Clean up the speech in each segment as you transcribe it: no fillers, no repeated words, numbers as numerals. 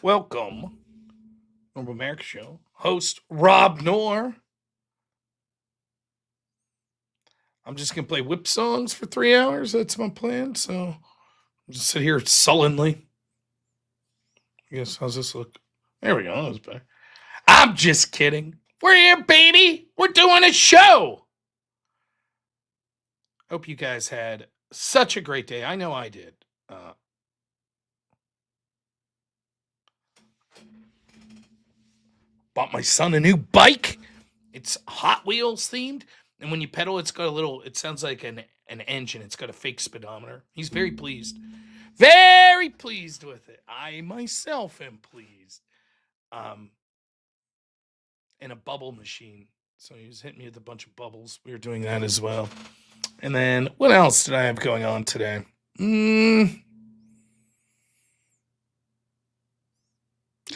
welcome. Normal America Show. Host robnoerr. I'm just going to play whip songs for 3 hours. That's my plan. So I'll just sit here sullenly. I guess, how's this look? There we go. That was better. I'm just kidding. We're here, baby. We're doing a show. Hope you guys had such a great day. I know I did. Bought my son a new bike. It's Hot Wheels themed. And when you pedal, it's got a little, it sounds like an engine. It's got a fake speedometer. He's very pleased. Very pleased with it. I myself am pleased. And a bubble machine. So he was hitting me with a bunch of bubbles. We were doing that as well. And then what else did I have going on today? It's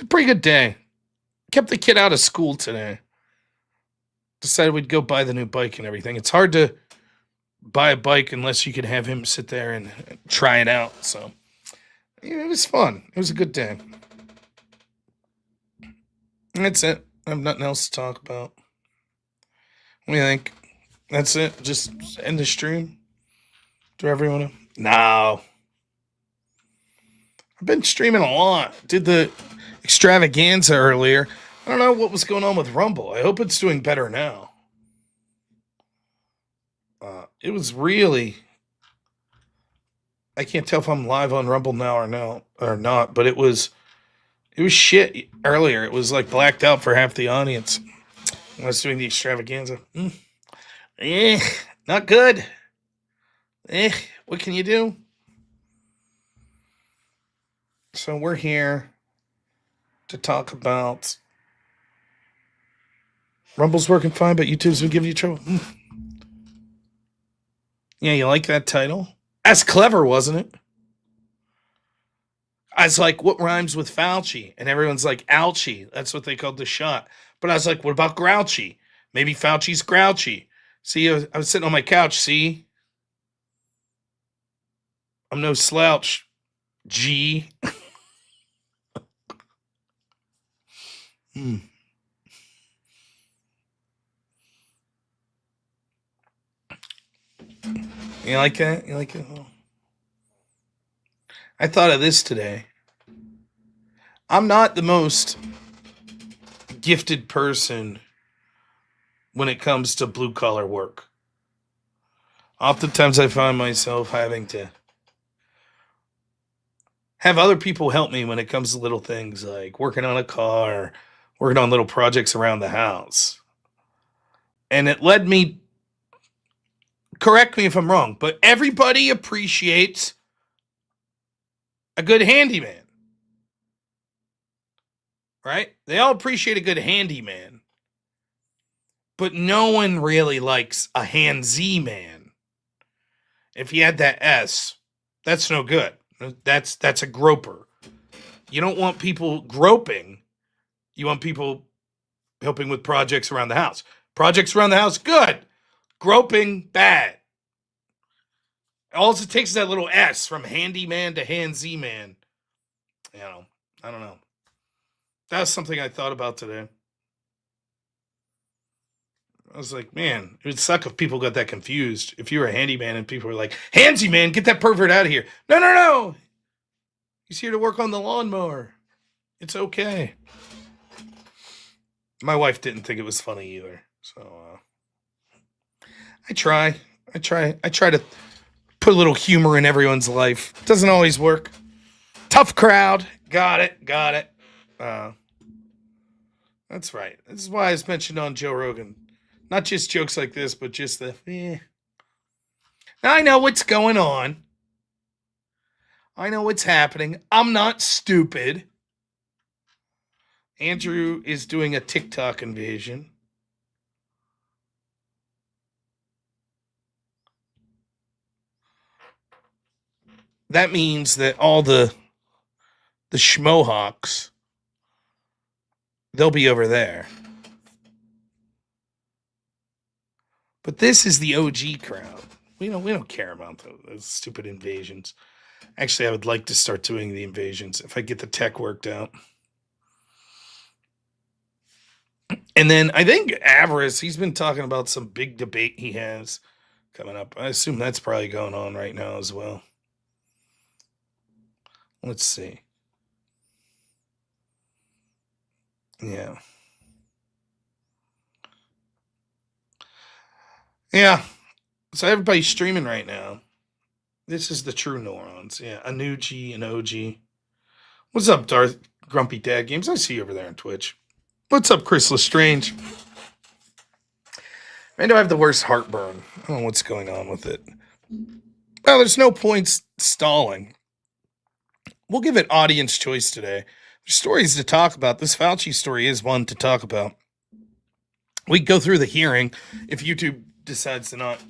a pretty good day. Kept the kid out of school today. Decided we'd go buy the new bike and everything. It's hard to buy a bike unless you can have him sit there and try it out. So yeah, it was fun. It was a good day. And that's it. I have nothing else to talk about. What do you think? That's it? Just end the stream? Do everyone? No. I've been streaming a lot. Did the extravaganza earlier. I don't know what was going on with Rumble. I hope it's doing better now. It was really... I can't tell if I'm live on Rumble now or not, but it was shit earlier. It was like blacked out for half the audience when I was doing the extravaganza. Not good. What can you do? So we're here to talk about Rumble's working fine, but YouTube's been giving you trouble. Yeah, you like that title? That's clever, wasn't it? I was like, what rhymes with Fauci? And everyone's like, ouchie. That's what they called the shot. But I was like, what about grouchy? Maybe Fauci's grouchy. See, I was sitting on my couch, see? I'm no slouch, G. You like that? You like it? Oh. I thought of this today. I'm not the most gifted person when it comes to blue collar work. Oftentimes I find myself having to have other people help me when it comes to little things like working on a car, working on little projects around the house. And it led me, correct me if I'm wrong, but everybody appreciates a good handyman. Right? They all appreciate a good handyman. But no one really likes a handsy man. If you add that S, that's no good. That's a groper. You don't want people groping. You want people helping with projects around the house. Projects around the house, good. Groping, bad. All it takes is that little S from handyman to handsy man. You know, I don't know. That's something I thought about today. I was like, man, it would suck if people got that confused. If you were a handyman and people were like, handsy man, get that pervert out of here. No. He's here to work on the lawnmower. It's okay. My wife didn't think it was funny either. So I try to put a little humor in everyone's life. Doesn't always work. Tough crowd. Got it. That's right. This is why I was mentioned on Joe Rogan. Not just jokes like this, but just the, Now I know what's going on. I know what's happening. I'm not stupid. Andrew is doing a TikTok invasion. That means that all the schmohawks, they'll be over there. But this is the OG crowd. We don't care about those stupid invasions. Actually, I would like to start doing the invasions if I get the tech worked out. And then I think Avarice, he's been talking about some big debate he has coming up. I assume that's probably going on right now as well. Let's see. Yeah. Yeah. So everybody's streaming right now. This is the true neurons. Yeah. Anuji and OG. What's up, Darth Grumpy Dad Games? I see you over there on Twitch. What's up, Chris Lestrange? I know I have the worst heartburn. I don't know what's going on with it. Well, there's no point stalling. We'll give it audience choice today. There's stories to talk about. This Fauci story is one to talk about. We go through the hearing if YouTube decides to not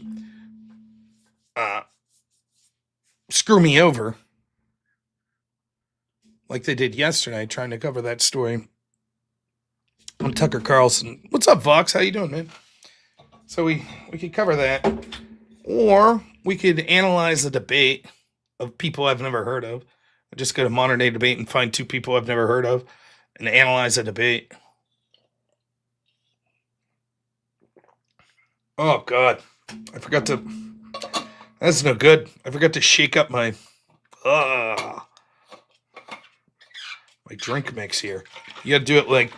screw me over like they did yesterday, trying to cover that story on Tucker Carlson. What's up, Vox? How you doing, man? So we could cover that, or we could analyze the debate of people I've never heard of. I just go to Modern Day Debate and find two people I've never heard of and analyze the debate. Oh, God. I forgot to... That's no good. I forgot to shake up my drink mix here. You gotta do it like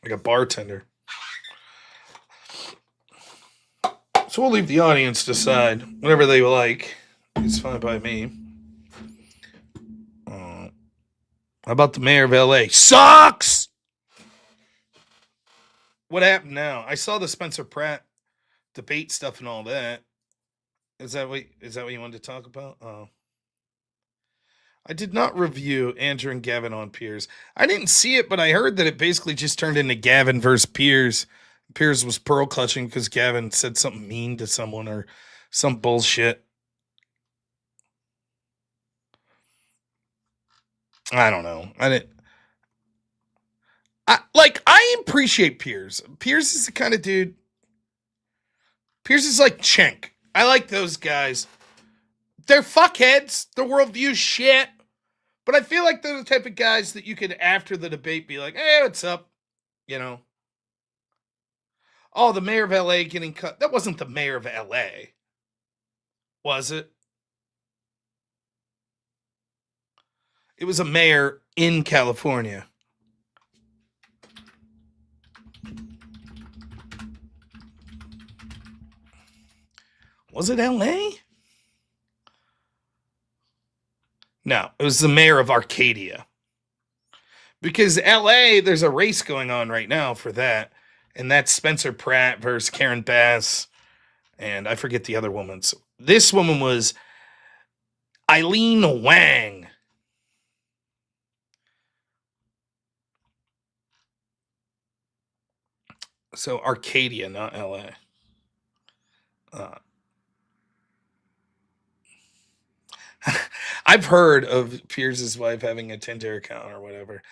a bartender. So we'll leave the audience decide. Whatever they like. It's fine by me. How about the mayor of LA? Sucks! What happened now? I saw the Spencer Pratt debate stuff and all that. Is that what you wanted to talk about? Oh. I did not review Andrew and Gavin on Piers. I didn't see it, but I heard that it basically just turned into Gavin versus Piers. Piers was pearl clutching because Gavin said something mean to someone or some bullshit. I don't know. I appreciate Piers. Piers is the kind of dude. Piers is like Cenk. I like those guys. They're fuckheads. Their worldview's shit. But I feel like they're the type of guys that you could, after the debate, be like, hey, what's up? You know. Oh, the mayor of LA getting cut. That wasn't the mayor of LA. Was it? It was a mayor in California. Was it LA? No, it was the mayor of Arcadia. Because LA, there's a race going on right now for that. And that's Spencer Pratt versus Karen Bass. And I forget the other woman's. This woman was Eileen Wang. So Arcadia, not LA. I've heard of Pierce's wife having a Tinder account or whatever.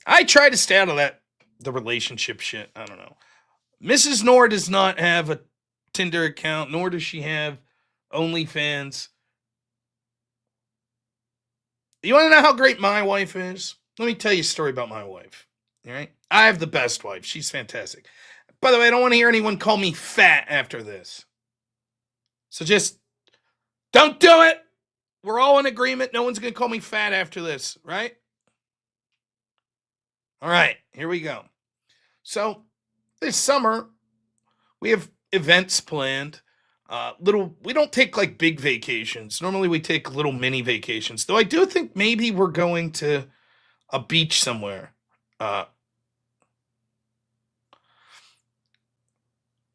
I try to stay out of the relationship shit. I don't know. Mrs. Noor does not have a Tinder account, nor does she have OnlyFans. You want to know how great my wife is? Let me tell you a story about my wife. All right? I have the best wife. She's fantastic. By the way, I don't want to hear anyone call me fat after this. So just don't do it. We're all in agreement. No one's going to call me fat after this, right? All right, here we go. So this summer, we have events planned. We don't take like big vacations. Normally we take little mini vacations. Though I do think maybe we're going to a beach somewhere. But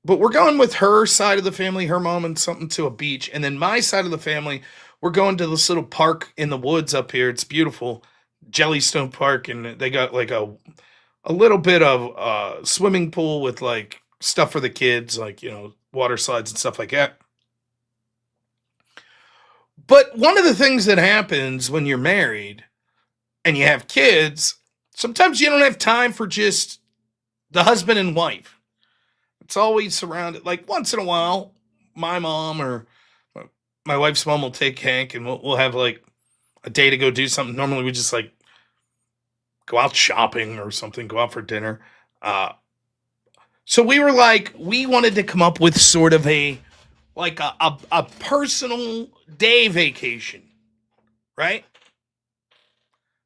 we're going with her side of the family, her mom and something to a beach. And then my side of the family, we're going to this little park in the woods up here. It's beautiful. Jellystone Park. And they got like a little bit of swimming pool with like stuff for the kids, like, you know, water slides and stuff like that. But one of the things that happens when you're married and you have kids, sometimes you don't have time for just the husband and wife. It's always surrounded, like once in a while, my mom or my wife's mom will take Hank and we'll have like a day to go do something. Normally we just like go out shopping or something, go out for dinner. So we were like, we wanted to come up with sort of a personal day vacation, right?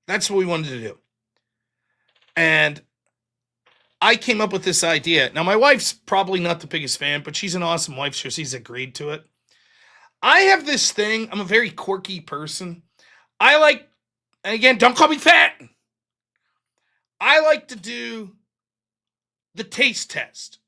That's what we wanted to do. And I came up with this idea. Now, my wife's probably not the biggest fan, but she's an awesome wife, so she's agreed to it. I have this thing. I'm a very quirky person. I like, and again, don't call me fat. I like to do the taste test.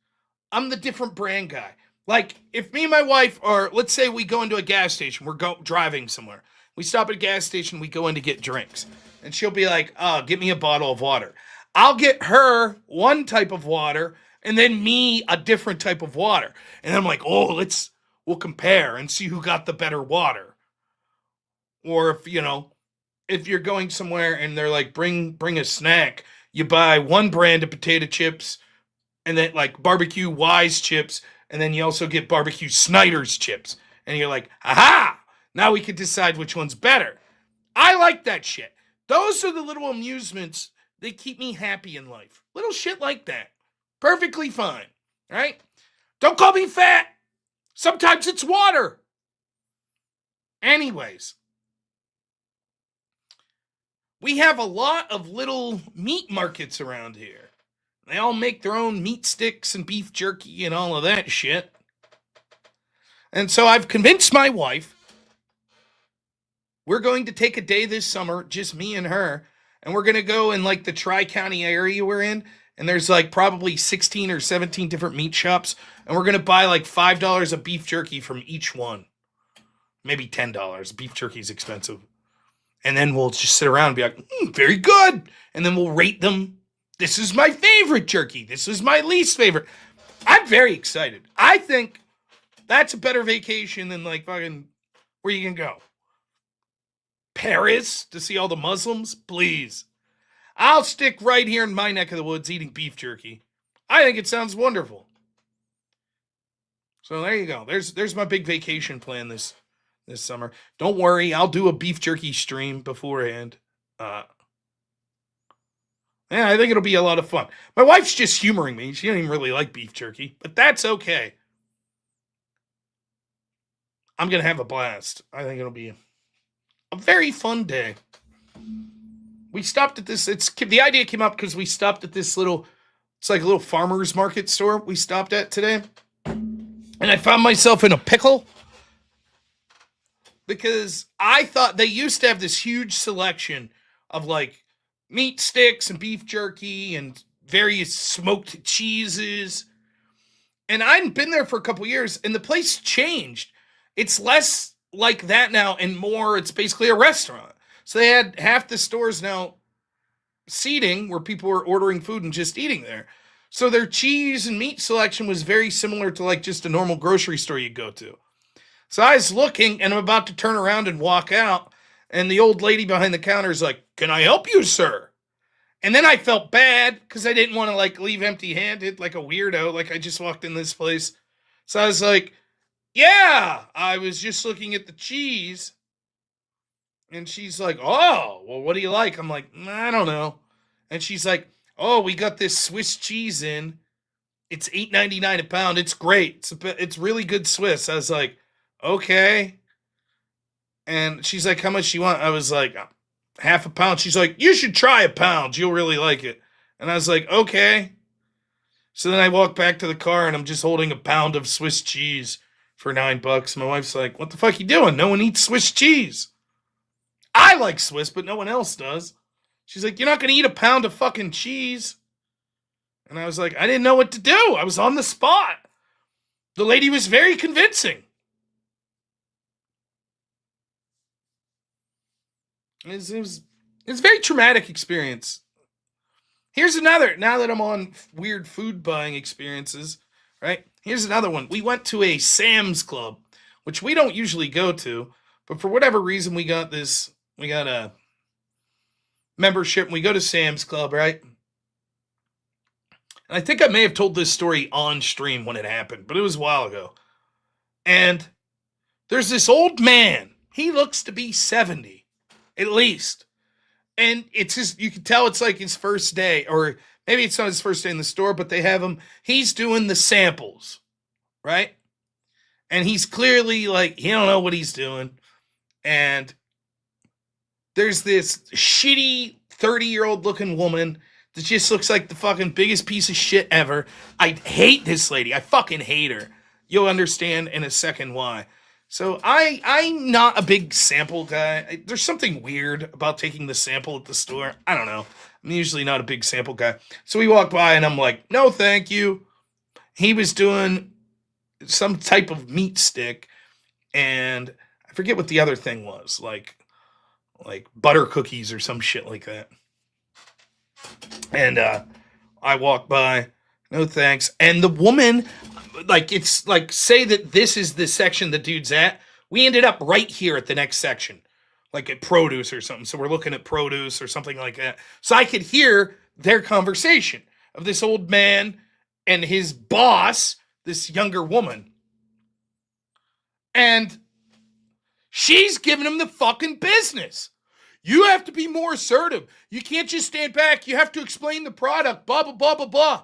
I'm the different brand guy. Like, if me and my wife are, let's say we go into a gas station, we're driving somewhere. We stop at a gas station, we go in to get drinks. And she'll be like, oh, get me a bottle of water. I'll get her one type of water, and then me a different type of water. And I'm like, oh, we'll compare and see who got the better water. Or if you're going somewhere and they're like, bring a snack, you buy one brand of potato chips, and then like barbecue Wise chips, and then you also get barbecue Snyder's chips. And you're like, aha, now we can decide which one's better. I like that shit. Those are the little amusements that keep me happy in life. Little shit like that. Perfectly fine, right? Don't call me fat. Sometimes it's water. Anyways, we have a lot of little meat markets around here. They all make their own meat sticks and beef jerky and all of that shit. And so I've convinced my wife we're going to take a day this summer, just me and her, and we're going to go in like the Tri-County area we're in, and there's like probably 16 or 17 different meat shops, and we're going to buy like $5 of beef jerky from each one. Maybe $10. Beef jerky's expensive. And then we'll just sit around and be like, very good. And then we'll rate them. This is my favorite jerky. This is my least favorite. I'm very excited. I think that's a better vacation than like fucking where you can go. Paris to see all the Muslims? Please. I'll stick right here in my neck of the woods eating beef jerky. I think it sounds wonderful. So there you go. There's my big vacation plan this summer. Don't worry, I'll do a beef jerky stream beforehand. Yeah, I think it'll be a lot of fun. My wife's just humoring me. She doesn't even really like beef jerky, but that's okay. I'm going to have a blast. I think it'll be a very fun day. We stopped at this. The idea came up because we stopped at this it's like a little farmer's market store we stopped at today. And I found myself in a pickle because I thought they used to have this huge selection of like meat sticks and beef jerky and various smoked cheeses. And I hadn't been there for a couple years, and the place changed. It's less like that now and more, it's basically a restaurant. So they had half the stores now seating where people were ordering food and just eating there. So their cheese and meat selection was very similar to like just a normal grocery store you go to. So I was looking, and I'm about to turn around and walk out, and the old lady behind the counter is like, "Can I help you, sir?" And then I felt bad because I didn't want to like leave empty-handed like a weirdo, like I just walked in this place. So I was like, "Yeah, I was just looking at the cheese." And she's like, "Oh, well, what do you like?" I'm like, "I don't know." And she's like, "Oh, we got this Swiss cheese in. It's $8.99 a pound. It's great. It's really good Swiss." I was like, "Okay." And she's like, "How much do you want?" I was like, "Half a pound." She's like, "You should try a pound. You'll really like it." And I was like, "Okay." So then I walk back to the car, and I'm just holding a pound of Swiss cheese for $9. My wife's like, "What the fuck you doing? No one eats Swiss cheese." I like Swiss, but no one else does. She's like, "You're not going to eat a pound of fucking cheese." And I was like, I didn't know what to do. I was on the spot. The lady was very convincing. It was a very traumatic experience. Here's another, now that I'm on weird food buying experiences, right? Here's another one. We went to a Sam's Club, which we don't usually go to, but for whatever reason we got a membership, and we go to Sam's Club, right? And I think I may have told this story on stream when it happened, but it was a while ago. And there's this old man. He looks to be 70, at least. And it's just, you can tell it's like his first day, or maybe it's not his first day in the store, but they have him, he's doing the samples, right? And he's clearly like, he don't know what he's doing. And there's this shitty 30-year-old looking woman that just looks like the fucking biggest piece of shit ever. I hate this lady. I fucking hate her. You'll understand in a second why. So I'm not a big sample guy. There's something weird about taking the sample at the store. I don't know. I'm usually not a big sample guy. So we walked by and I'm like, no, thank you. He was doing some type of meat stick, and I forget what the other thing was, like butter cookies or some shit like that. And I walked by, no thanks. And the woman, like, it's like, say that this is the section the dude's at. We ended up right here at the next section, like at produce or something. So we're looking at produce or something like that. So I could hear their conversation of this old man and his boss, this younger woman. And she's giving him the fucking business. You have to be more assertive. You can't just stand back. You have to explain the product, blah, blah, blah, blah, blah.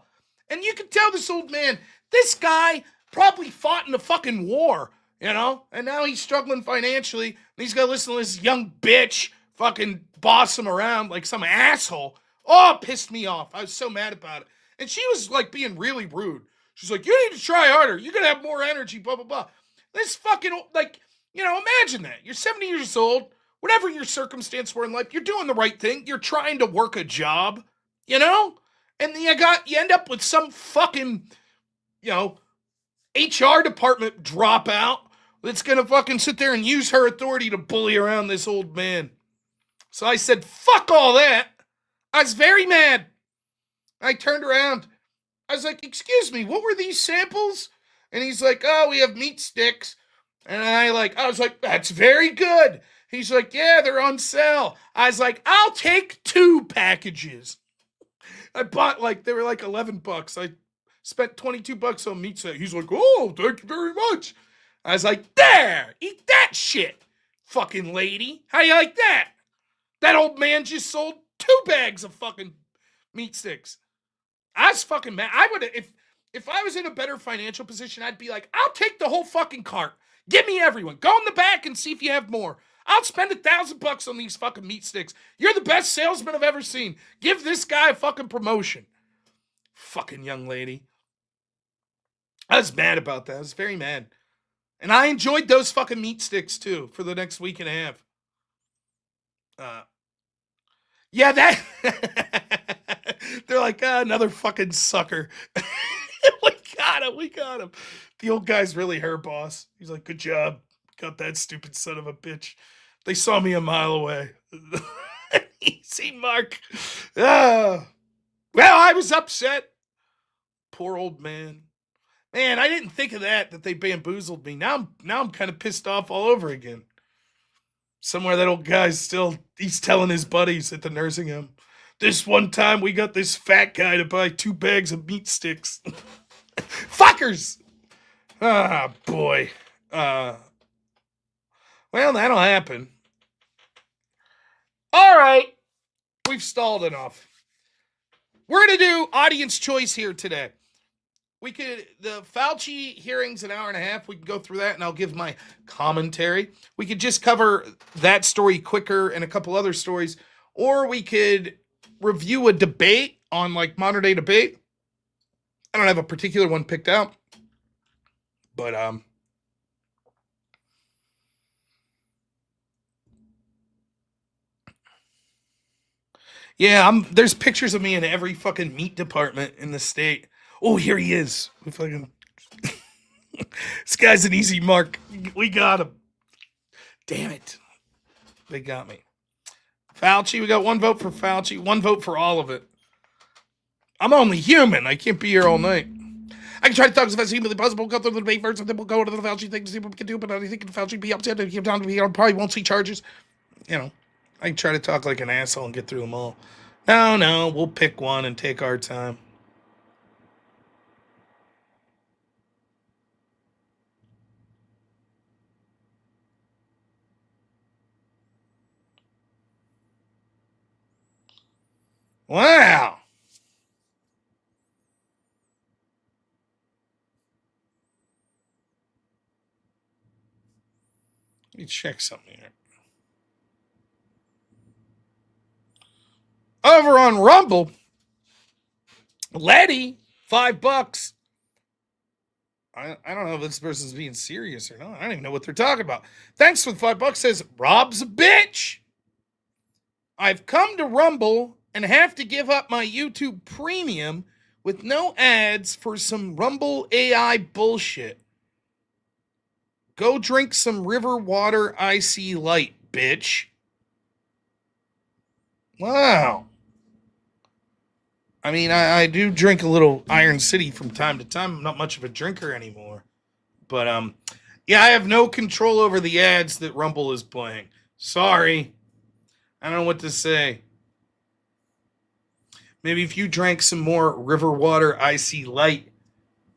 And you can tell this old man, this guy probably fought in a fucking war, you know? And now he's struggling financially. And he's got to listen to this young bitch fucking boss him around like some asshole. Oh, it pissed me off. I was so mad about it. And she was like being really rude. She's like, you need to try harder. You're going to have more energy, blah, blah, blah. This fucking, like, you know, imagine that. You're 70 years old. Whatever your circumstance were in life, you're doing the right thing. You're trying to work a job, you know? And you end up with some fucking, you know, HR department dropout that's gonna fucking sit there and use her authority to bully around this old man. So I said, fuck all that. I was very mad. I turned around. I was like, excuse me, what were these samples? And he's like, oh, we have meat sticks. And I was like, that's very good. He's like, yeah, they're on sale. I was like, I'll take 2 packages. I bought, like, they were like $11. I spent $22 on meat stick. He's like, oh, thank you very much. I was like, there, eat that shit, fucking lady. How you like that? That old man just sold 2 bags of fucking meat sticks. I was fucking mad. I would, if I was in a better financial position, I'd be like, I'll take the whole fucking cart. Give me everyone. Go in the back and see if you have more. I'll spend $1,000 on these fucking meat sticks. You're the best salesman I've ever seen. Give this guy a fucking promotion. Fucking young lady. I was mad about that. I was very mad. And I enjoyed those fucking meat sticks too for the next week and a half. Yeah, that. They're like, another fucking sucker. We got him. We got him. The old guy's really her boss. He's like, good job. Got that stupid son of a bitch. They saw me a mile away. Easy, Mark. Well, I was upset. Poor old man. Man, I didn't think of that they bamboozled me. Now I'm kind of pissed off all over again. Somewhere that old guy's still, he's telling his buddies at the nursing home, this one time we got this fat guy to buy 2 bags of meat sticks. Fuckers! Ah, boy. Well, that'll happen. All right. We've stalled enough. We're going to do audience choice here today. The Fauci hearing's an hour and a half. We can go through that and I'll give my commentary. We could just cover that story quicker and a couple other stories. Or we could review a debate on, like, modern day debate. I don't have a particular one picked out. But, yeah, there's pictures of me in every fucking meat department in the state. Oh, here he is. Fucking, this guy's an easy mark. We got him. Damn it. They got me. Fauci, we got 1 vote for Fauci, 1 vote for all of it. I'm only human. I can't be here all night. I can try to talk as fast as humanly possible. We'll go through the debate first, and then we'll go to the Fauci thing to see what we can do. But I think Fauci be upset and keep down to me. I probably won't see charges. You know, I can try to talk like an asshole and get through them all. No, we'll pick one and take our time. Wow. Let me check something here. Over on Rumble, Letty, $5. I don't know if this person's being serious or not. I don't even know what they're talking about. Thanks for the $5. Says, Rob's a bitch. I've come to Rumble and have to give up my YouTube premium with no ads for some Rumble AI bullshit. Go drink some river water icy light, bitch. Wow. I mean, I do drink a little Iron City from time to time. I'm not much of a drinker anymore. But, yeah, I have no control over the ads that Rumble is playing. Sorry. I don't know what to say. Maybe if you drank some more river water icy light,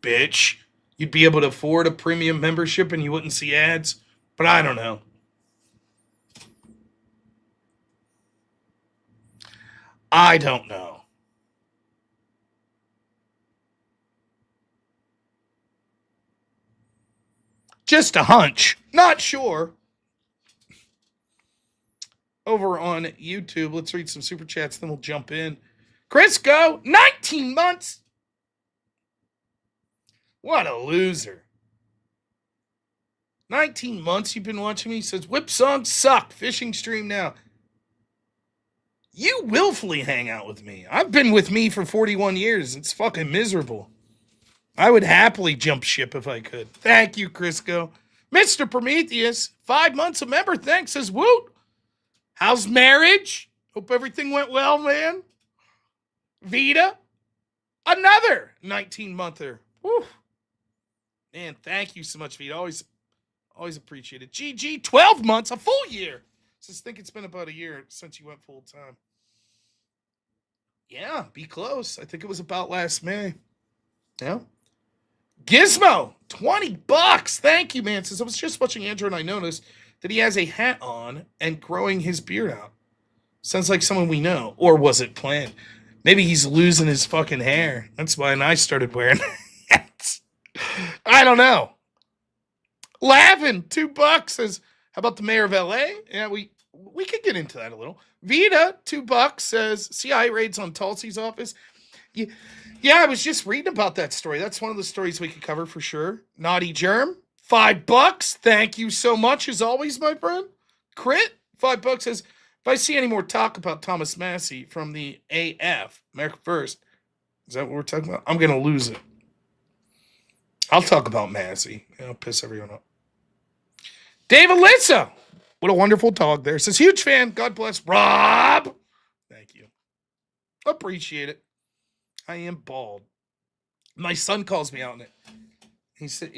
bitch, you'd be able to afford a premium membership and you wouldn't see ads. But I don't know. I don't know. Just a hunch. Not sure. Over on YouTube, let's read some super chats, then we'll jump in. Crisco, 19 months. What a loser. 19 months you've been watching me. He says, whip songs suck. Fishing stream now. You willfully hang out with me. I've been with me for 41 years. It's fucking miserable. I would happily jump ship if I could. Thank you, Crisco. Mr. Prometheus, 5 months a member. Thanks, says Woot. How's marriage? Hope everything went well, man. Vita, another 19-monther. Woo. Man, thank you so much, Vita. Always appreciate it. GG, 12 months, a full year. I think it's been about a year since you went full time. Yeah, be close. I think it was about last May. Yeah. Gizmo, $20. Thank you, man. Since I was just watching Andrew and I noticed that he has a hat on and growing his beard out. Sounds like someone we know. Or was it planned? Maybe he's losing his fucking hair. That's why I started wearing hats. I don't know. Lavin, $2 says, how about the mayor of LA? Yeah, we could get into that a little. Vita, $2 says, CIA raids on Tulsi's office. Yeah, I was just reading about that story. That's one of the stories we could cover for sure. Naughty Germ, $5. Thank you so much, as always, my friend. Crit, $5 says, if I see any more talk about Thomas Massey from the AF, America First, is that what we're talking about? I'm going to lose it. I'll talk about Massey. I'll piss everyone up. Dave Alyssa, what a wonderful dog there. Says, huge fan. God bless. Rob. Thank you. Appreciate it. I am bald. My son calls me out on it. He said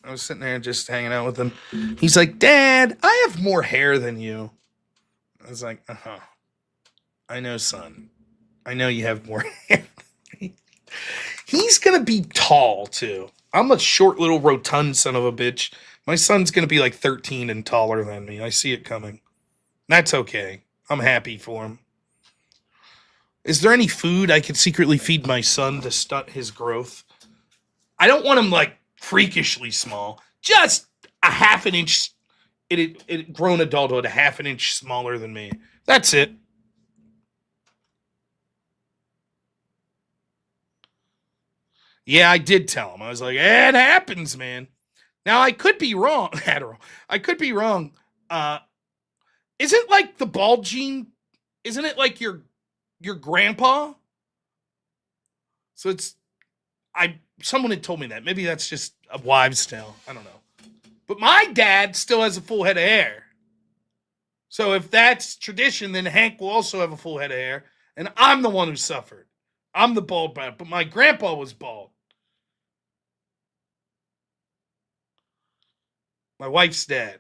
I was sitting there just hanging out with him. He's like, Dad, I have more hair than you. I was like, I know, son. I know you have more hair. He's going to be tall, too. I'm a short little rotund son of a bitch. My son's going to be like 13 and taller than me. I see it coming. That's okay. I'm happy for him. Is there any food I could secretly feed my son to stunt his growth? I don't want him like freakishly small. Just a half an inch. It grown adulthood, a half an inch smaller than me. That's it. Yeah, I did tell him. I was like, it happens, man. Now, I could be wrong. I could be wrong. Isn't like the bald gene, isn't it like your grandpa? So someone had told me that. Maybe that's just a wives' tale. I don't know. But my dad still has a full head of hair. So if that's tradition, then Hank will also have a full head of hair. And I'm the one who suffered. I'm the bald man. But my grandpa was bald. My wife's dad.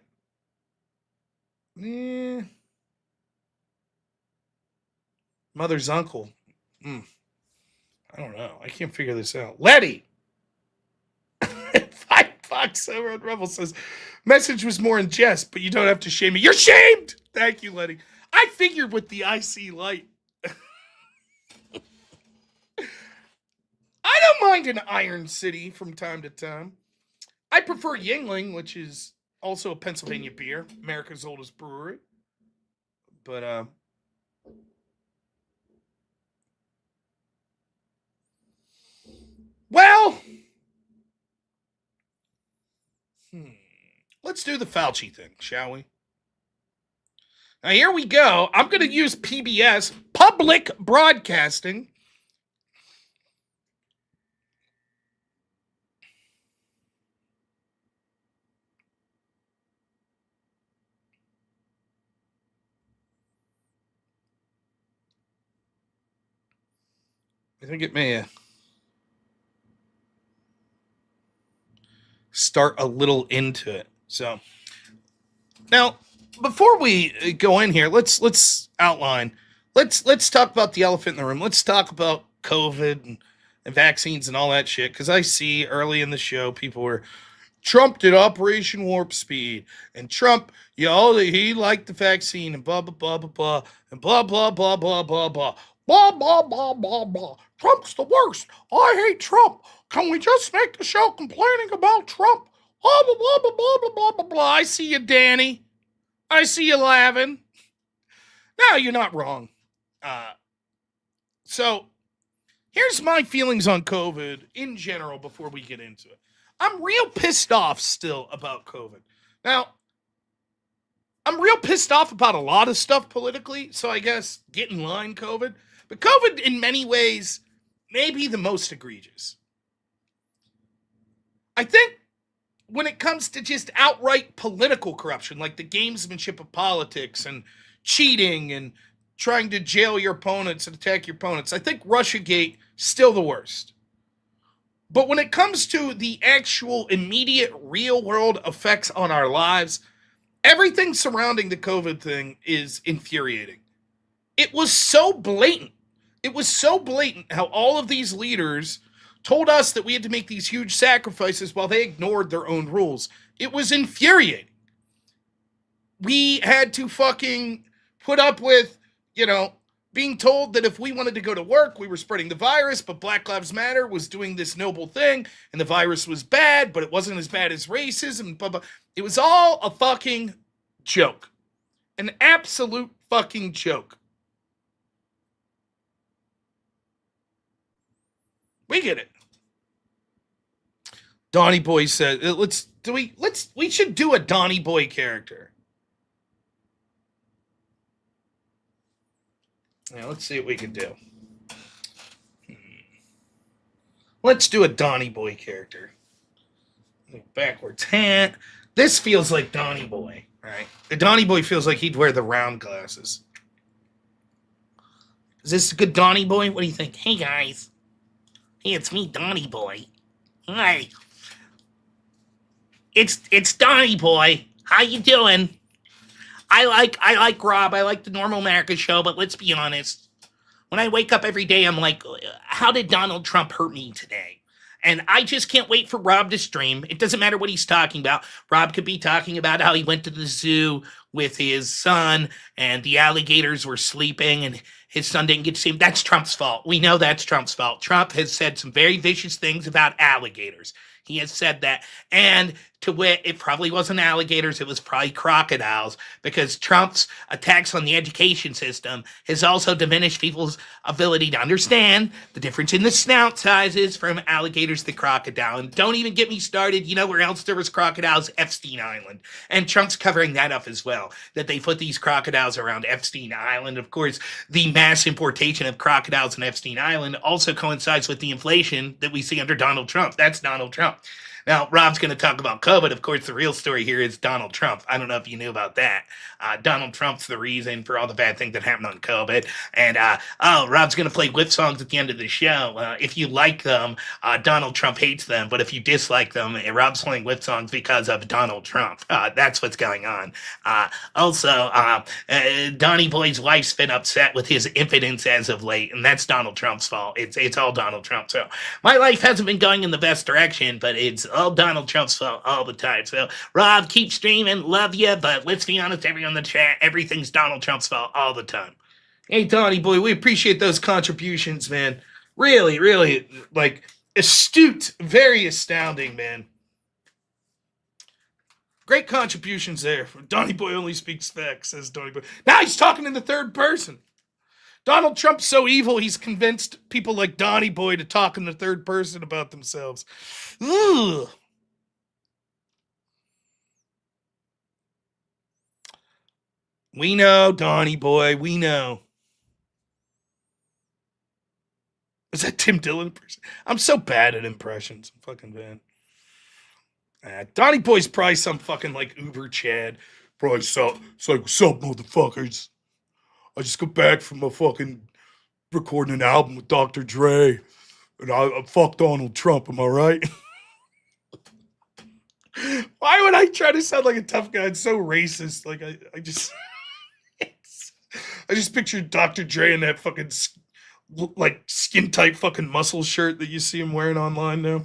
Mother's uncle. I don't know. I can't figure this out. Letty. $5 over on Rebel says, message was more in jest, but you don't have to shame me. You're shamed. Thank you, Letty. I figured with the IC light. mind an Iron City from time to time. I prefer Yingling, which is also a Pennsylvania beer, America's oldest brewery. But, well, let's do the Fauci thing, shall we? Now, here we go. I'm going to use PBS, public broadcasting. I think it may start a little into it. So, now, before we go in here, let's outline. Let's talk about the elephant in the room. Let's talk about COVID and vaccines and all that shit. Because I see early in the show people were Trump did Operation Warp Speed, and Trump, he liked the vaccine, and blah blah blah blah blah, and blah blah blah blah blah blah blah blah blah blah blah. Trump's the worst. I hate Trump. Can we just make the show complaining about Trump? Blah blah blah blah blah blah blah blah blah. I see you, Danny. I see you laughing. No, you're not wrong. So here's my feelings on COVID in general before we get into it. I'm real pissed off still about COVID. Now, I'm real pissed off about a lot of stuff politically, so I guess get in line, COVID. But COVID, in many ways, may be the most egregious. I think when it comes to just outright political corruption, like the gamesmanship of politics and cheating and trying to jail your opponents and attack your opponents, I think Russiagate still the worst. But when it comes to the actual immediate real world effects on our lives, everything surrounding the COVID thing is infuriating. It was so blatant. It was so blatant how all of these leaders told us that we had to make these huge sacrifices while they ignored their own rules. It was infuriating. We had to fucking put up with, being told that if we wanted to go to work, we were spreading the virus, but Black Lives Matter was doing this noble thing, and the virus was bad, but it wasn't as bad as racism, blah, blah. It was all a fucking joke. An absolute fucking joke. We get it. Donnie Boy said, we should do a Donnie Boy character. Now, let's see what we can do. Let's do a Donnie Boy character. Backwards hat. This feels like Donnie Boy, right? The Donnie Boy feels like he'd wear the round glasses. Is this a good Donnie Boy? What do you think? Hey, guys. Hey, it's me, Donnie Boy. Hi. It's Donnie Boy. How you doing? I like Rob. I like the Normal America show, but let's be honest. When I wake up every day, I'm like, how did Donald Trump hurt me today? And I just can't wait for Rob to stream. It doesn't matter what he's talking about. Rob could be talking about how he went to the zoo with his son and the alligators were sleeping and his son didn't get to see him. That's Trump's fault. We know that's Trump's fault. Trump has said some very vicious things about alligators. He has said that. And to wit, it probably wasn't alligators, it was probably crocodiles, because Trump's attacks on the education system has also diminished people's ability to understand the difference in the snout sizes from alligators to crocodile. And don't even get me started, you know where else there was crocodiles? Epstein Island. And Trump's covering that up as well, that they put these crocodiles around Epstein Island. Of course, the mass importation of crocodiles in Epstein Island also coincides with the inflation that we see under Donald Trump. That's Donald Trump. Now, Rob's going to talk about COVID. Of course, the real story here is Donald Trump. I don't know if you knew about that. Donald Trump's the reason for all the bad things that happened on COVID. And, Rob's going to play whip songs at the end of the show. If you like them, Donald Trump hates them. But if you dislike them, Rob's playing whip songs because of Donald Trump. That's what's going on. Also, Donnie Boy's wife's been upset with his impotence as of late, and that's Donald Trump's fault. It's all Donald Trump. So my life hasn't been going in the best direction, but it's all Donald Trump's fault all the time. So, Rob, keep streaming. Love you, but let's be honest, everyone in the chat, everything's Donald Trump's fault all the time. Hey, Donnie Boy, we appreciate those contributions, man. Really, really, like, Astute, very astounding, man. Great contributions there. Donnie Boy only speaks facts, says Donnie Boy. Now he's talking in the third person. Donald Trump's so evil, he's convinced people like Donnie Boy to talk in the third person about themselves. Ugh. We know, Donnie Boy, we know. Is that Tim Dillon impression? I'm so bad at impressions. I'm fucking bad. Donnie Boy's probably some fucking like Uber Chad. Probably it's like, what's up, motherfuckers? I just got back from a fucking recording an album with Dr. Dre. And I fuck Donald Trump, am I right? Why would I try to sound like a tough guy? It's so racist. Like I just I just pictured Dr. Dre in that fucking like skin tight fucking muscle shirt that you see him wearing online now.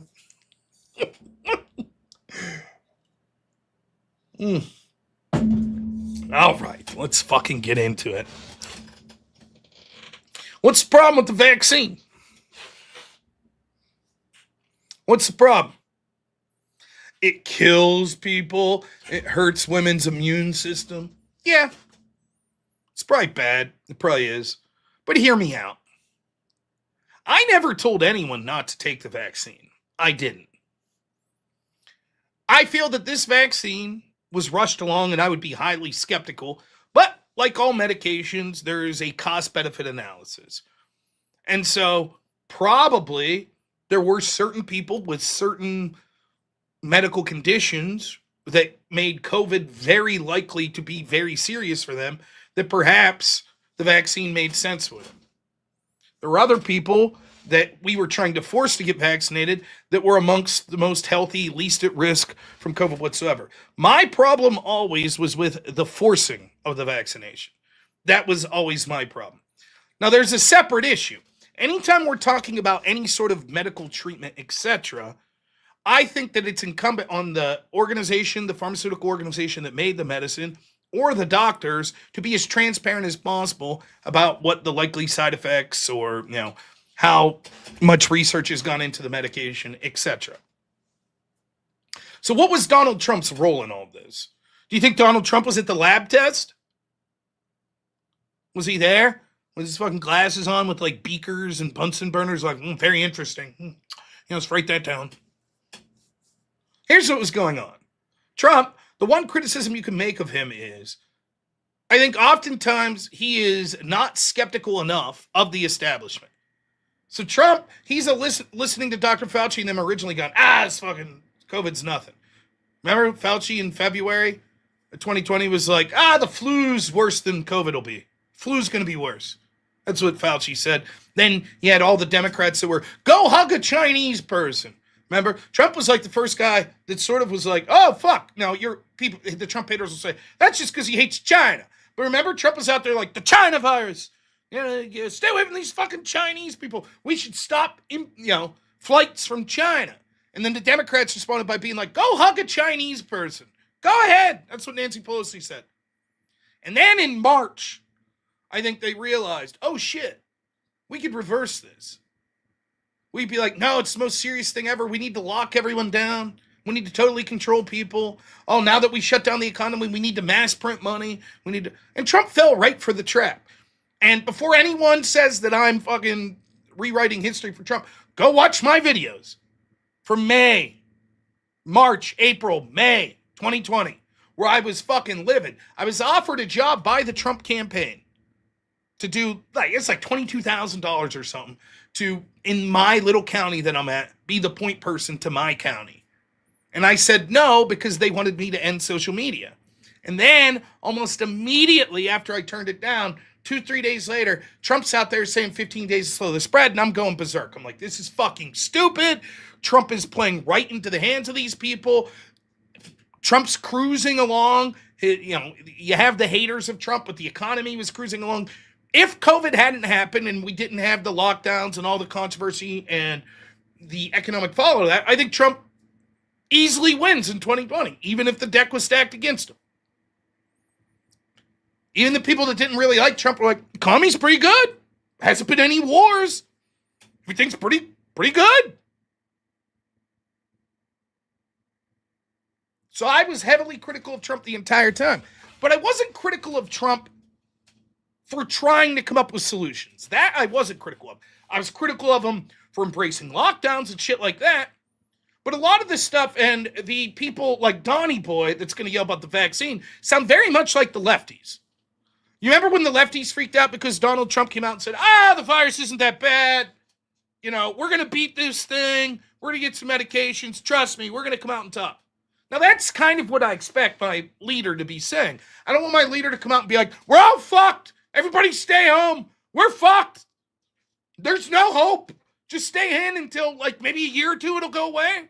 All right, let's fucking get into it. What's the problem with the vaccine? What's the problem? It kills people. It hurts women's immune system. Yeah. It's probably bad. It probably is. But hear me out. I never told anyone not to take the vaccine. I didn't. I feel that this vaccine was rushed along and I would be highly skeptical. But like all medications, there is a cost-benefit analysis. And so probably there were certain people with certain medical conditions that made COVID very likely to be very serious for them, that perhaps the vaccine made sense with them. There were other people that we were trying to force to get vaccinated that were amongst the most healthy, least at risk from COVID whatsoever. My problem always was with the forcing of the vaccination. That was always my problem. Now, there's a separate issue. Anytime we're talking about any sort of medical treatment, etc., I think that it's incumbent on the organization, the pharmaceutical organization that made the medicine, or the doctors to be as transparent as possible about what the likely side effects or, how much research has gone into the medication, etc. So what was Donald Trump's role in all this? Do you think Donald Trump was at the lab test? Was he there? With his fucking glasses on with like beakers and Bunsen burners? Like, very interesting. Let's write that down. Here's what was going on. Trump, the one criticism you can make of him is, I think oftentimes he is not skeptical enough of the establishment. So Trump, he's listening to Dr. Fauci and them originally going, it's fucking COVID's nothing. Remember Fauci in February of 2020 was like, the flu's worse than COVID will be. Flu's going to be worse. That's what Fauci said. Then you had all the Democrats that were, go hug a Chinese person. Remember, Trump was like the first guy that sort of was like, oh, fuck. Now, the Trump haters will say, that's just because he hates China. But remember, Trump was out there like, the China virus. Stay away from these fucking Chinese people. We should stop, flights from China. And then the Democrats responded by being like, go hug a Chinese person. Go ahead. That's what Nancy Pelosi said. And then in March, I think they realized, oh, shit, we could reverse this. We'd be like, no, it's the most serious thing ever. We need to lock everyone down. We need to totally control people. Oh, now that we shut down the economy, we need to mass print money. And Trump fell right for the trap. And before anyone says that I'm fucking rewriting history for Trump, go watch my videos from March, April, May 2020, where I was fucking livid. I was offered a job by the Trump campaign to do, it's like $22,000 or something, to, in my little county that I'm at, be the point person to my county. And I said no because they wanted me to end social media. And then, almost immediately after I turned it down, 2-3 days later, Trump's out there saying 15 days to slow the spread, and I'm going berserk. I'm like, this is fucking stupid. Trump is playing right into the hands of these people. Trump's cruising along. You have the haters of Trump, but the economy was cruising along. If COVID hadn't happened and we didn't have the lockdowns and all the controversy and the economic fallout of that, I think Trump easily wins in 2020, even if the deck was stacked against him. Even the people that didn't really like Trump were like, economy's pretty good. Hasn't been any wars. Everything's pretty good. So I was heavily critical of Trump the entire time. But I wasn't critical of Trump for trying to come up with solutions. That I wasn't critical of. I was critical of him for embracing lockdowns and shit like that. But a lot of this stuff and the people like Donnie Boy that's going to yell about the vaccine sound very much like the lefties. You remember when the lefties freaked out because Donald Trump came out and said, the virus isn't that bad. You know, we're going to beat this thing. We're going to get some medications. Trust me, we're going to come out and talk. Now, that's kind of what I expect my leader to be saying. I don't want my leader to come out and be like, we're all fucked. Everybody stay home. We're fucked. There's no hope. Just stay in until like maybe a year or two it'll go away.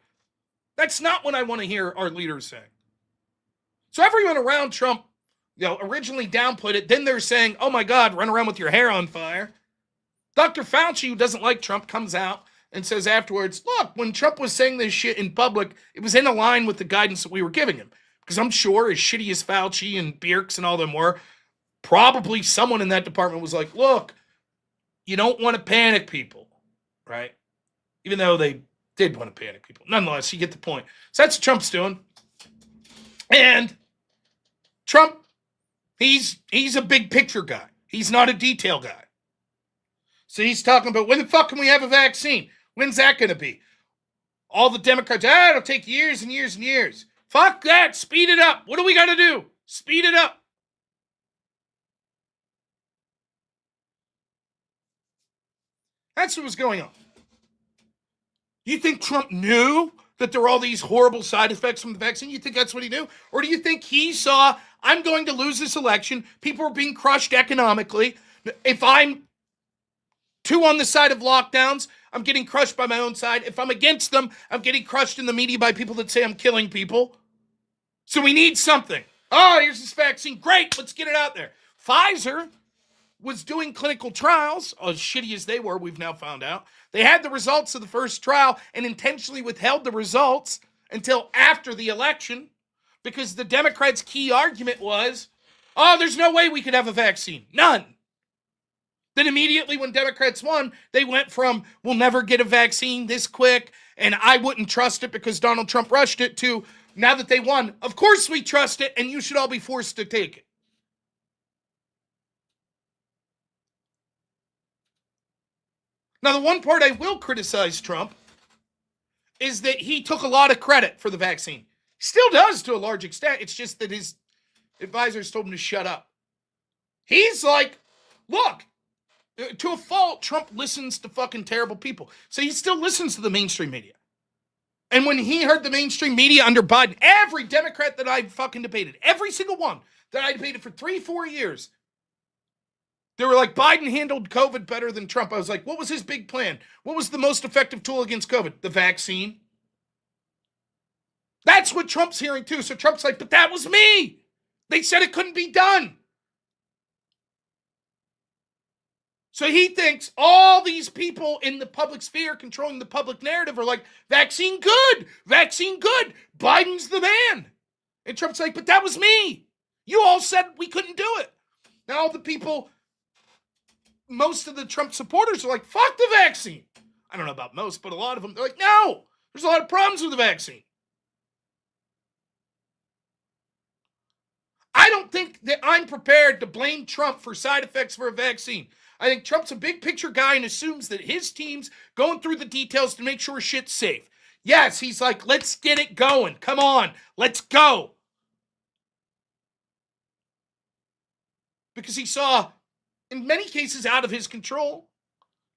That's not what I want to hear our leaders say. So everyone around Trump, originally downplayed it. Then they're saying, oh my God, run around with your hair on fire. Dr. Fauci, who doesn't like Trump, comes out and says afterwards, look, when Trump was saying this shit in public, it was in line with the guidance that we were giving him. Because I'm sure as shitty as Fauci and Birx and all them were, probably someone in that department was like, look, you don't want to panic people, right? Even though they did want to panic people. Nonetheless, you get the point. So that's what Trump's doing. And Trump, he's a big picture guy. He's not a detail guy. So he's talking about, when the fuck can we have a vaccine? When's that going to be? All the Democrats, it'll take years and years and years. Fuck that. Speed it up. What do we got to do? Speed it up. That's what was going on. You think Trump knew that there were all these horrible side effects from the vaccine? You think that's what he knew? Or do you think he saw, I'm going to lose this election, people are being crushed economically, if I'm too on the side of lockdowns, I'm getting crushed by my own side. If I'm against them, I'm getting crushed in the media by people that say I'm killing people. So we need something. Oh, here's this vaccine. Great, let's get it out there. Pfizer was doing clinical trials, as shitty as they were, we've now found out. They had the results of the first trial and intentionally withheld the results until after the election because the Democrats' key argument was, there's no way we could have a vaccine. None. Then immediately when Democrats won, they went from, we'll never get a vaccine this quick, and I wouldn't trust it because Donald Trump rushed it, to, now that they won, of course we trust it, and you should all be forced to take it. Now, the one part I will criticize Trump is that he took a lot of credit for the vaccine. He still does to a large extent. It's just that his advisors told him to shut up. He's like, look, to a fault, Trump listens to fucking terrible people. So he still listens to the mainstream media. And when he heard the mainstream media under Biden, every Democrat that I fucking debated, every single one that I debated for 3-4 years, they were like, Biden handled COVID better than Trump. I was like, what was his big plan? What was the most effective tool against COVID? The vaccine. That's what Trump's hearing too. So Trump's like, but that was me. They said it couldn't be done. So he thinks all these people in the public sphere controlling the public narrative are like, vaccine good, Biden's the man. And Trump's like, but that was me. You all said we couldn't do it. Now all the people, most of the Trump supporters are like, fuck the vaccine. I don't know about most, but a lot of them, they're like, no, there's a lot of problems with the vaccine. I don't think that I'm prepared to blame Trump for side effects for a vaccine. I think Trump's a big picture guy and assumes that his team's going through the details to make sure shit's safe. Yes, he's like, let's get it going. Come on, let's go. Because he saw, in many cases out of his control,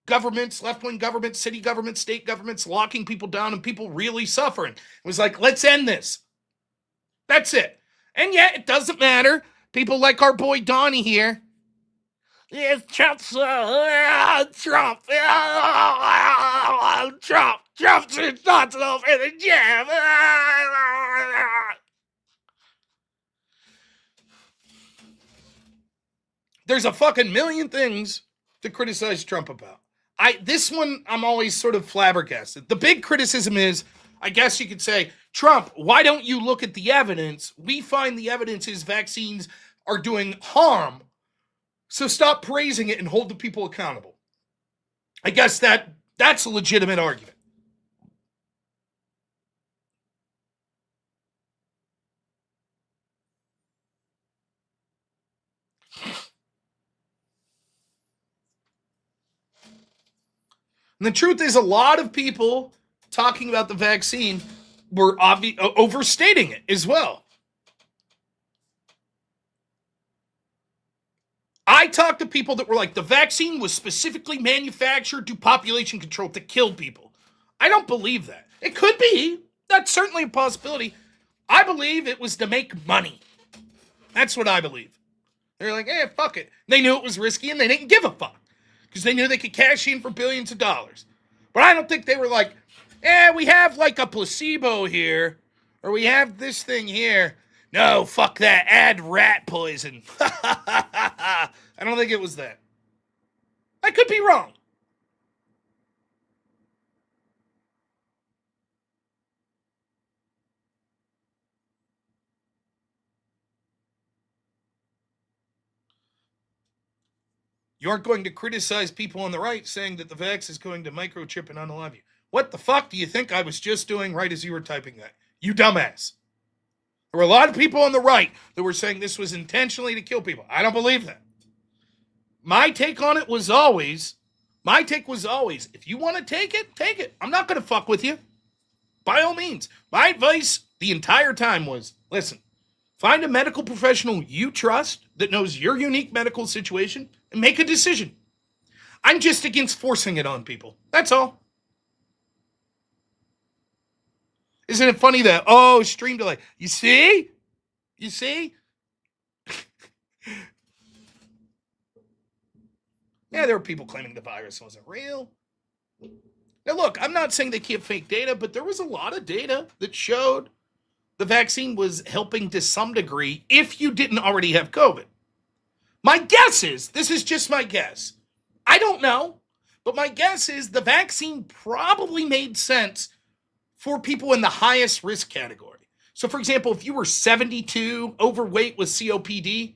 governments, left-wing governments, city governments, state governments, locking people down and people really suffering. It was like, let's end this. That's it. And yet, it doesn't matter. People like our boy Donnie here. Yes, Trump's Trump. Trump's not over the jam. There's a fucking million things to criticize Trump about. This one, I'm always sort of flabbergasted. The big criticism is, I guess you could say, Trump, why don't you look at the evidence? We find the evidence is vaccines are doing harm. So stop praising it and hold the people accountable. I guess that's a legitimate argument. And the truth is, a lot of people talking about the vaccine were overstating it as well. I talked to people that were like, the vaccine was specifically manufactured to population control to kill people. I don't believe that. It could be. That's certainly a possibility. I believe it was to make money. That's what I believe. They're like, fuck it. They knew it was risky and they didn't give a fuck because they knew they could cash in for billions of dollars. But I don't think they were like, we have like a placebo here, or we have this thing here. No, fuck that. Add rat poison. I don't think it was that. I could be wrong. You aren't going to criticize people on the right saying that the vax is going to microchip and unalive you. What the fuck do you think I was just doing right as you were typing that? You dumbass. There were a lot of people on the right that were saying this was intentionally to kill people. I don't believe that. My take on it was always, if you want to take it, take it. I'm not going to fuck with you. By all means. My advice the entire time was, listen, find a medical professional you trust that knows your unique medical situation and make a decision. I'm just against forcing it on people. That's all. Isn't it funny that, stream delay. You see? You see? Yeah, there were people claiming the virus wasn't real. Now, look, I'm not saying they can't fake data, but there was a lot of data that showed the vaccine was helping to some degree if you didn't already have COVID. My guess is, this is just my guess. I don't know, but my guess is the vaccine probably made sense for people in the highest risk category. So, for example, if you were 72, overweight with COPD,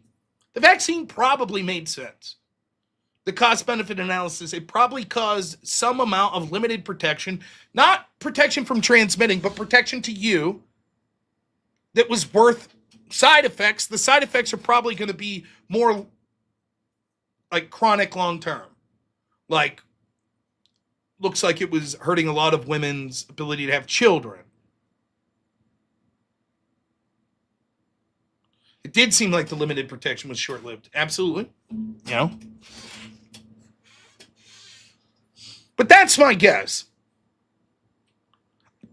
the vaccine probably made sense. The cost-benefit analysis, it probably caused some amount of limited protection, not protection from transmitting, but protection to you that was worth side effects. The side effects are probably going to be more like chronic long-term. Like, looks like it was hurting a lot of women's ability to have children. It did seem like the limited protection was short-lived. Absolutely. You know? But that's my guess.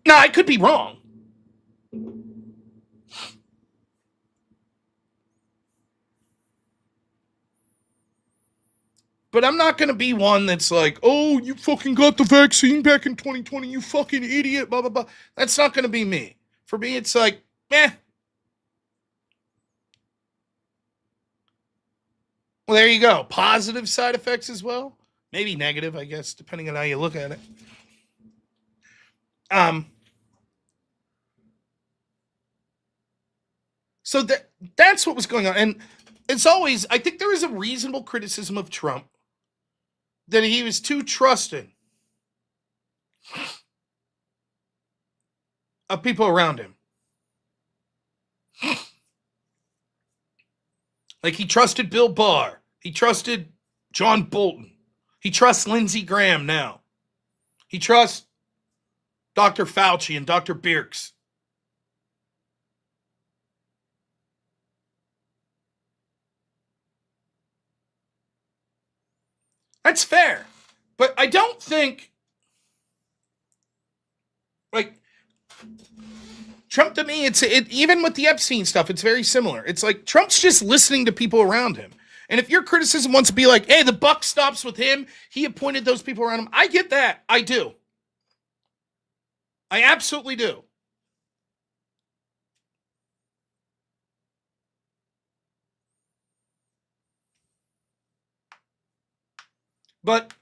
Now, I could be wrong. But I'm not going to be one that's like, oh, you fucking got the vaccine back in 2020, you fucking idiot, blah, blah, blah. That's not going to be me. For me, it's like, Well, there you go. Positive side effects as well. Maybe negative, I guess, depending on how you look at it. So that's what was going on. And it's always, I think there is a reasonable criticism of Trump that he was too trusting of people around him. Like he trusted Bill Barr. He trusted John Bolton. He trusts Lindsey Graham now. He trusts Dr. Fauci and Dr. Birx. That's fair. But I don't think, like, Trump to me, even with the Epstein stuff, it's very similar. It's like Trump's just listening to people around him. And if your criticism wants to be like, hey, the buck stops with him, he appointed those people around him, I get that. I do. I absolutely do. But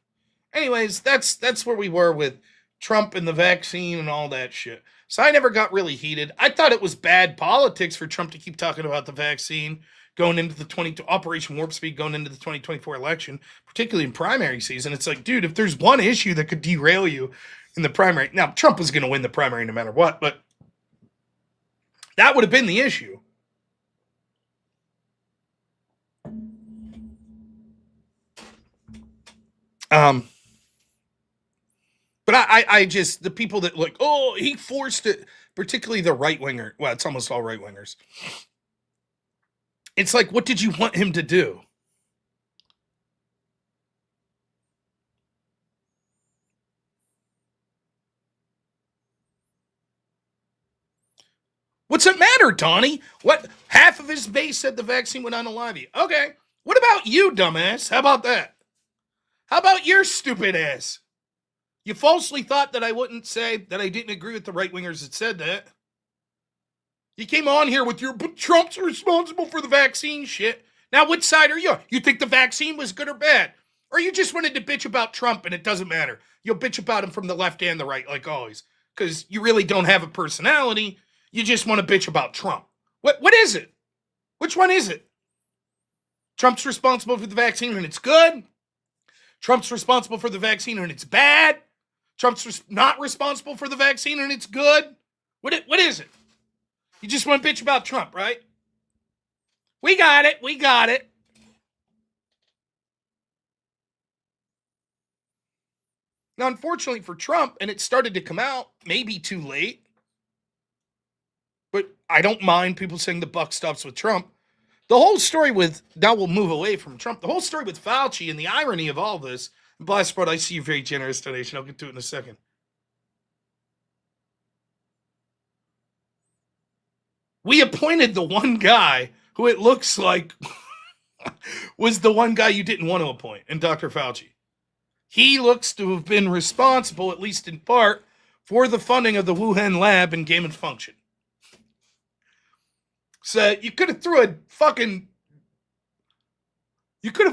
anyways, that's where we were with Trump and the vaccine and all that shit. So I never got really heated. I thought it was bad politics for Trump to keep talking about the vaccine going into the Operation Warp Speed going into the 2024 election, particularly in primary season. It's like, dude, if there's one issue that could derail you in the primary, now Trump was going to win the primary no matter what, but that would have been the issue. But I just, the people that like, oh, he forced it, particularly the right winger. Well, it's almost all right wingers. It's like, what did you want him to do? What's it matter, Donnie? What? Half of his base said the vaccine would unalive you. Okay. What about you, dumbass? How about that? How about your stupid ass? You falsely thought that I wouldn't say that I didn't agree with the right wingers that said that. You came on here with your, but Trump's responsible for the vaccine shit. Now, which side are you? You think the vaccine was good or bad? Or you just wanted to bitch about Trump and it doesn't matter? You'll bitch about him from the left and the right, like always. Because you really don't have a personality. You just want to bitch about Trump. What is it? Which one is it? Trump's responsible for the vaccine and it's good. Trump's responsible for the vaccine and it's bad. Trump's not responsible for the vaccine and it's good. What is it? You just want to bitch about Trump, right? We got it. We got it. Now, unfortunately for Trump, and it started to come out, maybe too late, but I don't mind people saying the buck stops with Trump. The whole story with, now we'll move away from Trump, the whole story with Fauci and the irony of all this, Blastsport, I see you very generous donation. I'll get to it in a second. We appointed the one guy who it looks like was the one guy you didn't want to appoint, and Dr. Fauci. He looks to have been responsible, at least in part, for the funding of the Wuhan lab and gain of function. So you could have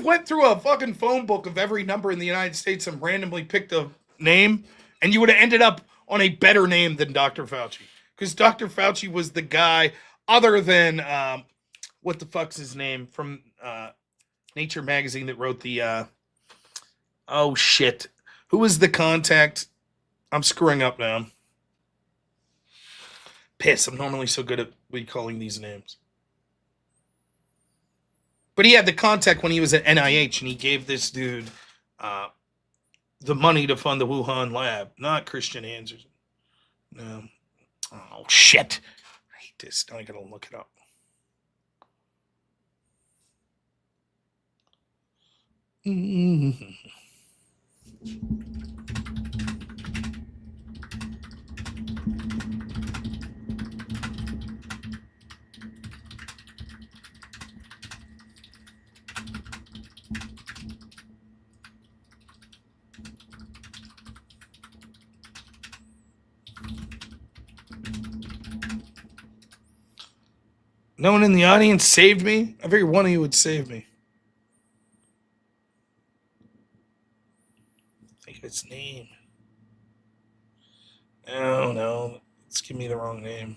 went through a fucking phone book of every number in the United States and randomly picked a name, and you would have ended up on a better name than Dr. Fauci. Because Dr. Fauci was the guy, other than, what the fuck's his name, from Nature Magazine that wrote the, oh shit. Who was the contact? I'm screwing up now. Piss, I'm normally so good at recalling these names. But he had the contact when he was at NIH, and he gave this dude the money to fund the Wuhan lab, not Christian Anderson. No. Oh, shit. I hate this. Now I gotta look it up. No one in the audience saved me? I figured one of you would save me. I think its name. Oh, no. It's giving me the wrong name.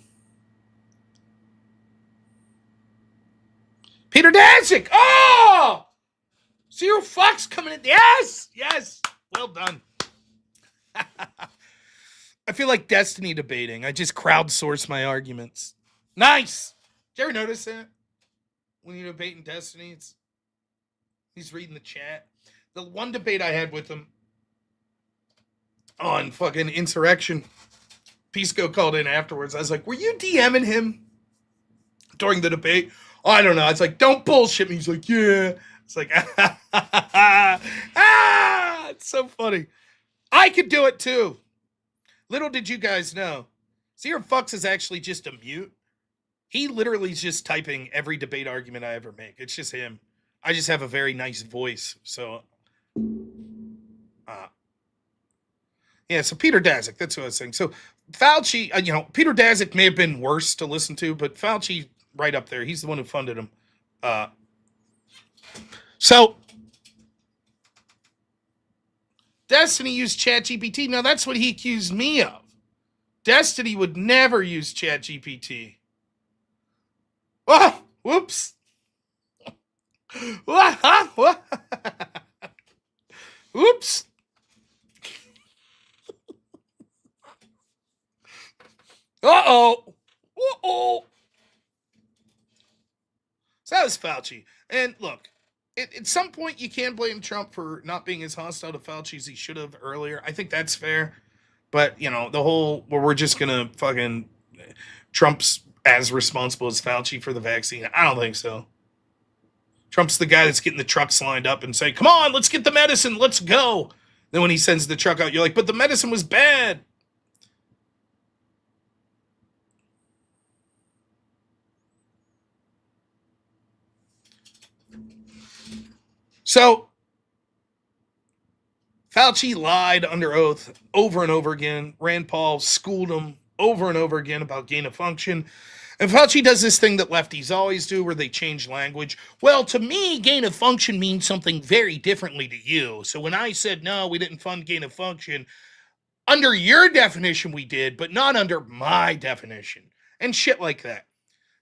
Peter Danzig! Oh! Zero Fox coming in. Yes! Yes! Well done. I feel like Destiny debating. I just crowdsource my arguments. Nice! Did you ever notice that? When you're debating Destiny, he's reading the chat. The one debate I had with him on fucking Insurrection, Pisco called in afterwards. I was like, were you DMing him during the debate? Oh, I don't know. I was like, don't bullshit me. He's like, yeah. It's like, it's so funny. I could do it too. Little did you guys know, Zero Fucks is actually just a mute. He literally is just typing every debate argument I ever make. It's just him. I just have a very nice voice. So, yeah, so Peter Daszak, that's what I was saying. So Fauci, Peter Daszak may have been worse to listen to, but Fauci, right up there. He's the one who funded him. So Destiny used ChatGPT. Now, that's what he accused me of. Destiny would never use ChatGPT. Oh, whoops. Oops. Uh-oh. Uh-oh. So that was Fauci. And look, at some point you can blame Trump for not being as hostile to Fauci as he should have earlier. I think that's fair. But, you know, the whole, well, we're just going to fucking, Trump's as responsible as Fauci for the vaccine. I don't think so. Trump's the guy that's getting the trucks lined up and saying, come on, let's get the medicine, let's go. Then when he sends the truck out, you're like, but the medicine was bad. So Fauci lied under oath over and over again. Rand Paul schooled him over and over again about gain of function. And Fauci does this thing that lefties always do where they change language. Well, to me, gain of function means something very differently to you. So when I said, no, we didn't fund gain of function, under your definition we did, but not under my definition. And shit like that.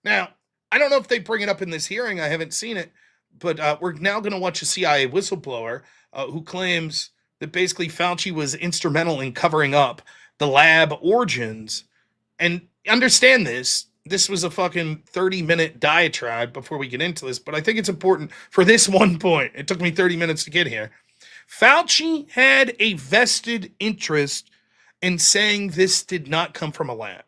Now, I don't know if they bring it up in this hearing. I haven't seen it. But we're now going to watch a CIA whistleblower who claims that basically Fauci was instrumental in covering up the lab origins. And understand this. This was a fucking 30-minute diatribe before we get into this, but I think it's important for this one point. It took me 30 minutes to get here. Fauci had a vested interest in saying this did not come from a lab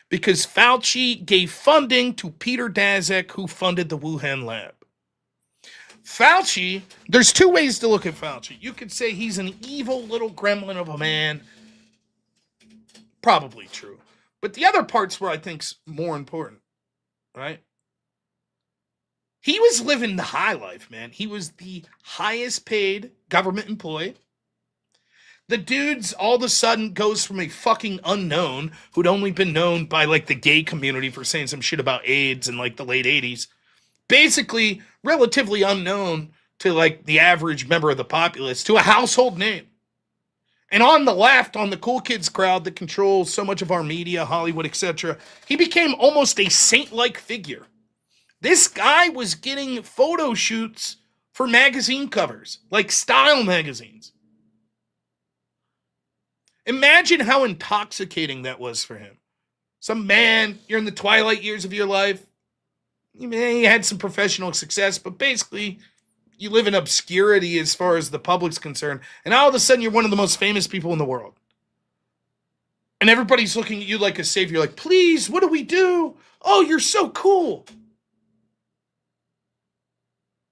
because Fauci gave funding to Peter Daszak, who funded the Wuhan lab. Fauci, there's two ways to look at Fauci. You could say he's an evil little gremlin of a man. Probably true. But the other part's where I think's more important, right? He was living the high life, man. He was the highest paid government employee. The dude's all of a sudden goes from a fucking unknown who'd only been known by like the gay community for saying some shit about AIDS in like the late 80s. Basically, relatively unknown to like the average member of the populace, to a household name. And on the left, on the cool kids crowd that controls so much of our media, Hollywood, etc., he became almost a saint-like figure. This guy was getting photo shoots for magazine covers, like Style magazines. Imagine how intoxicating that was for him. Some man, you're in the twilight years of your life. You had some professional success, but basically you live in obscurity as far as the public's concerned, and all of a sudden you're one of the most famous people in the world. And everybody's looking at you like a savior, like, please, what do we do? Oh, you're so cool.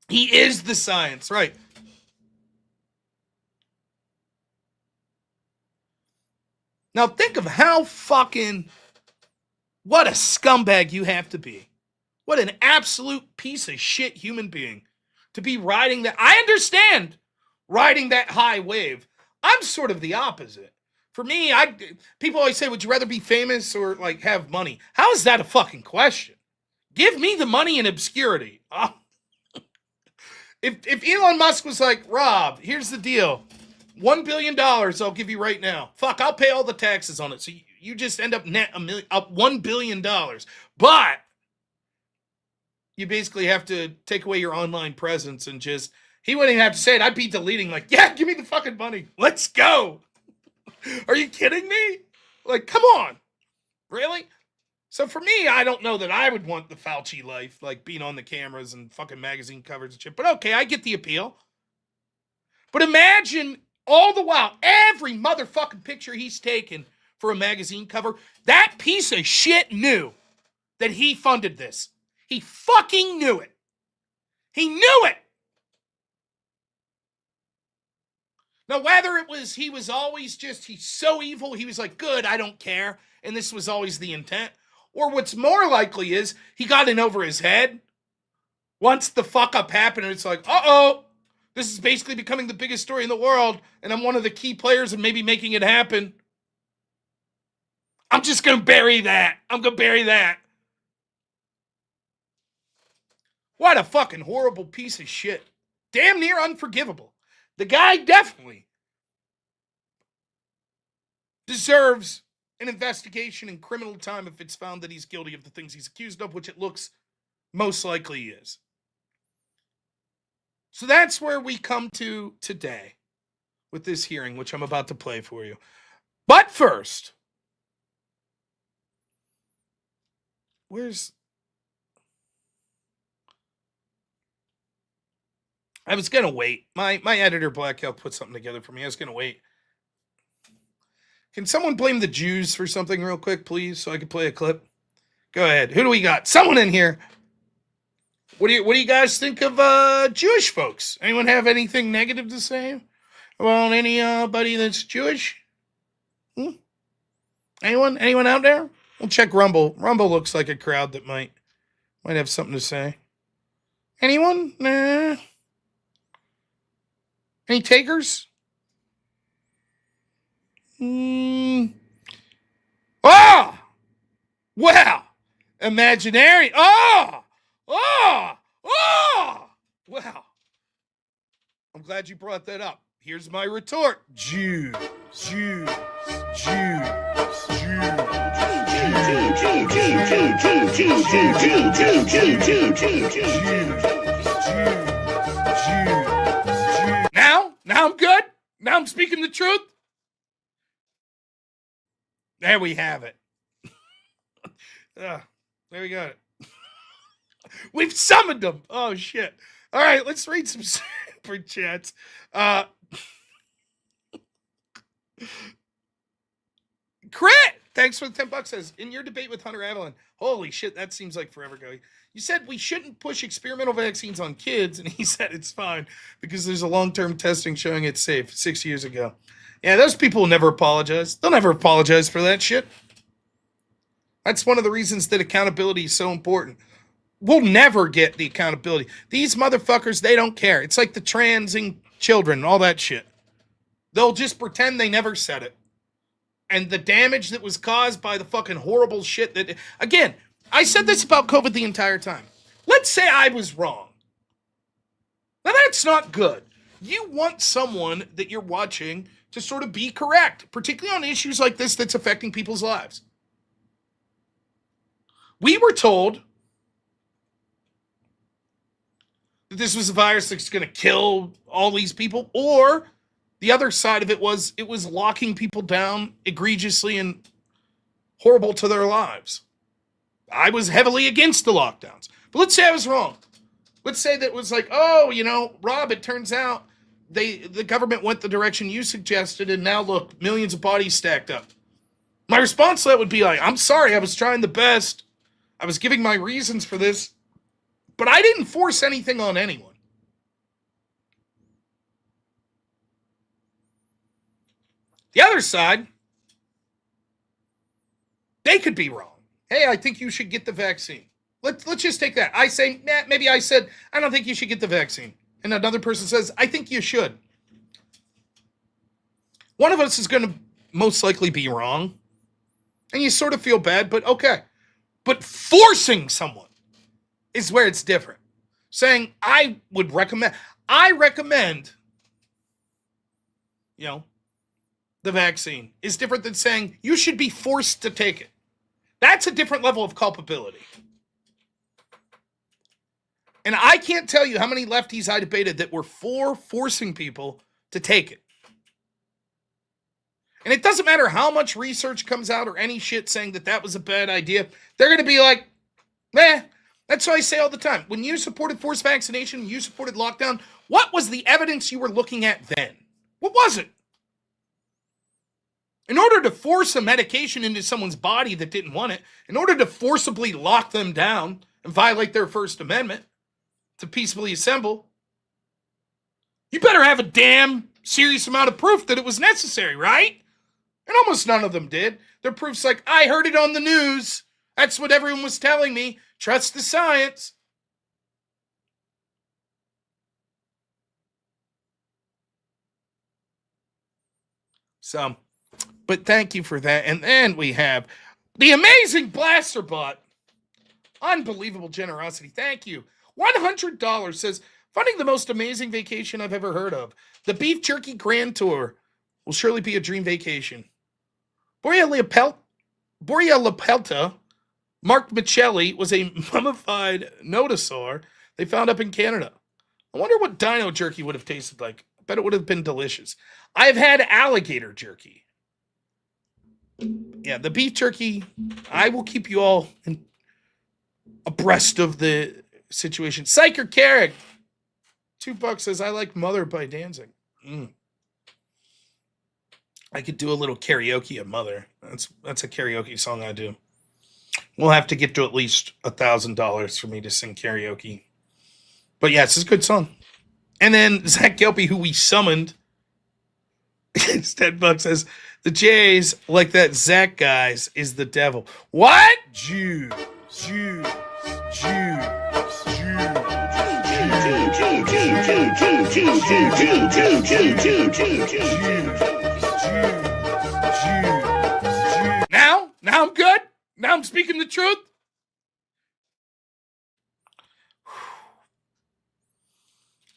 He is the science, right? Now think of how fucking, what a scumbag you have to be. What an absolute piece of shit human being to be riding that. I understand riding that high wave. I'm sort of the opposite. For me, people always say, would you rather be famous or like have money? How is that a fucking question? Give me the money and obscurity. If Elon Musk was like, Rob, here's the deal. $1 billion I'll give you right now. Fuck, I'll pay all the taxes on it. So you just end up net $1 billion. But you basically have to take away your online presence and just, he wouldn't even have to say it. I'd be deleting like, yeah, give me the fucking money. Let's go. Are you kidding me? Like, come on. Really? So for me, I don't know that I would want the Fauci life, like being on the cameras and fucking magazine covers and shit. But okay, I get the appeal. But imagine all the while, every motherfucking picture he's taken for a magazine cover, that piece of shit knew that he funded this. He fucking knew it. He knew it. Now, whether it was he was always just, he's so evil, he was like, good, I don't care, and this was always the intent, or what's more likely is he got in over his head. Once the fuck up happened, and it's like, uh-oh, this is basically becoming the biggest story in the world, and I'm one of the key players in maybe making it happen. I'm just going to bury that. I'm going to bury that. What a fucking horrible piece of shit. Damn near unforgivable. The guy definitely deserves an investigation and criminal time if it's found that he's guilty of the things he's accused of, which it looks most likely he is. So that's where we come to today with this hearing, which I'm about to play for you. But first, I was going to wait. My editor, Black Elk, put something together for me. I was going to wait. Can someone blame the Jews for something real quick, please, so I can play a clip? Go ahead. Who do we got? Someone in here. What do you guys think of Jewish folks? Anyone have anything negative to say about anybody that's Jewish? Anyone out there? We'll check Rumble. Rumble looks like a crowd that might have something to say. Anyone? Nah. Any takers? Oh! Well, imaginary. Oh! Well, I'm glad you brought that up. Here's my retort. Jews. Now I'm good. Now I'm speaking the truth. There we have it. There we got it. We've summoned them. Oh, shit. All right, let's read some super chats. Crit! Thanks for the $10. Says, in your debate with Hunter Avalon, holy shit, that seems like forever ago. You said we shouldn't push experimental vaccines on kids, and he said it's fine because there's a long-term testing showing it's safe 6 years ago. Yeah, those people will never apologize. They'll never apologize for that shit. That's one of the reasons that accountability is so important. We'll never get the accountability. These motherfuckers, they don't care. It's like the transing children and all that shit. They'll just pretend they never said it. And the damage that was caused by the fucking horrible shit that... Again, I said this about COVID the entire time. Let's say I was wrong. Now that's not good. You want someone that you're watching to sort of be correct, particularly on issues like this that's affecting people's lives. We were told that this was a virus that's going to kill all these people, or the other side of it was locking people down egregiously and horrible to their lives. I was heavily against the lockdowns. But let's say I was wrong. Let's say that it was like, oh, Rob, it turns out the government went the direction you suggested, and now look, millions of bodies stacked up. My response to that would be like, I'm sorry, I was trying the best. I was giving my reasons for this, but I didn't force anything on anyone. The other side, they could be wrong. Hey, I think you should get the vaccine. Let's just take that. I say, maybe I said, I don't think you should get the vaccine. And another person says, I think you should. One of us is going to most likely be wrong. And you sort of feel bad, but okay. But forcing someone is where it's different. Saying, I recommend, the vaccine is different than saying you should be forced to take it. That's a different level of culpability. And I can't tell you how many lefties I debated that were for forcing people to take it. And it doesn't matter how much research comes out or any shit saying that was a bad idea. They're going to be like, that's what I say all the time. When you supported forced vaccination, you supported lockdown, what was the evidence you were looking at then? What was it? In order to force a medication into someone's body that didn't want it, in order to forcibly lock them down and violate their First Amendment to peacefully assemble, you better have a damn serious amount of proof that it was necessary, right? And almost none of them did. Their proof's like, I heard it on the news. That's what everyone was telling me. Trust the science. So, but thank you for that. And then we have the amazing Blasterbot. Unbelievable generosity. Thank you. $100 says, funding the most amazing vacation I've ever heard of. The Beef Jerky Grand Tour will surely be a dream vacation. Borea Lepelta, Mark Michelli, was a mummified nodosaur they found up in Canada. I wonder what dino jerky would have tasted like. I bet it would have been delicious. I've had alligator jerky. Yeah, the beef jerky, I will keep you all abreast of the situation. Psycher Carrick, $2 says, I like Mother by Danzig. I could do a little karaoke of Mother. That's a karaoke song I do. We'll have to get to at least $1,000 for me to sing karaoke. But yeah, it's a good song. And then Zach Gelpy, who we summoned, it's $10 says the Jays, like that Zach guys, is the devil. What? Jews, Jews, Jews, Jews. Now I'm good. Now I'm speaking the truth.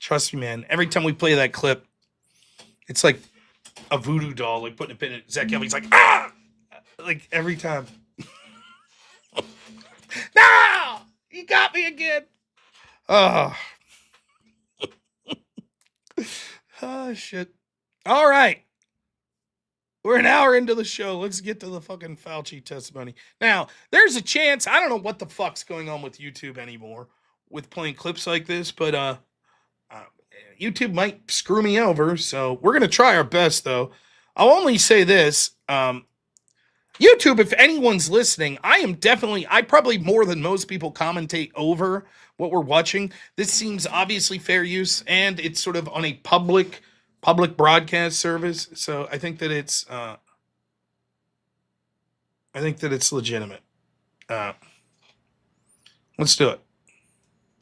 Trust me, man. Every time we play that clip, it's like a voodoo doll, like putting a pin in Zach Gelby's like, ah! Like every time. No! He got me again. Oh. Oh, shit. All right. We're an hour into the show. Let's get to the fucking Fauci testimony. Now, there's a chance, I don't know what the fuck's going on with YouTube anymore with playing clips like this, but YouTube might screw me over, so we're going to try our best, though. I'll only say this. YouTube, if anyone's listening, I probably more than most people commentate over what we're watching. This seems obviously fair use, and it's sort of on a public broadcast service, so I think that it's legitimate. Let's do it.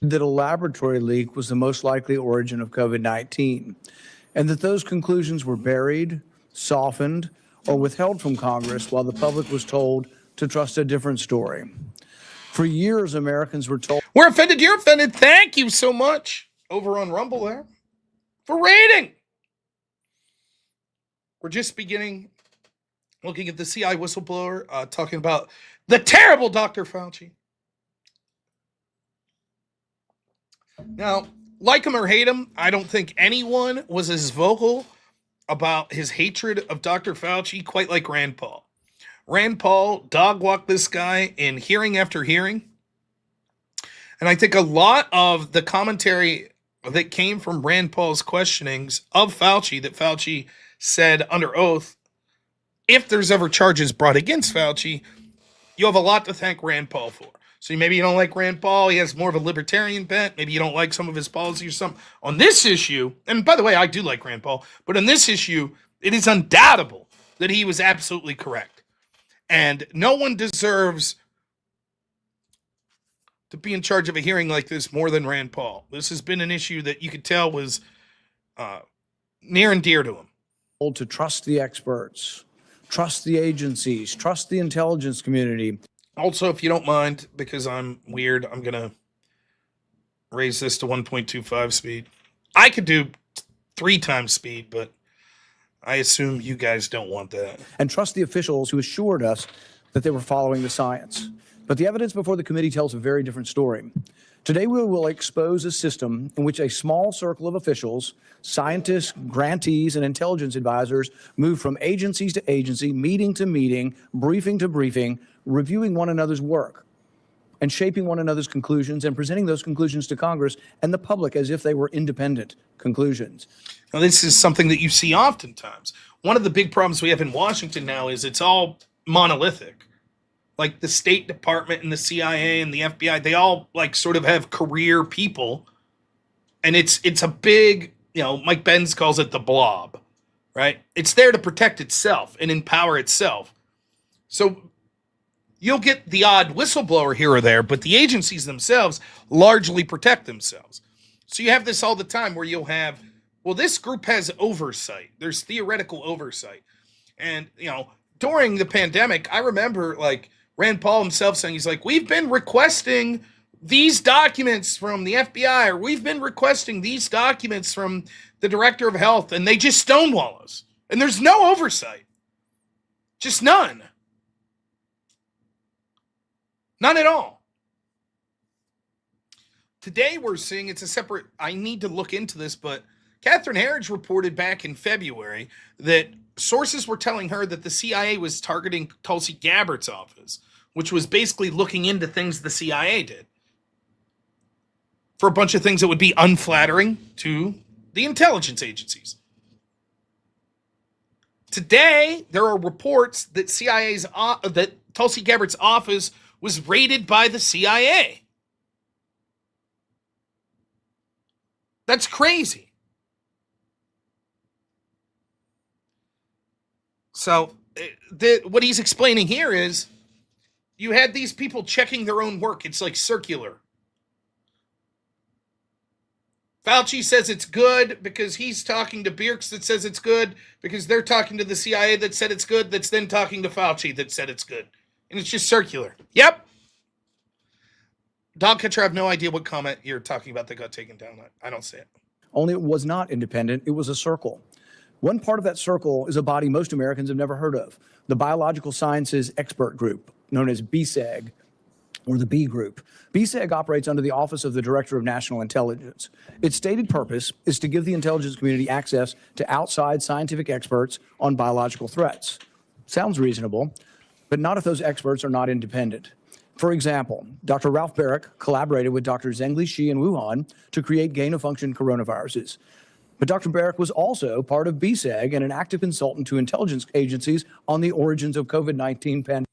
That a laboratory leak was the most likely origin of COVID-19, and that those conclusions were buried, softened, or withheld from Congress while the public was told to trust a different story. For years, Americans were told... We're offended, you're offended. Thank you so much over on Rumble there for rating. We're just beginning looking at the CI whistleblower, talking about the terrible Dr. Fauci. Now, like him or hate him, I don't think anyone was as vocal about his hatred of Dr. Fauci quite like Rand Paul. Rand Paul dog-walked this guy in hearing after hearing. And I think a lot of the commentary that came from Rand Paul's questionings of Fauci, that Fauci said under oath, if there's ever charges brought against Fauci, you have a lot to thank Rand Paul for. So maybe you don't like Rand Paul. He has more of a libertarian bent. Maybe you don't like some of his policies or something. On this issue, and by the way, I do like Rand Paul, but on this issue, it is undoubtable that he was absolutely correct. And no one deserves to be in charge of a hearing like this more than Rand Paul. This has been an issue that you could tell was near and dear to him. To trust the experts, trust the agencies, trust the intelligence community. Also, if you don't mind, because I'm weird, I'm going to raise this to 1.25 speed. I could do 3 times speed, but I assume you guys don't want that. And trust the officials who assured us that they were following the science. But the evidence before the committee tells a very different story. Today, we will expose a system in which a small circle of officials, scientists, grantees, and intelligence advisors move from agencies to agency, meeting to meeting, briefing to briefing, reviewing one another's work and shaping one another's conclusions and presenting those conclusions to Congress and the public as if they were independent conclusions. Now, this is something that you see oftentimes. One of the big problems we have in Washington now is it's all monolithic. Like the State Department and the CIA and the FBI, they all like sort of have career people. And it's a big, Mike Benz calls it the blob, right? It's there to protect itself and empower itself. So you'll get the odd whistleblower here or there, but the agencies themselves largely protect themselves. So you have this all the time where you'll have, well, this group has oversight. There's theoretical oversight. And, during the pandemic, I remember like Rand Paul himself saying, he's like, we've been requesting these documents from the FBI, or we've been requesting these documents from the director of health, and they just stonewall us. And there's no oversight. Just none. None at all. Today we're seeing it's a separate, I need to look into this, but Catherine Herridge reported back in February that sources were telling her that the CIA was targeting Tulsi Gabbard's office, which was basically looking into things the CIA did for a bunch of things that would be unflattering to the intelligence agencies. Today, there are reports that that Tulsi Gabbard's office was raided by the CIA. That's crazy. So, what he's explaining here is you had these people checking their own work. It's like circular. Fauci says it's good because he's talking to Birx that says it's good because they're talking to the CIA that said it's good that's then talking to Fauci that said it's good. And it's just circular. Yep. Dogcatcher, I have no idea what comment you're talking about that got taken down. I don't see it. Only it was not independent. It was a circle. One part of that circle is a body most Americans have never heard of, the Biological Sciences Expert Group, known as BSEG, or the B Group. BSEG operates under the Office of the Director of National Intelligence. Its stated purpose is to give the intelligence community access to outside scientific experts on biological threats. Sounds reasonable, but not if those experts are not independent. For example, Dr. Ralph Baric collaborated with Dr. Zhengli Shi in Wuhan to create gain-of-function coronaviruses. But Dr. Baric was also part of BSEG and an active consultant to intelligence agencies on the origins of COVID-19 pandemic.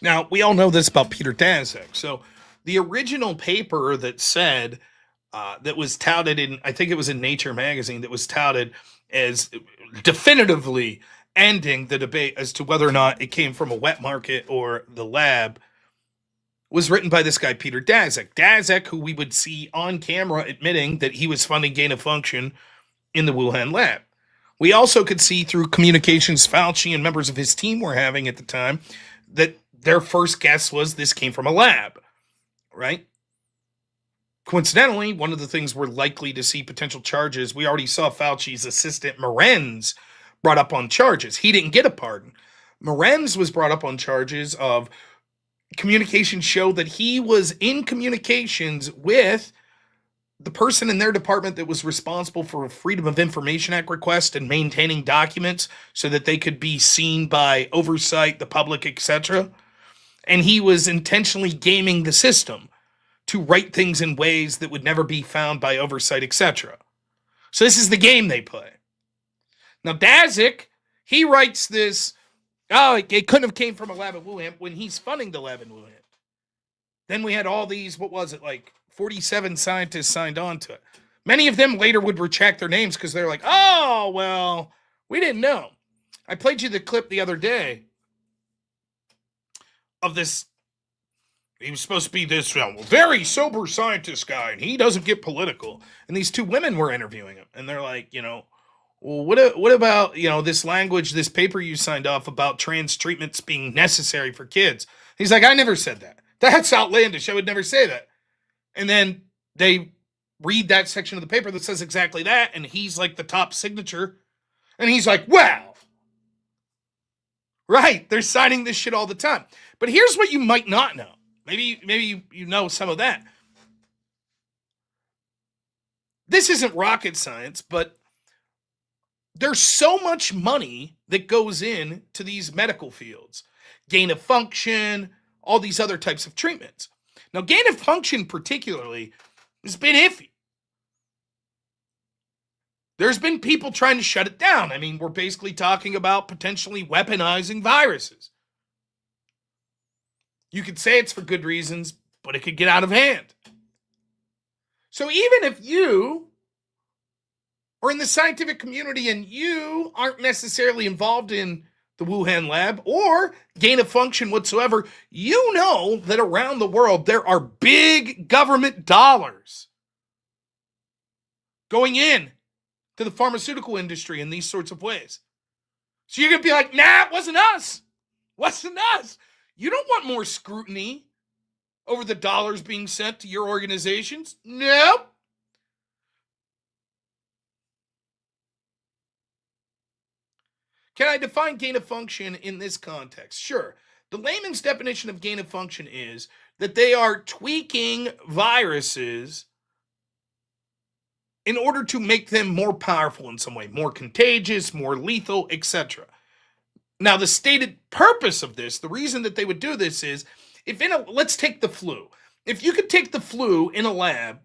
Now, we all know this about Peter Daszak. So the original paper that said, that was touted in, I think it was in Nature magazine, that was touted as definitively ending the debate as to whether or not it came from a wet market or the lab, was written by this guy, Peter Daszak. Daszak, who we would see on camera admitting that he was funding gain of function in the Wuhan lab. We also could see through communications Fauci and members of his team were having at the time that their first guess was this came from a lab, right? Coincidentally, one of the things we're likely to see potential charges, we already saw Fauci's assistant Morenz brought up on charges. He didn't get a pardon. Morenz was brought up on charges of communications show that he was in communications with the person in their department that was responsible for a Freedom of Information Act request and maintaining documents so that they could be seen by oversight, the public, etc. And he was intentionally gaming the system to write things in ways that would never be found by oversight, etc. So this is the game they play. Now, Daszak, he writes this, it couldn't have came from a lab in Wuhan when he's funding the lab in Wuhan. Then we had all these, 47 scientists signed on to it. Many of them later would retract their names because they're like, oh, well, we didn't know. I played you the clip the other day of this. He was supposed to be this very sober scientist guy, and he doesn't get political. And these two women were interviewing him, and they're like, well, what about, this language, this paper you signed off about trans treatments being necessary for kids? He's like, I never said that. That's outlandish. I would never say that. And then they read that section of the paper that says exactly that, and he's like the top signature. And he's like, well, right, they're signing this shit all the time. But here's what you might not know. Maybe you know some of that. This isn't rocket science, but there's so much money that goes into these medical fields. Gain of function, all these other types of treatments. Now, gain of function particularly has been iffy. There's been people trying to shut it down. I mean, we're basically talking about potentially weaponizing viruses. You could say it's for good reasons, but it could get out of hand. So even if you are in the scientific community and you aren't necessarily involved in the Wuhan lab or gain of function whatsoever, you know that around the world there are big government dollars going in to the pharmaceutical industry in these sorts of ways. So you're going to be like, nah, it wasn't us. Wasn't us. You don't want more scrutiny over the dollars being sent to your organizations? Nope. Can I define gain of function in this context? Sure. The layman's definition of gain of function is that they are tweaking viruses in order to make them more powerful in some way, more contagious, more lethal, etc. Now, the stated purpose of this, the reason that they would do this is, let's take the flu. If you could take the flu in a lab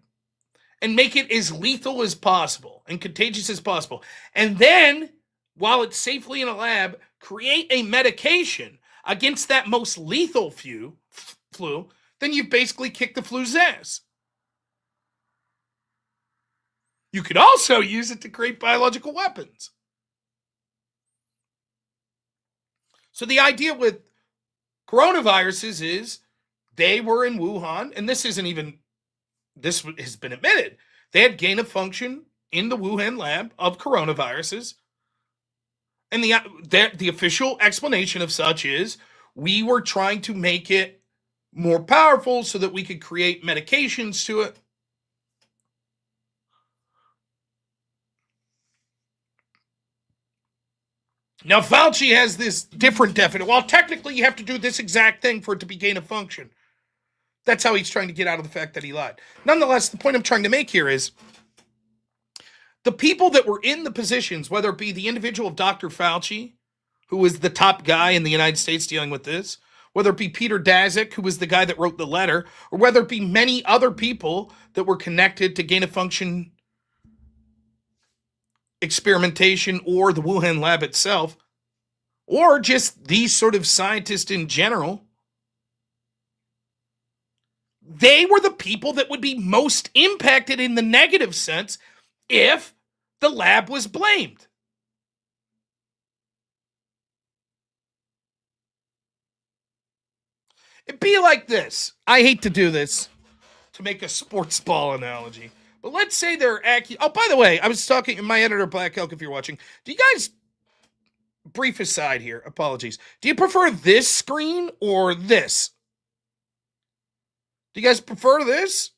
and make it as lethal as possible and contagious as possible, and then while it's safely in a lab, create a medication against that most lethal flu, then you've basically kicked the flu's ass. You could also use it to create biological weapons. So the idea with coronaviruses is they were in Wuhan, and this has been admitted. They had gain of function in the Wuhan lab of coronaviruses. And the official explanation of such is we were trying to make it more powerful so that we could create medications to it. Now, Fauci has this different definition. Well, technically, you have to do this exact thing for it to be gain of function. That's how he's trying to get out of the fact that he lied. Nonetheless, the point I'm trying to make here is the people that were in the positions, whether it be the individual of Dr. Fauci, who was the top guy in the United States dealing with this, whether it be Peter Daszak, who was the guy that wrote the letter, or whether it be many other people that were connected to gain of function experimentation or the Wuhan lab itself, or just these sort of scientists in general, they were the people that would be most impacted in the negative sense if the lab was blamed. It'd be like this. I hate to do this to make a sports ball analogy, but let's say they're oh, by the way, I was talking to my editor, Black Elk, if you're watching. Do you guys, brief aside here, apologies. Do you prefer this screen or this? Do you guys prefer this?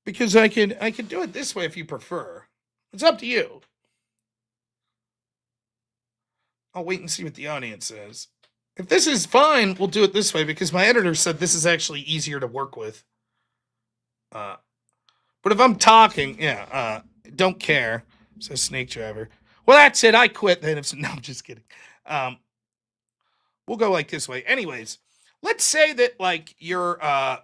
Because I could do it this way if you prefer. It's up to you. I'll wait and see what the audience says. If this is fine, we'll do it this way because my editor said this is actually easier to work with. But if I'm talking, don't care, says Snake Driver. Well, that's it. I quit then. No, I'm just kidding. We'll go like this way. Anyways, let's say that like you're oh,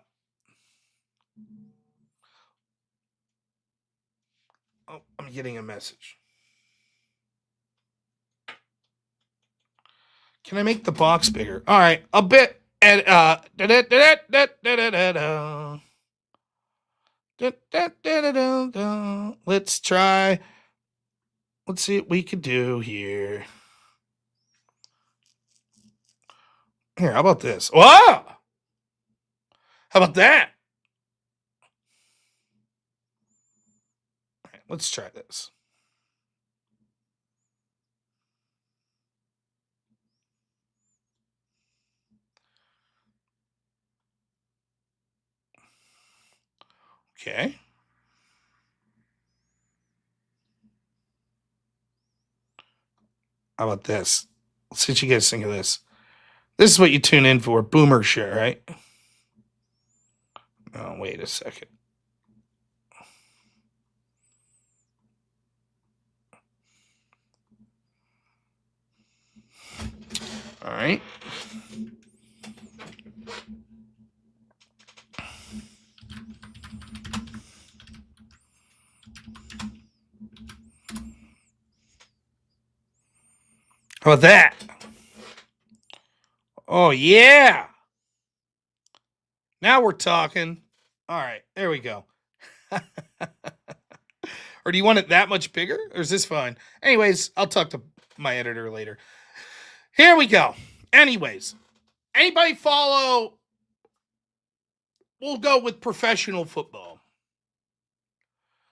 I'm getting a message. Can I make the box bigger? All right, a bit. And let's try. Let's see what we could do here. Here, how about this? Whoa! How about that? All right, let's try this. Okay. How about this? Let's see what you guys think of this. This is what you tune in for. Boomer share, right? Oh, wait a second. All right. How about that? Oh, yeah. Now we're talking. All right, there we go. Or do you want it that much bigger? Or is this fine? Anyways, I'll talk to my editor later. Here we go. Anyways, anybody follow? We'll go with professional football.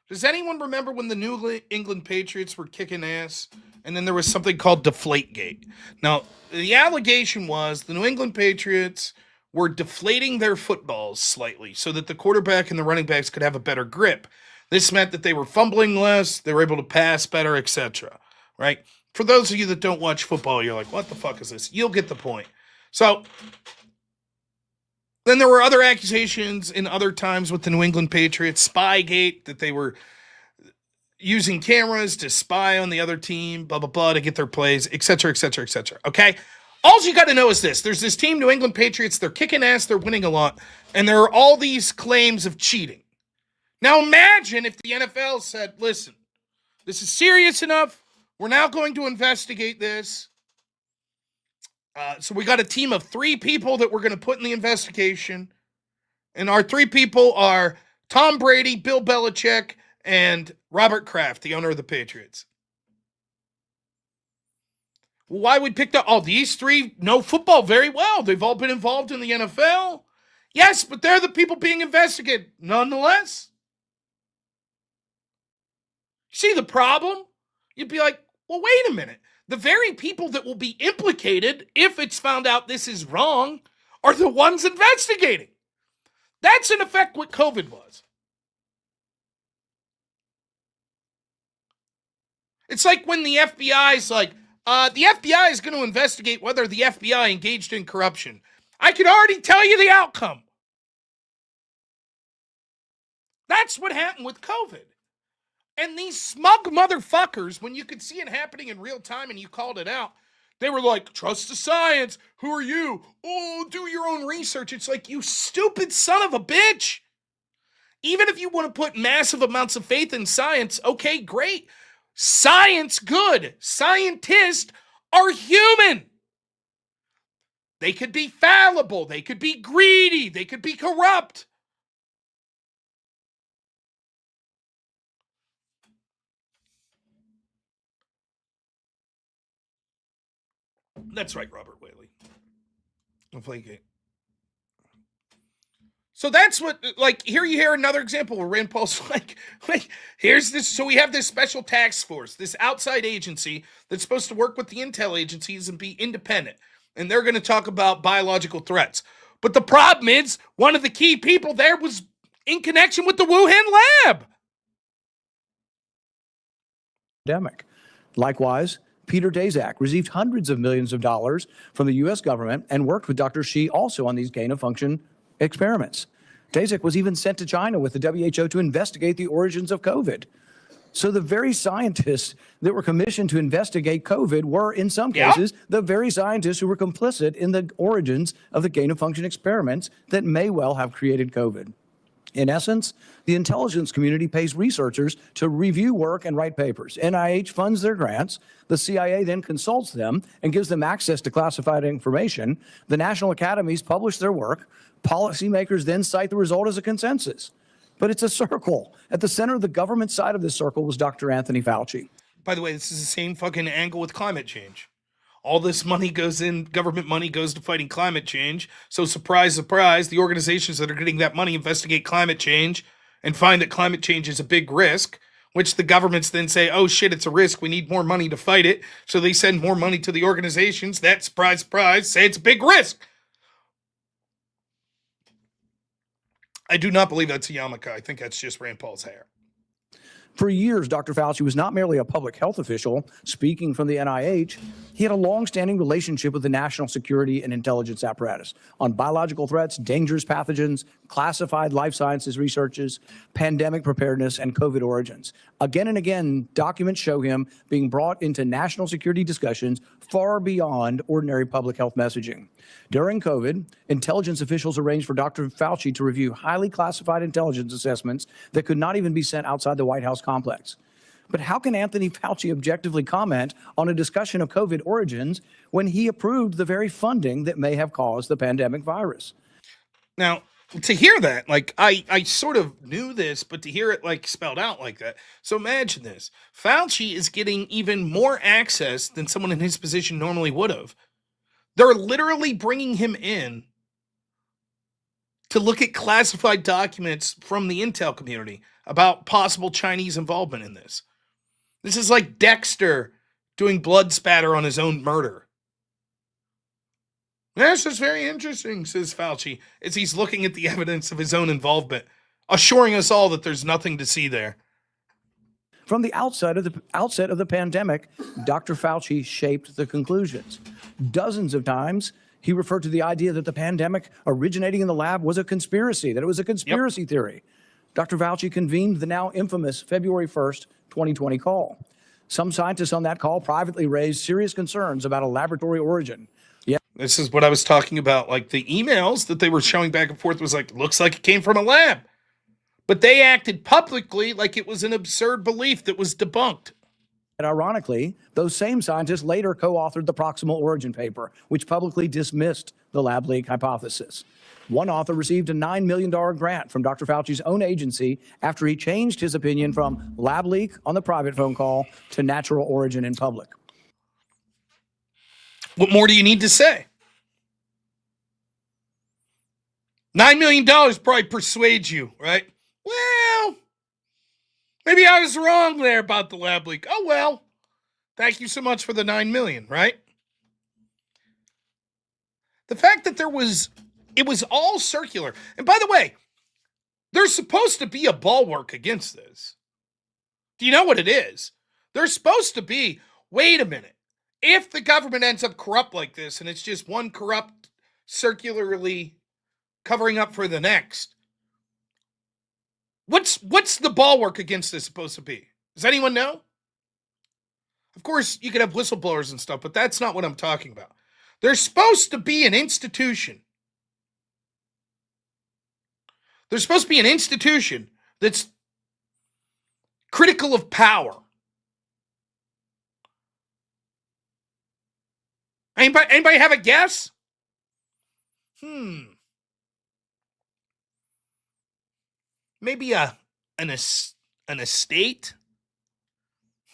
Does anyone remember when the New England Patriots were kicking ass? And then there was something called Deflategate. Now, the allegation was the New England Patriots were deflating their footballs slightly so that the quarterback and the running backs could have a better grip. This meant that they were fumbling less, they were able to pass better, etc. Right? For those of you that don't watch football, you're like, what the fuck is this? You'll get the point. So, then there were other accusations in other times with the New England Patriots, Spygate, that they were using cameras to spy on the other team, blah, blah, blah, to get their plays, etc., etc., etc. Okay? All you got to know is this. There's this team, New England Patriots. They're kicking ass. They're winning a lot. And there are all these claims of cheating. Now imagine if the NFL said, listen, this is serious enough. We're now going to investigate this. So we got a team of 3 people that we're going to put in the investigation. And our 3 people are Tom Brady, Bill Belichick, and Robert Kraft, the owner of the Patriots. Well, why would we pick up? Oh, these 3 know football very well. They've all been involved in the NFL. Yes, but they're the people being investigated nonetheless. See the problem? You'd be like, well, wait a minute. The very people that will be implicated if it's found out this is wrong are the ones investigating. That's in effect what COVID was. It's like when the FBI's like, the FBI is going to investigate whether the FBI engaged in corruption. I can already tell you the outcome. That's what happened with COVID. And these smug motherfuckers, when you could see it happening in real time and you called it out, they were like, trust the science. Who are you? Oh, do your own research. It's like, you stupid son of a bitch. Even if you want to put massive amounts of faith in science, okay, great. Science, good. Scientists are human. They could be fallible. They could be greedy. They could be corrupt. That's right, Robert Whaley. I'll play a game. So that's what, like, here you hear another example where Rand Paul's like, here's this. So we have this special task force, this outside agency that's supposed to work with the intel agencies and be independent. And they're going to talk about biological threats. But the problem is, one of the key people there was in connection with the Wuhan lab. Pandemic. Likewise, Peter Daszak received hundreds of millions of dollars from the U.S. government and worked with Dr. Shi also on these gain-of-function experiments. Daszak was even sent to China with the WHO to investigate the origins of COVID. So the very scientists that were commissioned to investigate COVID were, in some cases, the very scientists who were complicit in the origins of the gain-of-function experiments that may well have created COVID. In essence, the intelligence community pays researchers to review work and write papers. NIH funds their grants. The CIA then consults them and gives them access to classified information. The national academies publish their work. Policymakers then cite the result as a consensus. But it's a circle. At the center of the government side of this circle was Dr. Anthony Fauci. By the way, this is the same fucking angle with climate change. All this money goes in, government money goes to fighting climate change. So surprise, surprise, the organizations that are getting that money investigate climate change and find that climate change is a big risk, which the governments then say, oh shit, it's a risk. We need more money to fight it. So they send more money to the organizations that, surprise, surprise, say it's a big risk. I do not believe that's a yarmulke. I think that's just Rand Paul's hair. For years, Dr. Fauci was not merely a public health official speaking from the NIH. He had a long-standing relationship with the national security and intelligence apparatus on biological threats, dangerous pathogens, classified life sciences researches, pandemic preparedness, and COVID origins. Again and again, documents show him being brought into national security discussions far beyond ordinary public health messaging. During COVID, intelligence officials arranged for Dr. Fauci to review highly classified intelligence assessments that could not even be sent outside the White House complex. But how can Anthony Fauci objectively comment on a discussion of COVID origins when he approved the very funding that may have caused the pandemic virus? Now, to hear that, like, I sort of knew this, but to hear it, like, spelled out like that. So imagine this. Fauci is getting even more access than someone in his position normally would have. They're literally bringing him in to look at classified documents from the intel community about possible Chinese involvement in this. This is like Dexter doing blood spatter on his own murder. This is very interesting, says Fauci, as he's looking at the evidence of his own involvement, assuring us all that there's nothing to see there. From the outset of the pandemic, Dr. Fauci shaped the conclusions. Dozens of times, he referred to the idea that the pandemic originating in the lab was a conspiracy, that it was a conspiracy theory. Dr. Fauci convened the now infamous February 1st, 2020 call. Some scientists on that call privately raised serious concerns about a laboratory origin. This is what I was talking about. Like the emails that they were showing back and forth was like, looks like it came from a lab. But they acted publicly like it was an absurd belief that was debunked. And ironically, those same scientists later co-authored the proximal origin paper, which publicly dismissed the lab leak hypothesis. One author received a $9 million grant from Dr. Fauci's own agency after he changed his opinion from lab leak on the private phone call to natural origin in public. What more do you need to say? $9 million probably persuades you, right? Well, maybe I was wrong there about the lab leak. Oh, well, thank you so much for the $9 million, right? The fact that it was all circular. And by the way, there's supposed to be a bulwark against this. Do you know what it is? There's supposed to be, wait a minute, if the government ends up corrupt like this and it's just one corrupt circularly covering up for the next, what's the bulwark against this supposed to be? Does anyone know? Of course, you could have whistleblowers and stuff, but that's not what I'm talking about. There's supposed to be an institution. There's supposed to be an institution that's critical of power. Anybody have a guess? Maybe an estate?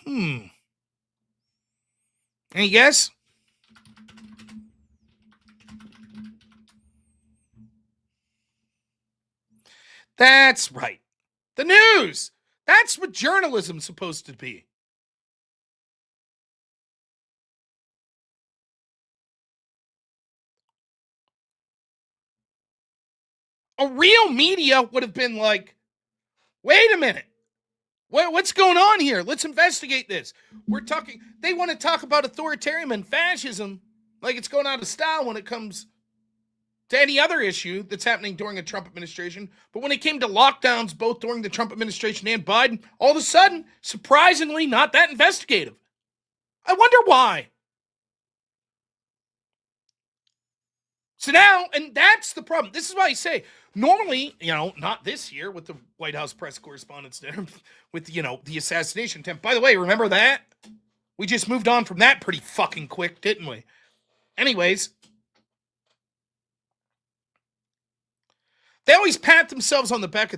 Any guess? That's right. The news. That's what journalism's supposed to be. A real media would have been like, wait a minute. What's going on here? Let's investigate this. They want to talk about authoritarianism and fascism like it's going out of style when it comes to any other issue that's happening during a Trump administration. But when it came to lockdowns, both during the Trump administration and Biden, all of a sudden, surprisingly, not that investigative. I wonder why. So now, and that's the problem. This is why I say, normally, not this year with the White House press correspondence dinner, with, the assassination attempt. By the way, remember that? We just moved on from that pretty fucking quick, didn't we? Anyways, they always pat themselves on the back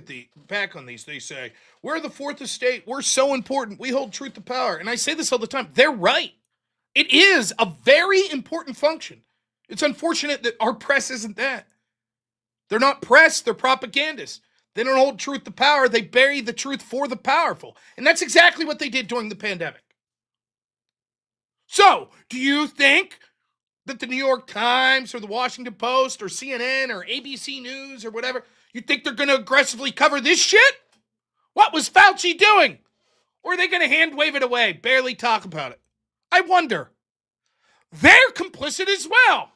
on these. They say, we're the fourth estate. We're so important. We hold truth to power. And I say this all the time. They're right. It is a very important function. It's unfortunate that our press isn't that. They're not press, they're propagandists. They don't hold truth to power, they bury the truth for the powerful. And that's exactly what they did during the pandemic. So, do you think that the New York Times or the Washington Post or CNN or ABC News or whatever, you think they're going to aggressively cover this shit? What was Fauci doing? Or are they going to hand wave it away, barely talk about it? I wonder. They're complicit as well.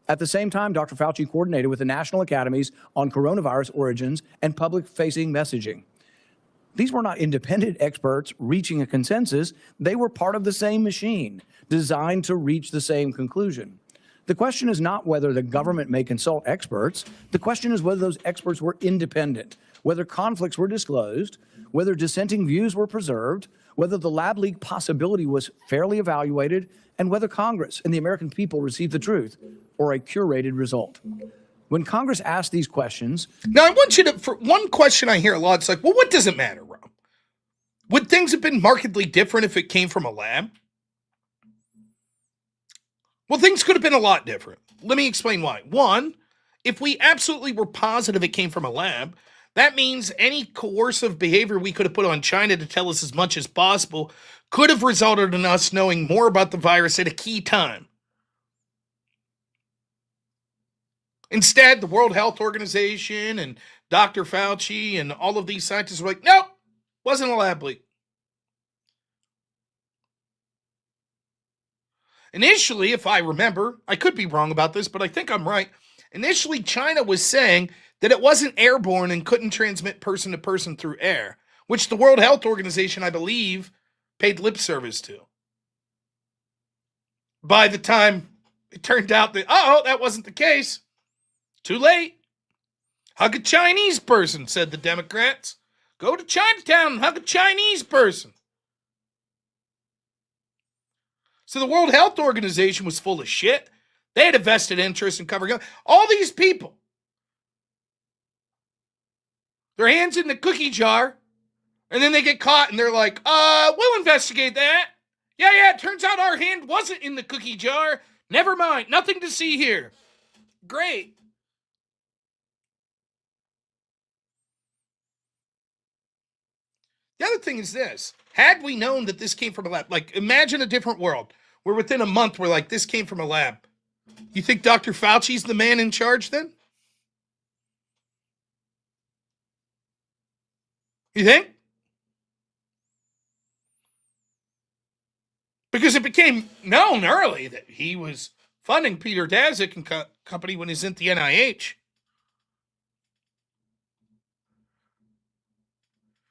At the same time, Dr. Fauci coordinated with the national academies on coronavirus origins and public-facing messaging. These were not independent experts reaching a consensus. They were part of the same machine, designed to reach the same conclusion. The question is not whether the government may consult experts. The question is whether those experts were independent, whether conflicts were disclosed, whether dissenting views were preserved, whether the lab leak possibility was fairly evaluated, and whether Congress and the American people received the truth or a curated result. When Congress asked these questions... Now, I want you to, for one question I hear a lot, it's like, well, what does it matter, Rob? Would things have been markedly different if it came from a lab? Well, things could have been a lot different. Let me explain why. One, if we absolutely were positive it came from a lab, that means any coercive behavior we could have put on China to tell us as much as possible could have resulted in us knowing more about the virus at a key time. Instead, the World Health Organization and Dr. Fauci and all of these scientists were like, nope, wasn't a lab leak. Initially, if I remember, I could be wrong about this, but I think I'm right. Initially, China was saying that it wasn't airborne and couldn't transmit person to person through air, which the World Health Organization, I believe, paid lip service to. By the time it turned out that, that wasn't the case. Too late. Hug a Chinese person, said the Democrats. Go to Chinatown and hug a Chinese person. So the World Health Organization was full of shit. They had a vested interest in covering up. All these people, their hands in the cookie jar, and then they get caught and they're like, we'll investigate that. Yeah, it turns out our hand wasn't in the cookie jar. Never mind, nothing to see here. Great. The other thing is this. Had we known that this came from a lab, like imagine a different world where within a month we're like, this came from a lab. You think Dr. Fauci's the man in charge then? You think? Because it became known early that he was funding Peter Daszak and company when he's in the NIH.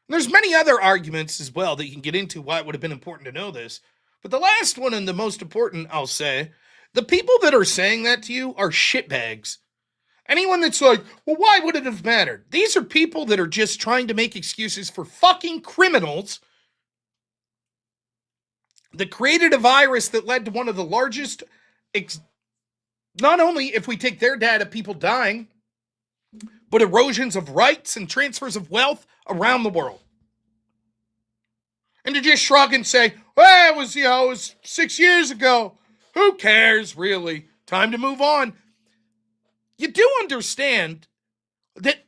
And there's many other arguments as well that you can get into why it would have been important to know this. But the last one and the most important, I'll say, the people that are saying that to you are shitbags. Anyone that's like, well, why would it have mattered? These are people that are just trying to make excuses for fucking criminals that created a virus that led to one of the largest, not only if we take their data, people dying, but erosions of rights and transfers of wealth around the world. And to just shrug and say, well, it was 6 years ago. Who cares, really? Time to move on. You do understand that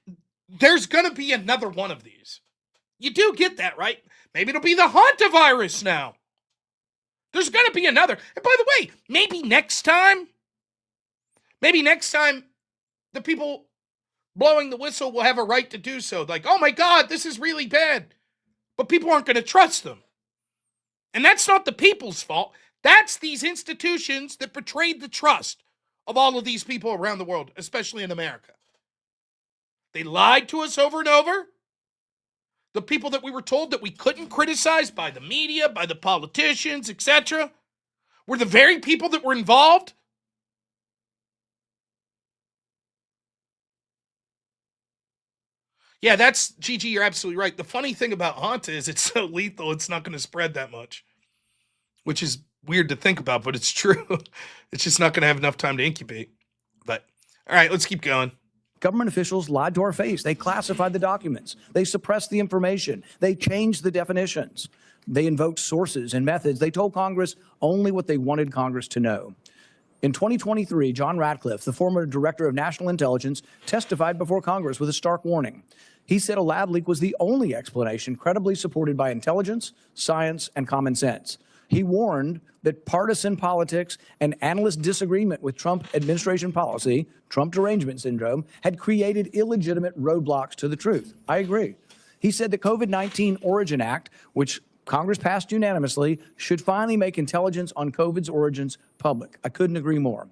there's going to be another one of these. You do get that, right? Maybe it'll be the hantavirus now. There's going to be another. And by the way, maybe next time, the people blowing the whistle will have a right to do so. Like, oh my God, this is really bad. But people aren't going to trust them. And that's not the people's fault. That's these institutions that betrayed the trust of all of these people around the world, especially in America. They lied to us over and over. The people that we were told that we couldn't criticize by the media, by the politicians, etc., were the very people that were involved. Yeah, that's Gigi, you're absolutely right. The funny thing about Hanta is it's so lethal, it's not going to spread that much, which is weird to think about, but it's true. It's just not going to have enough time to incubate. But all right, let's keep going. Government officials lied to our face. They classified the documents. They suppressed the information. They changed the definitions. They invoked sources and methods. They told Congress only what they wanted Congress to know. In 2023, John Ratcliffe, the former director of national intelligence, testified before Congress with a stark warning. He said a lab leak was the only explanation credibly supported by intelligence, science, and common sense. He warned that partisan politics and analyst disagreement with Trump administration policy, Trump derangement syndrome, had created illegitimate roadblocks to the truth. I agree. He said the COVID-19 Origin Act, which Congress passed unanimously, should finally make intelligence on COVID's origins public. I couldn't agree more.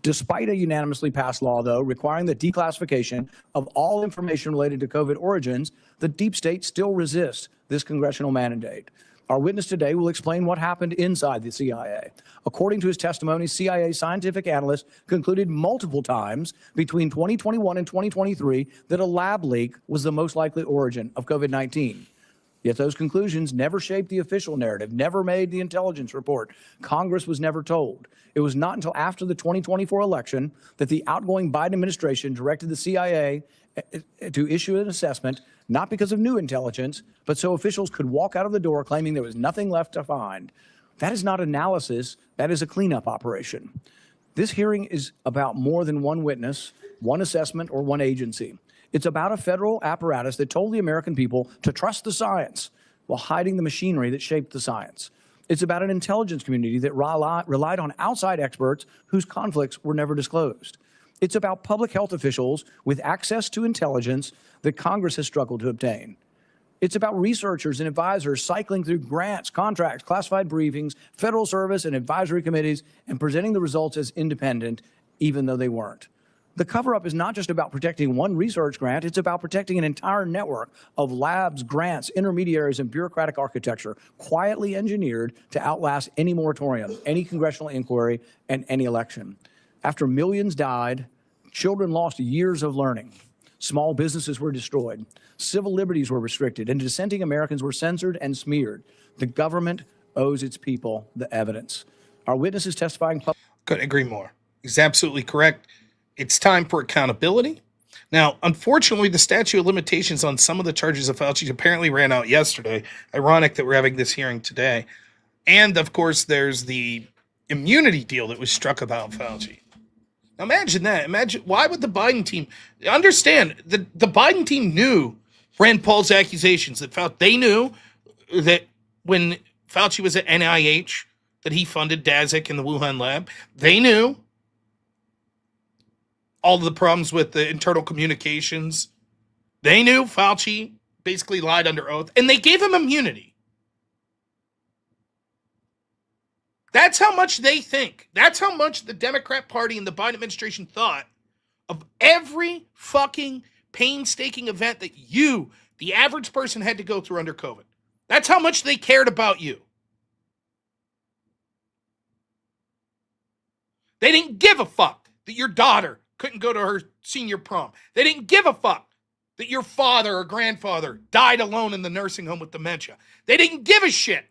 Despite a unanimously passed law, though, requiring the declassification of all information related to COVID origins, the deep state still resists this congressional mandate. Our witness today will explain what happened inside the CIA. According to his testimony, CIA scientific analysts concluded multiple times between 2021 and 2023 that a lab leak was the most likely origin of COVID-19. Yet those conclusions never shaped the official narrative, never made the intelligence report. Congress was never told. It was not until after the 2024 election that the outgoing Biden administration directed the CIA to issue an assessment, not because of new intelligence, but so officials could walk out of the door claiming there was nothing left to find. That is not analysis, that is a cleanup operation. This hearing is about more than one witness, one assessment, or one agency. It's about a federal apparatus that told the American people to trust the science while hiding the machinery that shaped the science. It's about an intelligence community that relied on outside experts whose conflicts were never disclosed. It's about public health officials with access to intelligence that Congress has struggled to obtain. It's about researchers and advisors cycling through grants, contracts, classified briefings, federal service and advisory committees, and presenting the results as independent, even though they weren't. The cover-up is not just about protecting one research grant, it's about protecting an entire network of labs, grants, intermediaries, and bureaucratic architecture quietly engineered to outlast any moratorium, any congressional inquiry, and any election. After millions died, children lost years of learning. Small businesses were destroyed. Civil liberties were restricted, and dissenting Americans were censored and smeared. The government owes its people the evidence. Our witnesses testifying. Couldn't agree more. He's absolutely correct. It's time for accountability. Now, unfortunately, the statute of limitations on some of the charges of Fauci apparently ran out yesterday. Ironic that we're having this hearing today. And, of course, there's the immunity deal that was struck about Fauci. Now, imagine that. Imagine, why would the Biden team understand? The Biden team knew Rand Paul's accusations that Fauci, they knew that when Fauci was at NIH, that he funded Daszak in the Wuhan lab. They knew all of the problems with the internal communications. They knew Fauci basically lied under oath, and they gave him immunity. That's how much they think. That's how much the Democrat Party and the Biden administration thought of every fucking painstaking event that you, the average person, had to go through under COVID. That's how much they cared about you. They didn't give a fuck that your daughter couldn't go to her senior prom. They didn't give a fuck that your father or grandfather died alone in the nursing home with dementia. They didn't give a shit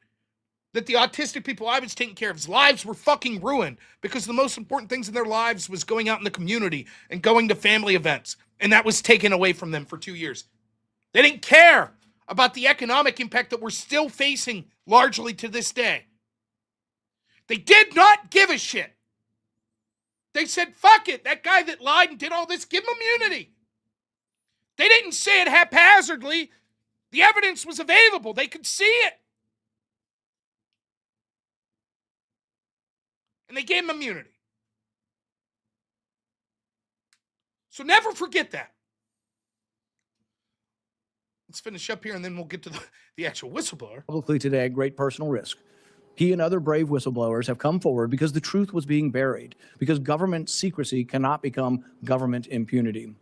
that the autistic people I was taking care of's lives were fucking ruined because the most important things in their lives was going out in the community and going to family events. And that was taken away from them for 2 years. They didn't care about the economic impact that we're still facing largely to this day. They did not give a shit. They said, fuck it, that guy that lied and did all this, give him immunity. They didn't say it haphazardly. The evidence was available. They could see it. And they gave him immunity. So never forget that. Let's finish up here and then we'll get to the actual whistleblower. Publicly today, great personal risk. He and other brave whistleblowers have come forward because the truth was being buried, because government secrecy cannot become government impunity.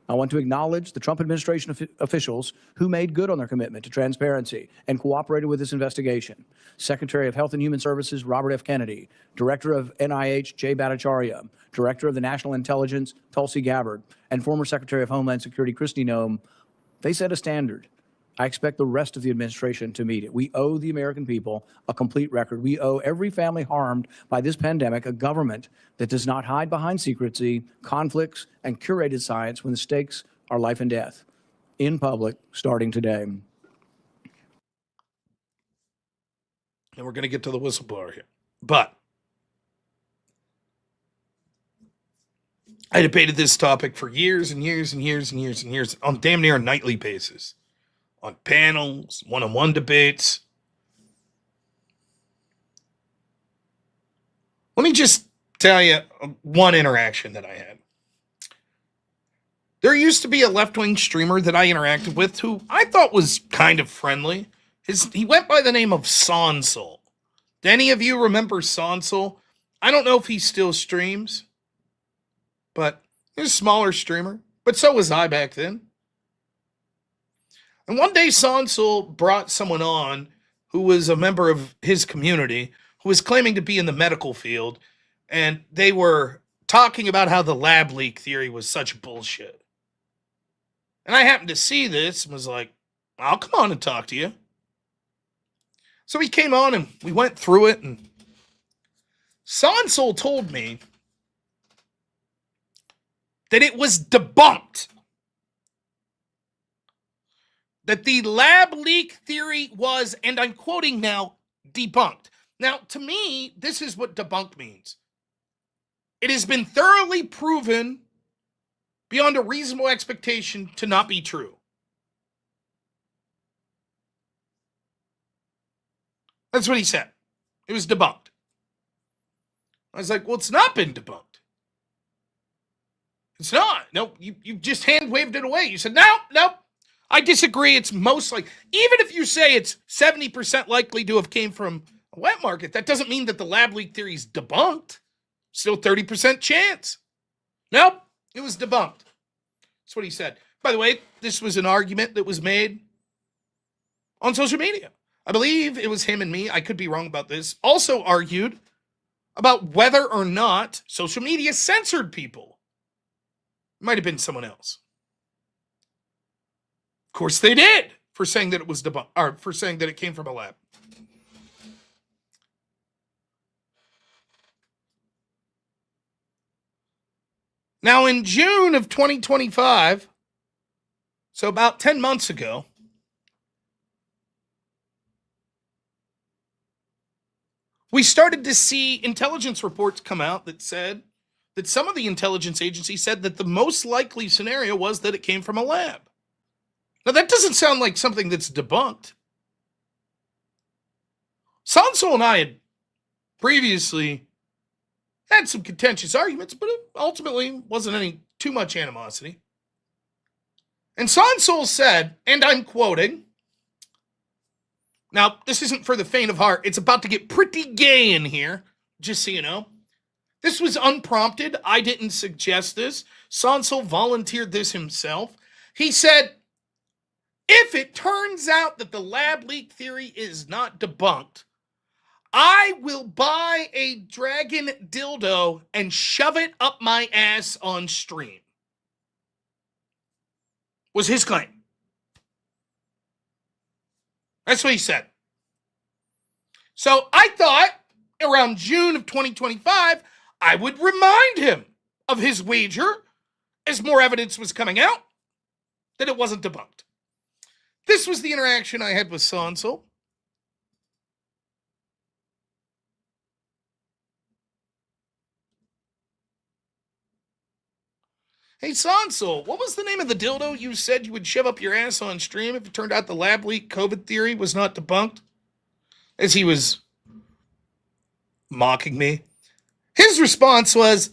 I want to acknowledge the Trump administration officials who made good on their commitment to transparency and cooperated with this investigation. Secretary of Health and Human Services Robert F. Kennedy, Director of NIH Jay Bhattacharya, Director of the National Intelligence Tulsi Gabbard, and former Secretary of Homeland Security Kristi Noem. They set a standard. I expect the rest of the administration to meet it. We owe the American people a complete record. We owe every family harmed by this pandemic a government that does not hide behind secrecy, conflicts, and curated science when the stakes are life and death. In public, starting today. And we're going to get to the whistleblower here. But I debated this topic for years and years and years and years and years on damn near a nightly basis. On panels, one-on-one debates. Let me just tell you one interaction that I had. There used to be a left-wing streamer that I interacted with who I thought was kind of friendly. He went by the name of Sonsol. Do any of you remember Sonsol? I don't know if he still streams, but he's a smaller streamer. But so was I back then. And one day Sonsol brought someone on who was a member of his community who was claiming to be in the medical field. And they were talking about how the lab leak theory was such bullshit. And I happened to see this and was like, I'll come on and talk to you. So he came on and we went through it. And Sonsol told me that it was debunked. That the lab leak theory was, and I'm quoting now, debunked. Now, to me, this is what debunked means. It has been thoroughly proven beyond a reasonable expectation to not be true. That's what he said. It was debunked. I was like, well, it's not been debunked. It's not. No, you just hand waved it away. You said, no. I disagree. It's most like, even if you say it's 70% likely to have came from a wet market, that doesn't mean that the lab leak theory is debunked. Still 30% chance. Nope. It was debunked. That's what he said. By the way, this was an argument that was made on social media. I believe it was him and me, I could be wrong about this, also argued about whether or not social media censored people. It might have been someone else. Of course they did, for saying that it was debunked, or for saying that it came from a lab. Now, in June of 2025, so about 10 months ago, we started to see intelligence reports come out that said that some of the intelligence agencies said that the most likely scenario was that it came from a lab. Now, that doesn't sound like something that's debunked. Sonso and I had previously had some contentious arguments, but it ultimately wasn't any too much animosity. And Sonso said, and I'm quoting, now, this isn't for the faint of heart. It's about to get pretty gay in here, just so you know. This was unprompted. I didn't suggest this. Sonso volunteered this himself. He said, if it turns out that the lab leak theory is not debunked, I will buy a dragon dildo and shove it up my ass on stream. Was his claim. That's what he said. So I thought around June of 2025, I would remind him of his wager as more evidence was coming out that it wasn't debunked. This was the interaction I had with Sonso. Hey, Sonso, what was the name of the dildo you said you would shove up your ass on stream if it turned out the lab leak COVID theory was not debunked? As he was mocking me. His response was,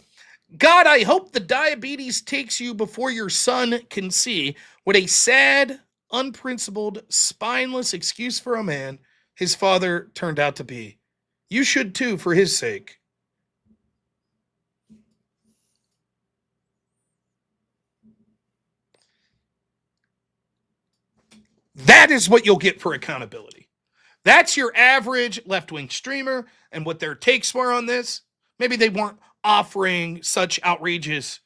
God, I hope the diabetes takes you before your son can see. What a sad, unprincipled, spineless excuse for a man his father turned out to be. You should too, for his sake. That is what you'll get for accountability. That's your average left-wing streamer, and what their takes were on this. Maybe they weren't offering such outrageous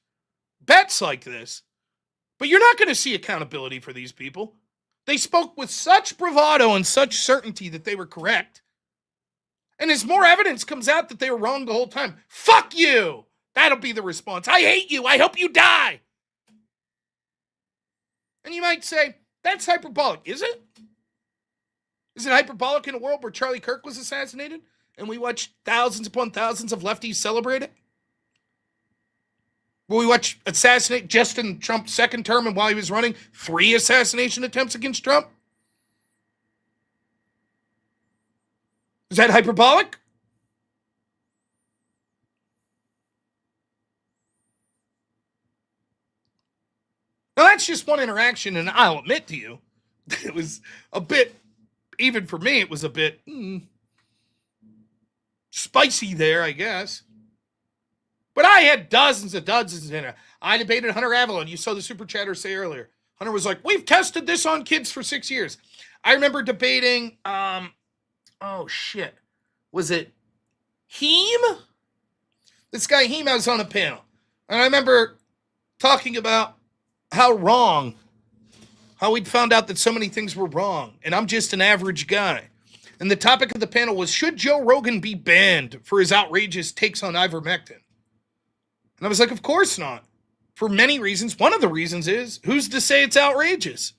bets like this, but you're not going to see accountability for these people. They spoke with such bravado and such certainty that they were correct. And as more evidence comes out that they were wrong the whole time, fuck you! That'll be the response. I hate you. I hope you die. And you might say, that's hyperbolic. Is it? Is it hyperbolic in a world where Charlie Kirk was assassinated and we watched thousands upon thousands of lefties celebrate it? Will we watch assassinate Justin Trump's second term and while he was running 3 assassination attempts against Trump? Is that hyperbolic? Now, that's just one interaction, and I'll admit to you, it was a bit, even for me, it was a bit spicy there, I guess. But I had dozens and dozens in it. I debated Hunter Avalon. You saw the super chatter say earlier. Hunter was like, we've tested this on kids for 6 years. I remember debating, was it Heem? This guy Heem, I was on a panel. And I remember talking about how we'd found out that so many things were wrong, and I'm just an average guy. And the topic of the panel was, should Joe Rogan be banned for his outrageous takes on ivermectin? And I was like, of course not. For many reasons. One of the reasons is, who's to say it's outrageous?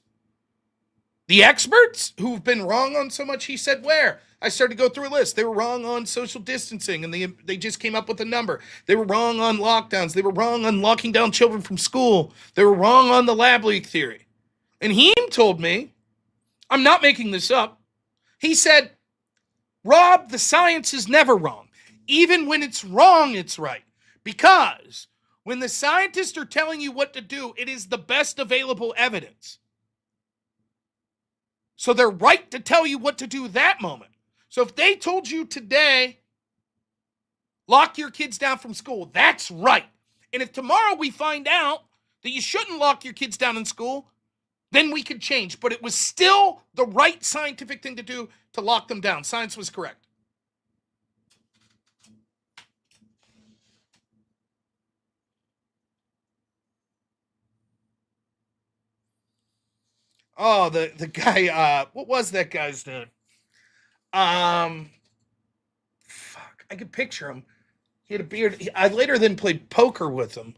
The experts who've been wrong on so much, he said where? I started to go through a list. They were wrong on social distancing, and they just came up with a number. They were wrong on lockdowns. They were wrong on locking down children from school. They were wrong on the lab leak theory. And he told me, I'm not making this up, he said, Rob, the science is never wrong. Even when it's wrong, it's right. Because when the scientists are telling you what to do, it is the best available evidence. So they're right to tell you what to do that moment. So if they told you today, lock your kids down from school, that's right. And if tomorrow we find out that you shouldn't lock your kids down in school, then we could change. But it was still the right scientific thing to do to lock them down. Science was correct. Oh, the guy, what was that guy's name? Fuck, I could picture him. He had a beard. I later then played poker with him.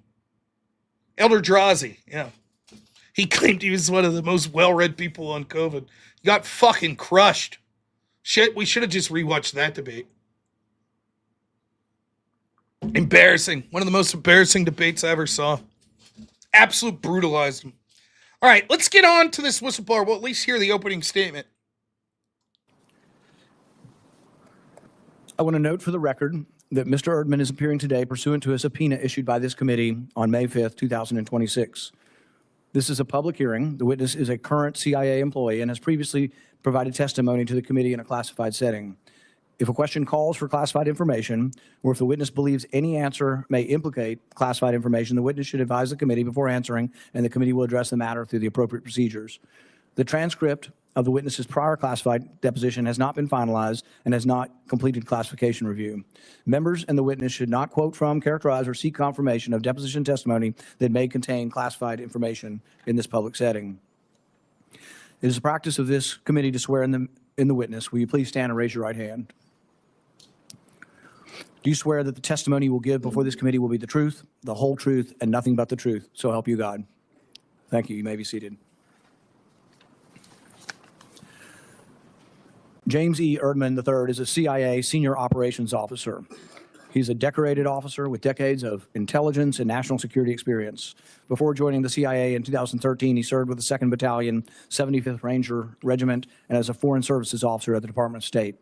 Elder Drazi, yeah. He claimed he was one of the most well-read people on COVID. He got fucking crushed. Shit, we should have just rewatched that debate. Embarrassing. One of the most embarrassing debates I ever saw. Absolute brutalized him. All right, let's get on to this whistleblower. We'll at least hear the opening statement. I want to note for the record that Mr. Erdman is appearing today pursuant to a subpoena issued by this committee on May 5th, 2026. This is a public hearing. The witness is a current CIA employee and has previously provided testimony to the committee in a classified setting. If a question calls for classified information, or if the witness believes any answer may implicate classified information, the witness should advise the committee before answering, and the committee will address the matter through the appropriate procedures. The transcript of the witness's prior classified deposition has not been finalized and has not completed classification review. Members and the witness should not quote from, characterize, or seek confirmation of deposition testimony that may contain classified information in this public setting. It is the practice of this committee to swear in the witness. Will you please stand and raise your right hand? Do you swear that the testimony you will give before this committee will be the truth, the whole truth, and nothing but the truth? So help you God. Thank you. You may be seated. James E. Erdman III is a CIA senior operations officer. He's a decorated officer with decades of intelligence and national security experience. Before joining the CIA in 2013, he served with the 2nd Battalion, 75th Ranger Regiment, and as a Foreign Services officer at the Department of State.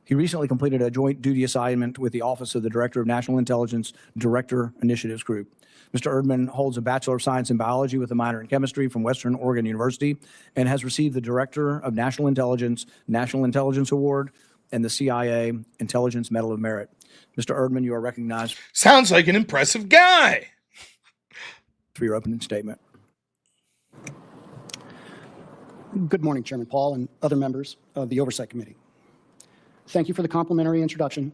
He recently completed a joint duty assignment with the Office of the Director of National Intelligence Director Initiatives Group. Mr. Erdman holds a Bachelor of Science in Biology with a minor in Chemistry from Western Oregon University and has received the Director of National Intelligence Award and the CIA Intelligence Medal of Merit. Mr. Erdman, you are recognized. Sounds like an impressive guy. For your opening statement. Good morning, Chairman Paul and other members of the Oversight Committee. Thank you for the complimentary introduction,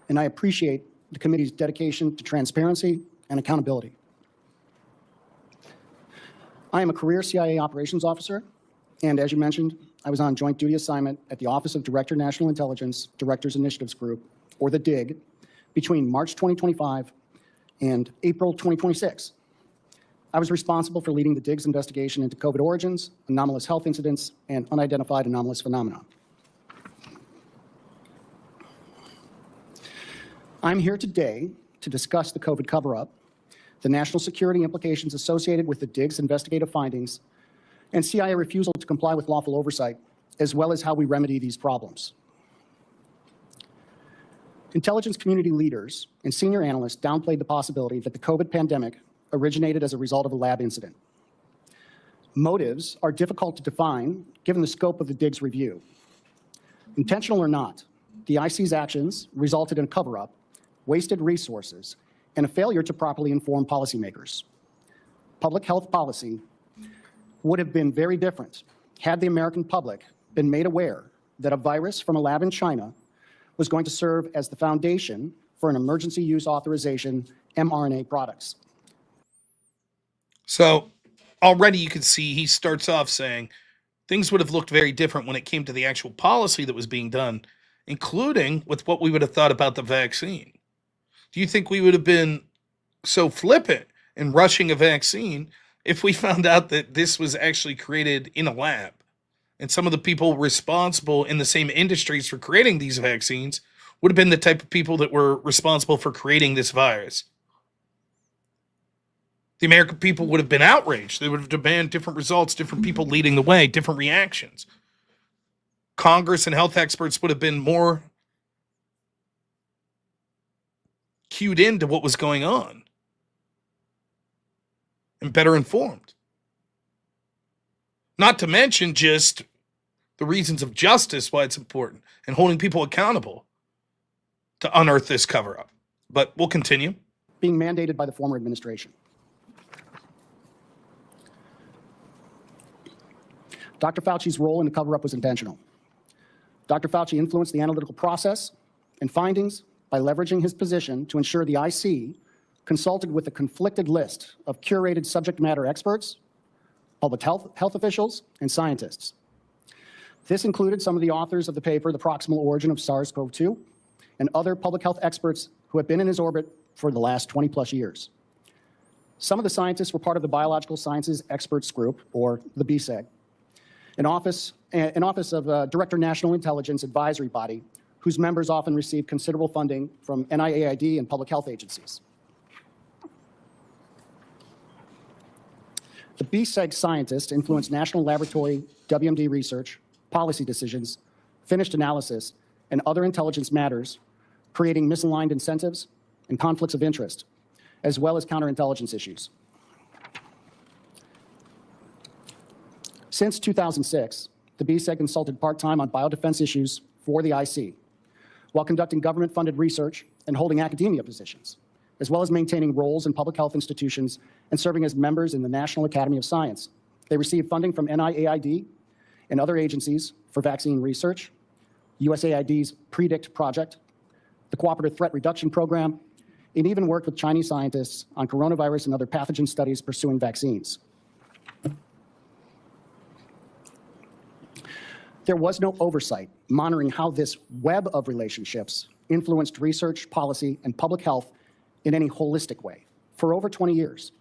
and I appreciate the committee's dedication to transparency and accountability. I am a career CIA operations officer, and as you mentioned, I was on joint duty assignment at the Office of Director National Intelligence Directors Initiatives Group, or the DIG, between March 2025 and April 2026. I was responsible for leading the DIG's investigation into COVID origins, anomalous health incidents, and unidentified anomalous phenomena. I'm here today to discuss the COVID cover-up, the national security implications associated with the DIG's investigative findings, and CIA refusal to comply with lawful oversight, as well as how we remedy these problems. Intelligence community leaders and senior analysts downplayed the possibility that the COVID pandemic originated as a result of a lab incident. Motives are difficult to define given the scope of the DIG's review. Intentional or not, the IC's actions resulted in a cover-up, wasted resources, and a failure to properly inform policymakers. Public health policy would have been very different had the American public been made aware that a virus from a lab in China was going to serve as the foundation for an emergency use authorization mRNA products. So already you can see he starts off saying things would have looked very different when it came to the actual policy that was being done, including with what we would have thought about the vaccine. Do you think we would have been so flippant in rushing a vaccine if we found out that this was actually created in a lab? And some of the people responsible in the same industries for creating these vaccines would have been the type of people that were responsible for creating this virus. The American people would have been outraged. They would have demanded different results, different people leading the way, different reactions. Congress and health experts would have been more cued into what was going on and better informed. Not to mention just the reasons of justice, why it's important, and holding people accountable to unearth this cover-up. But we'll continue. being mandated by the former administration. Dr. Fauci's role in the cover-up was intentional. Dr. Fauci influenced the analytical process and findings by leveraging his position to ensure the IC consulted with a conflicted list of curated subject matter experts, public health officials, and scientists. This included some of the authors of the paper, The Proximal Origin of SARS-CoV-2, and other public health experts who have been in his orbit for the last 20-plus years. Some of the scientists were part of the Biological Sciences Experts Group, or the BSEG, an office of Director National Intelligence Advisory Body, whose members often receive considerable funding from NIAID and public health agencies. The BSEG scientists influenced national laboratory WMD research, policy decisions, finished analysis, and other intelligence matters, creating misaligned incentives and conflicts of interest, as well as counterintelligence issues. Since 2006, the BSEG consulted part-time on biodefense issues for the IC, while conducting government-funded research and holding academia positions, as well as maintaining roles in public health institutions and serving as members in the National Academy of Science. They received funding from NIAID and other agencies for vaccine research, USAID's PREDICT project, the Cooperative Threat Reduction Program, and even worked with Chinese scientists on coronavirus and other pathogen studies pursuing vaccines. There was no oversight monitoring how this web of relationships influenced research, policy, and public health in any holistic way for over 20 years.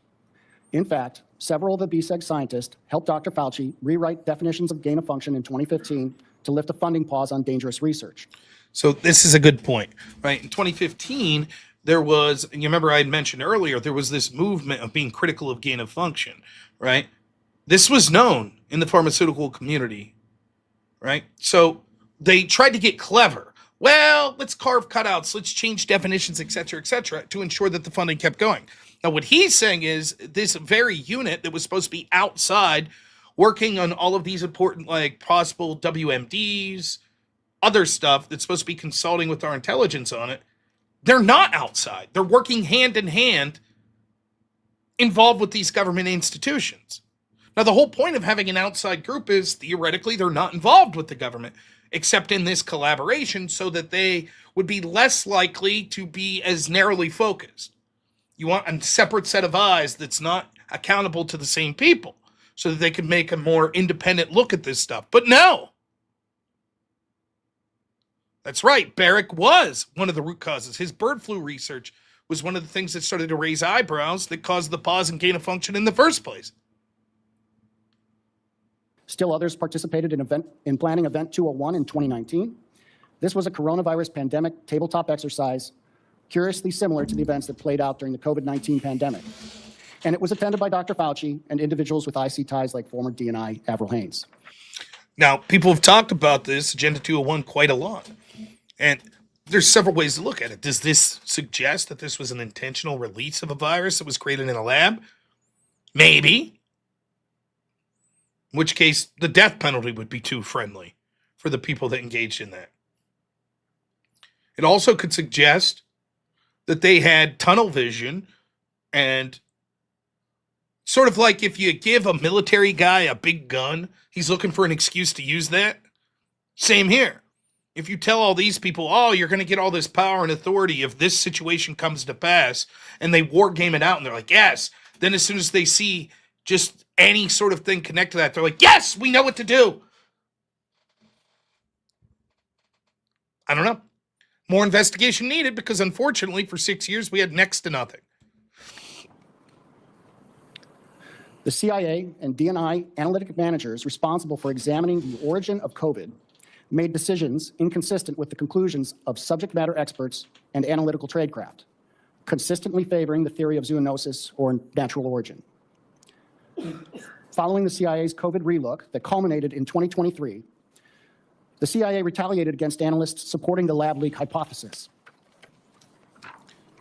In fact, several of the BSEG scientists helped Dr. Fauci rewrite definitions of gain of function in 2015 to lift a funding pause on dangerous research. So this is a good point, right? In 2015, there was, and you remember I had mentioned earlier, there was this movement of being critical of gain of function, right? This was known in the pharmaceutical community, right? So they tried to get clever. Well, let's carve cutouts, let's change definitions, et cetera, to ensure that the funding kept going. Now, what he's saying is this very unit that was supposed to be outside working on all of these important, like, possible WMDs, other stuff that's supposed to be consulting with our intelligence on it, they're not outside. They're working hand in hand, involved with these government institutions. Now, the whole point of having an outside group is theoretically they're not involved with the government, except in this collaboration, so that they would be less likely to be as narrowly focused. You want a separate set of eyes that's not accountable to the same people, so that they can make a more independent look at this stuff. But no. That's right. Barrick was one of the root causes. His bird flu research was one of the things that started to raise eyebrows that caused the pause in gain of function in the first place. Still others participated in planning Event 201 in 2019. This was a coronavirus pandemic tabletop exercise, curiously similar to the events that played out during the COVID-19 pandemic. And it was attended by Dr. Fauci and individuals with IC ties like former DNI Avril Haines. Now, people have talked about this, Agenda 201, quite a lot. And there's several ways to look at it. Does this suggest that this was an intentional release of a virus that was created in a lab? Maybe. In which case, the death penalty would be too friendly for the people that engaged in that. It also could suggest that they had tunnel vision, and sort of like if you give a military guy a big gun, he's looking for an excuse to use that. Same here. If you tell all these people, oh, you're going to get all this power and authority if this situation comes to pass, and they war game it out, and they're like, yes. Then as soon as they see just any sort of thing connect to that, they're like, yes, we know what to do. I don't know. More investigation needed because, unfortunately, for 6 years, we had next to nothing. The CIA and DNI analytic managers responsible for examining the origin of COVID made decisions inconsistent with the conclusions of subject matter experts and analytical tradecraft, consistently favoring the theory of zoonosis or natural origin. Following the CIA's COVID relook that culminated in 2023, the CIA retaliated against analysts supporting the lab leak hypothesis.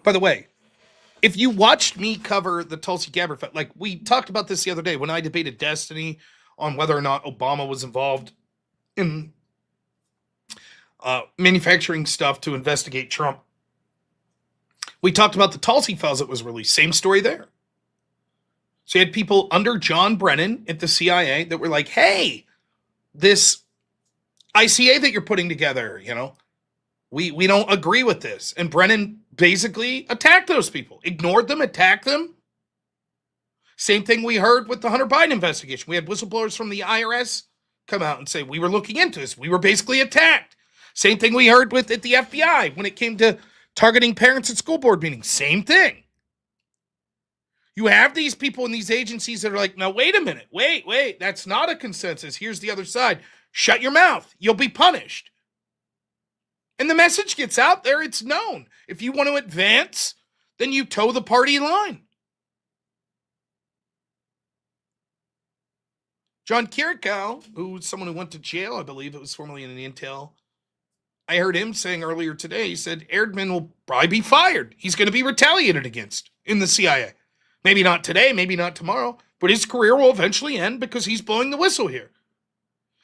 By the way, if you watched me cover the Tulsi Gabbard, like we talked about this the other day when I debated Destiny on whether or not Obama was involved in manufacturing stuff to investigate Trump, We talked about the Tulsi files that was released. Same story there. So you had people under John Brennan at the CIA that were like, hey, this ICA that you're putting together, we don't agree with this. And Brennan basically attacked those people, ignored them, attacked them. Same thing we heard with the Hunter Biden investigation. We had whistleblowers from the IRS come out and say, we were looking into this. We were basically attacked. Same thing we heard with at the FBI when it came to targeting parents at school board meetings. Same thing. You have these people in these agencies that are like, now, wait a minute. Wait. That's not a consensus. Here's the other side. Shut your mouth. You'll be punished. And the message gets out there. It's known. If you want to advance, then you toe the party line. John Kirikow, who's someone who went to jail, I believe it was formerly in the Intel, I heard him saying earlier today, he said Erdman will probably be fired. He's going to be retaliated against in the CIA. Maybe not today, maybe not tomorrow, but his career will eventually end because he's blowing the whistle here.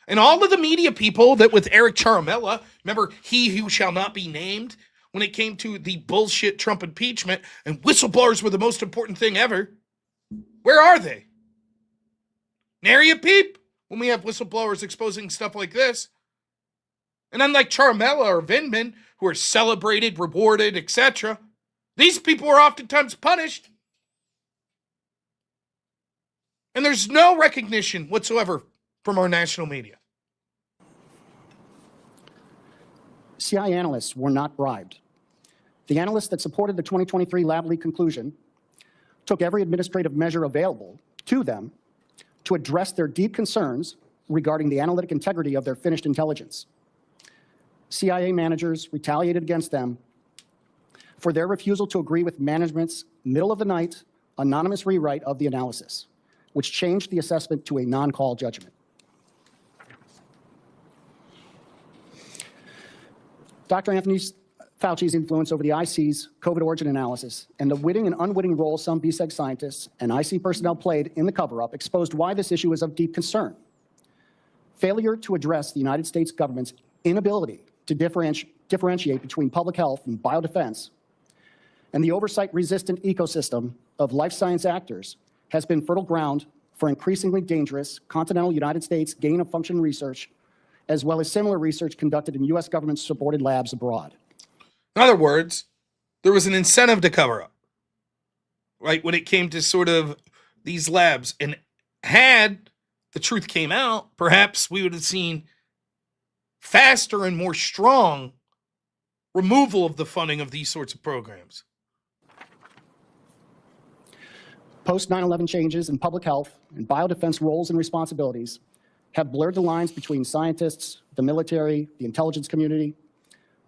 And all of the media people that with Eric Ciaramella, remember, he who shall not be named, when it came to the bullshit Trump impeachment and whistleblowers were the most important thing ever, where are they? Nary a peep when we have whistleblowers exposing stuff like this. And unlike Ciaramella or Vindman, who are celebrated, rewarded, etc., these people are oftentimes punished. And there's no recognition whatsoever from our national media. CIA analysts were not bribed. The analysts that supported the 2023 lab leak conclusion took every administrative measure available to them to address their deep concerns regarding the analytic integrity of their finished intelligence. CIA managers retaliated against them for their refusal to agree with management's middle-of-the-night anonymous rewrite of the analysis, which changed the assessment to a non-call judgment. Dr. Anthony Fauci's influence over the IC's COVID origin analysis and the witting and unwitting role some BSEG scientists and IC personnel played in the cover-up exposed why this issue is of deep concern. Failure to address the United States government's inability to differentiate between public health and biodefense and the oversight-resistant ecosystem of life science actors has been fertile ground for increasingly dangerous continental United States gain-of-function research, as well as similar research conducted in U.S. government-supported labs abroad. In other words, there was an incentive to cover up, right, when it came to sort of these labs. And had the truth came out, perhaps we would have seen faster and more strong removal of the funding of these sorts of programs. Post 9/11 changes in public health and biodefense roles and responsibilities have blurred the lines between scientists, the military, the intelligence community.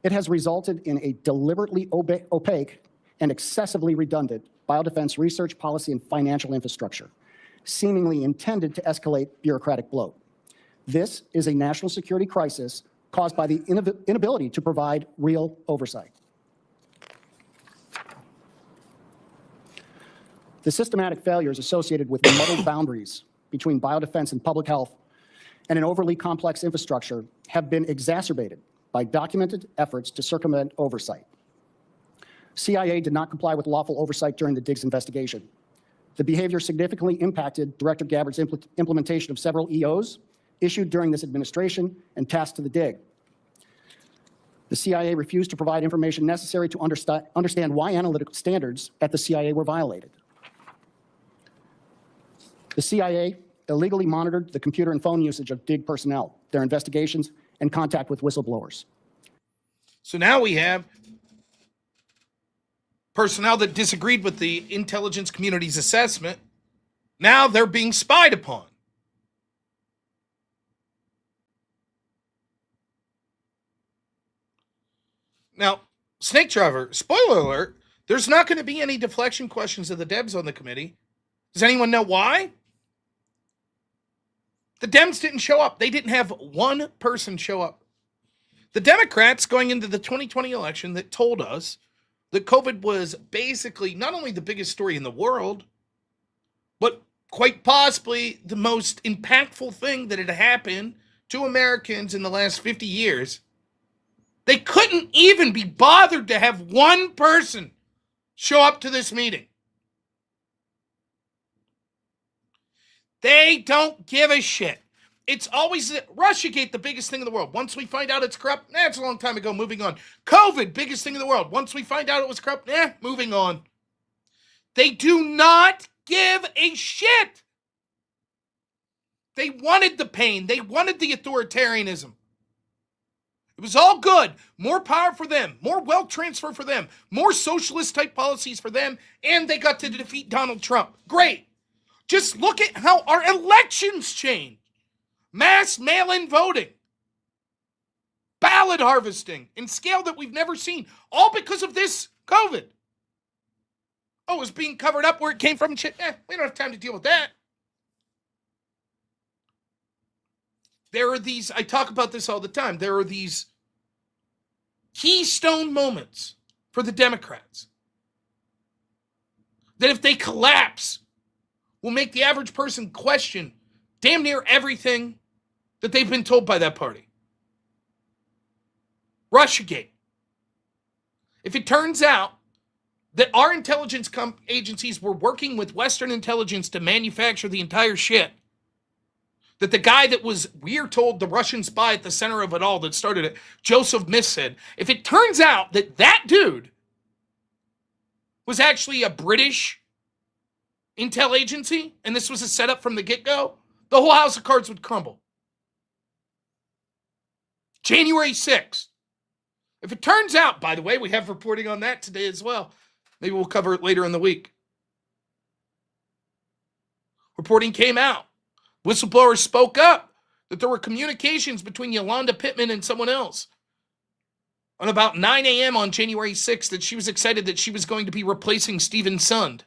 It has resulted in a deliberately opaque and excessively redundant biodefense research policy and financial infrastructure, seemingly intended to escalate bureaucratic bloat. This is a national security crisis caused by the inability to provide real oversight. The systematic failures associated with muddled boundaries between biodefense and public health and an overly complex infrastructure have been exacerbated by documented efforts to circumvent oversight. CIA did not comply with lawful oversight during the Diggs investigation. The behavior significantly impacted Director Gabbard's implementation of several EOs issued during this administration and tasked to the dig. The CIA refused to provide information necessary to understand why analytical standards at the CIA were violated. The CIA illegally monitored the computer and phone usage of DIG personnel, their investigations, and contact with whistleblowers. So now we have personnel that disagreed with the intelligence community's assessment. Now they're being spied upon. Now, Snake Driver, spoiler alert, there's not going to be any deflection questions of the Debs on the committee. Does anyone know why? The Dems didn't show up. They didn't have one person show up. The Democrats going into the 2020 election that told us that COVID was basically not only the biggest story in the world, but quite possibly the most impactful thing that had happened to Americans in the last 50 years. They couldn't even be bothered to have one person show up to this meeting. They don't give a shit. It's always Russiagate, the biggest thing in the world. Once we find out it's corrupt, it's a long time ago, moving on. COVID, biggest thing in the world. Once we find out it was corrupt, moving on. They do not give a shit. They wanted the pain. They wanted the authoritarianism. It was all good. More power for them. More wealth transfer for them. More socialist-type policies for them. And they got to defeat Donald Trump. Great. Just look at how our elections changed. Mass mail-in voting. Ballot harvesting in scale that we've never seen. All because of this COVID. Oh, it was being covered up where it came from and shit. We don't have time to deal with that. There are these, I talk about this all the time, there are these keystone moments for the Democrats that if they collapse will make the average person question damn near everything that they've been told by that party. Russiagate. If it turns out that our intelligence agencies were working with Western intelligence to manufacture the entire shit, that the guy that was, we're told, the Russian spy at the center of it all that started it, Joseph Miss said, if it turns out that that dude was actually a British intel agency, and this was a setup from the get-go, the whole house of cards would crumble. January 6th. If it turns out, by the way, we have reporting on that today as well. Maybe we'll cover it later in the week. Reporting came out. Whistleblowers spoke up that there were communications between Yolanda Pittman and someone else on about 9 a.m. on January 6th that she was excited that she was going to be replacing Stephen Sund.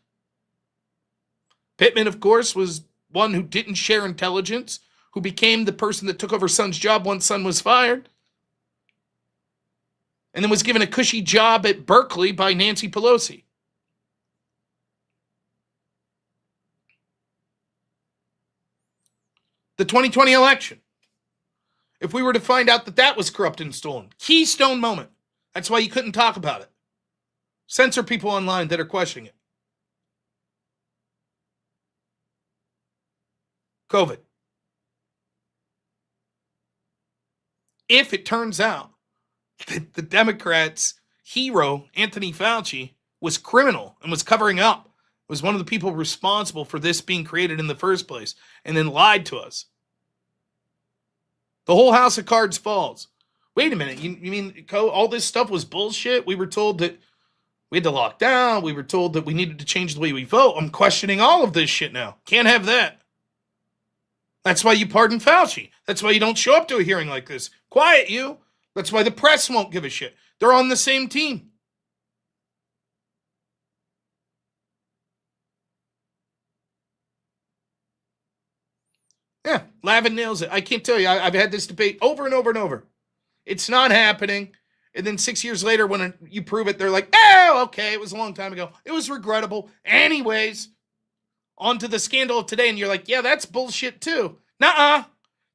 Pittman, of course, was one who didn't share intelligence, who became the person that took over Sund's job once Sund was fired, and then was given a cushy job at Berkeley by Nancy Pelosi. The 2020 election. If we were to find out that that was corrupt and stolen, keystone moment. That's why you couldn't talk about it. Censor people online that are questioning it. COVID. If it turns out that the Democrats' hero, Anthony Fauci, was criminal and was covering up, was one of the people responsible for this being created in the first place, and then lied to us, the whole house of cards falls. Wait a minute, you mean all this stuff was bullshit? We were told that we had to lock down. We were told that we needed to change the way we vote. I'm questioning all of this shit now. Can't have that. That's why you pardon Fauci. That's why you don't show up to a hearing like this. Quiet you. That's why the press won't give a shit. They're on the same team. Yeah, Lavin nails it. I can't tell you. I've had this debate over and over and over. It's not happening. And then 6 years later, when you prove it, they're like, oh, okay, it was a long time ago. It was regrettable. Anyways, on to the scandal of today. And you're like, yeah, that's bullshit too. Nuh-uh.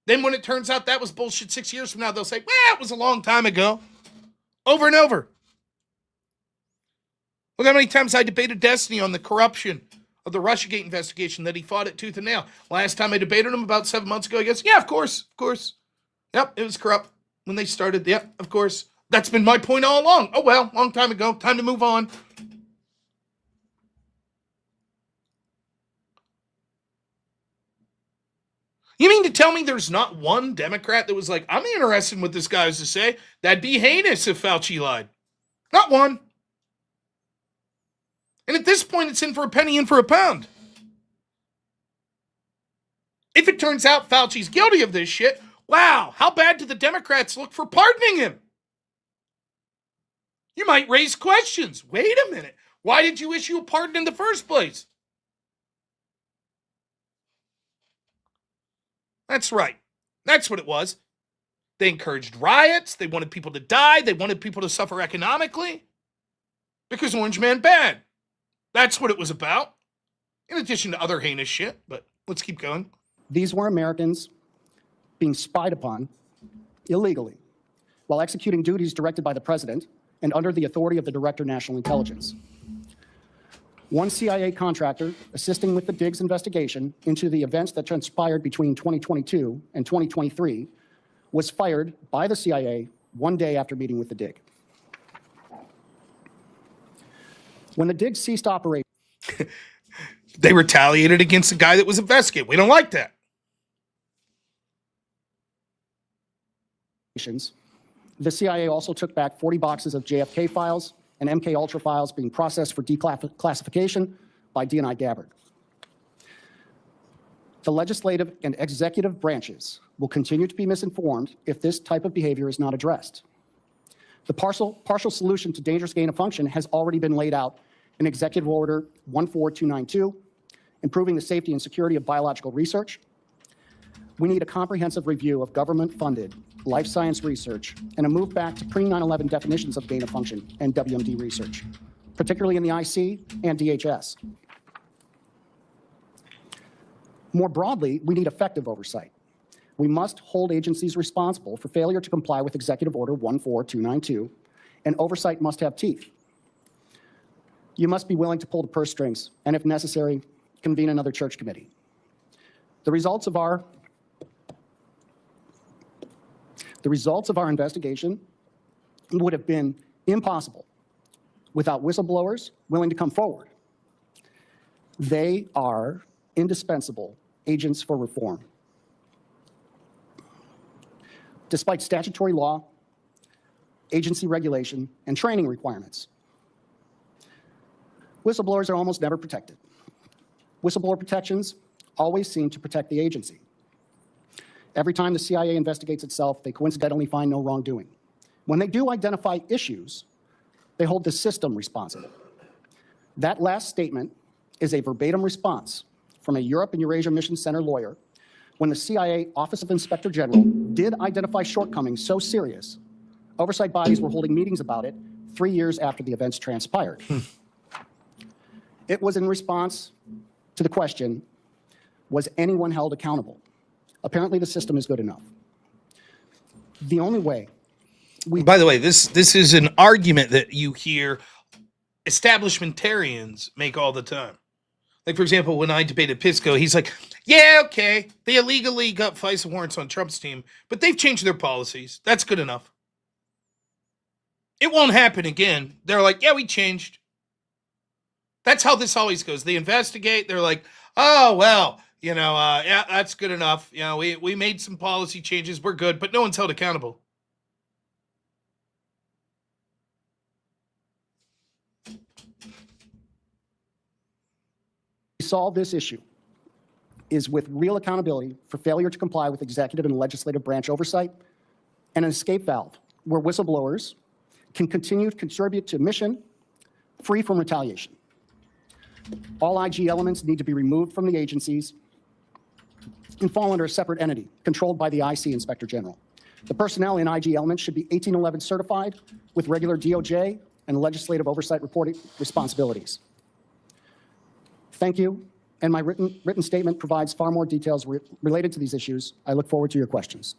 Then when it turns out that was bullshit 6 years from now, they'll say, well, it was a long time ago. Over and over. Look how many times I debated Destiny on the corruption of the Russiagate investigation that he fought it tooth and nail. Last time I debated him about 7 months ago, he goes, yeah, of course. Yep, it was corrupt when they started. Yep, of course. That's been my point all along. Oh, well, long time ago. Time to move on. You mean to tell me there's not one Democrat that was like, I'm interested in what this guy has to say? That'd be heinous if Fauci lied. Not one. And at this point, it's in for a penny, in for a pound. If it turns out Fauci's guilty of this shit, wow, how bad do the Democrats look for pardoning him? You might raise questions. Wait a minute. Why did you issue a pardon in the first place? That's right. That's what it was. They encouraged riots. They wanted people to die. They wanted people to suffer economically. Because Orange Man bad. That's what it was about. In addition to other heinous shit. But let's keep going. These were Americans being spied upon illegally while executing duties directed by the president and under the authority of the Director of National Intelligence. One CIA contractor assisting with the Diggs investigation into the events that transpired between 2022 and 2023 was fired by the CIA one day after meeting with the Dig. When the Dig ceased operations, They retaliated against the guy that was investigating. We don't like that. the CIA also took back 40 boxes of JFK files and MK Ultra files being processed for declassification by DNI Gabbard. The legislative and executive branches will continue to be misinformed if this type of behavior is not addressed. The partial solution to dangerous gain of function has already been laid out in Executive Order 14292, improving the safety and security of biological research. We need a comprehensive review of government-funded life science research and a move back to pre-9/11 definitions of gain of function and WMD research, particularly in the IC and DHS. More broadly, we need effective oversight. We must hold agencies responsible for failure to comply with Executive Order 14292, and oversight must have teeth. You must be willing to pull the purse strings, and if necessary, convene another church committee. The results of our investigation would have been impossible without whistleblowers willing to come forward. They are indispensable agents for reform. Despite statutory law, agency regulation, and training requirements, whistleblowers are almost never protected. Whistleblower protections always seem to protect the agency. Every time the CIA investigates itself, they coincidentally find no wrongdoing. When they do identify issues, they hold the system responsible. That last statement is a verbatim response from a Europe and Eurasia Mission Center lawyer when the CIA Office of Inspector General did identify shortcomings so serious, oversight bodies were holding meetings about it 3 years after the events transpired. It was in response to the question, was anyone held accountable? Apparently the system is good enough. The only way By the way, this is an argument that you hear establishmentarians make all the time. Like, for example, when I debated Pisco, he's like, yeah, okay, they illegally got FISA warrants on Trump's team, but they've changed their policies. That's good enough. It won't happen again. They're like, yeah, we changed. That's how this always goes. They investigate. They're like, oh, well, yeah, that's good enough. We made some policy changes. We're good, but no one's held accountable. solve this issue is with real accountability for failure to comply with executive and legislative branch oversight and an escape valve where whistleblowers can continue to contribute to mission free from retaliation. All IG elements need to be removed from the agencies and fall under a separate entity controlled by the IC Inspector General. The personnel in IG elements should be 1811 certified with regular DOJ and legislative oversight reporting responsibilities. Thank you, and my written statement provides far more details related to these issues. I look forward to your questions.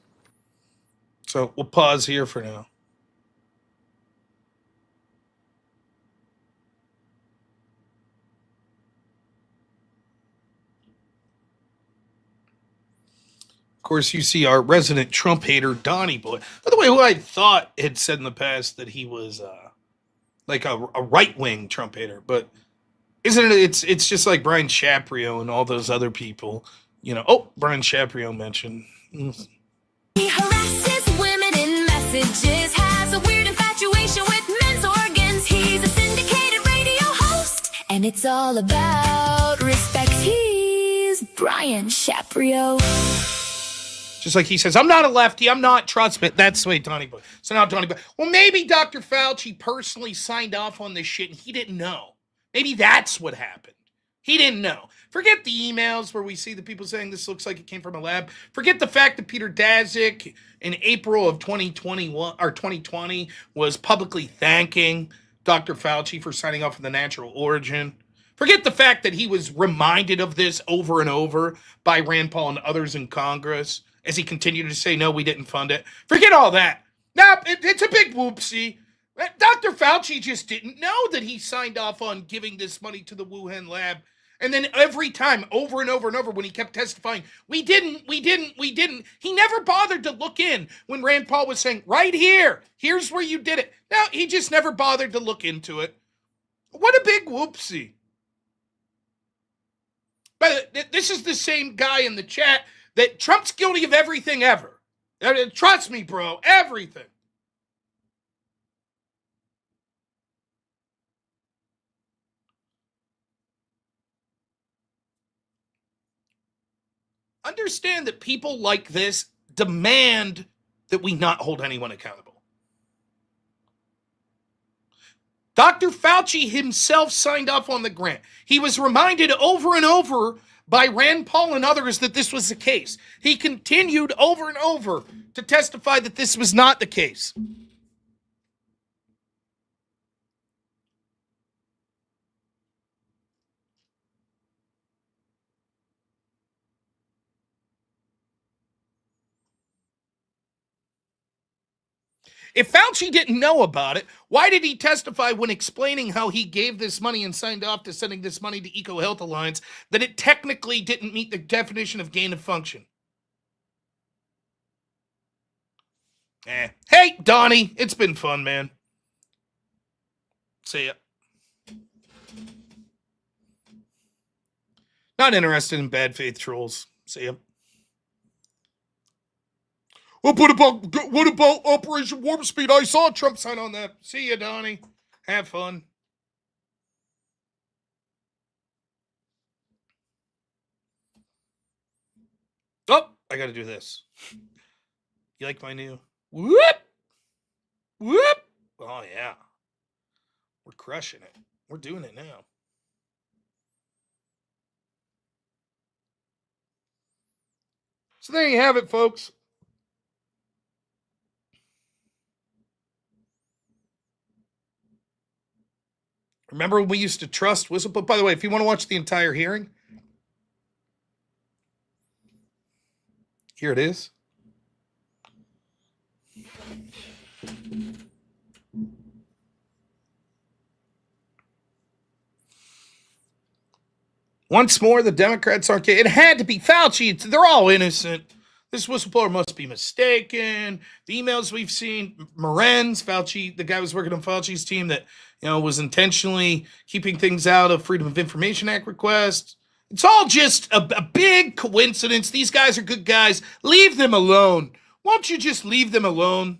So we'll pause here for now. Of course, you see our resident Trump hater, Donnie Boy. By the way, who I thought had said in the past that he was like a right-wing Trump hater, but isn't it? It's just like Brian Shaprio and all those other people. Oh, Brian Shaprio mentioned. He harasses women in messages, has a weird infatuation with men's organs. He's a syndicated radio host, and it's all about respect. He's Brian Shaprio. Just like he says, I'm not a lefty, I'm not, trust me. That's the way Donnie Boy. So now Donnie Boy, well, maybe Dr. Fauci personally signed off on this shit and he didn't know. Maybe that's what happened. He didn't know. Forget the emails where we see the people saying this looks like it came from a lab. Forget the fact that Peter Daszak in April of 2021 or 2020 was publicly thanking Dr. Fauci for signing off on the natural origin. Forget the fact that he was reminded of this over and over by Rand Paul and others in Congress as he continued to say, no, we didn't fund it. Forget all that. Nope, it's a big whoopsie. Dr. Fauci just didn't know that he signed off on giving this money to the Wuhan lab. And then every time, over and over and over, when he kept testifying, we didn't. He never bothered to look in when Rand Paul was saying, right here, here's where you did it. No, he just never bothered to look into it. What a big whoopsie. But this is the same guy in the chat that Trump's guilty of everything ever. Trust me, bro, everything. Understand that people like this demand that we not hold anyone accountable. Dr. Fauci himself signed off on the grant. He was reminded over and over by Rand Paul and others that this was the case. He continued over and over to testify that this was not the case. If Fauci didn't know about it, why did he testify when explaining how he gave this money and signed off to sending this money to EcoHealth Alliance that it technically didn't meet the definition of gain of function? Hey, Donnie, it's been fun, man. See ya. Not interested in bad faith trolls. See ya. What about Operation Warp Speed? I saw Trump sign on that. See ya, Donnie. Have fun. Oh, I got to do this. You like my new whoop? Whoop. Oh, yeah. We're crushing it. We're doing it now. So there you have it, folks. Remember when we used to trust Whistleblower? By the way, if you want to watch the entire hearing, here it is. Once more, the Democrats aren't. It had to be Fauci. They're all innocent. This whistleblower must be mistaken. The emails we've seen, Morenz, Fauci, the guy who was working on Fauci's team that was intentionally keeping things out of Freedom of Information Act requests. It's all just a big coincidence. These guys are good guys. Leave them alone. Won't you just leave them alone?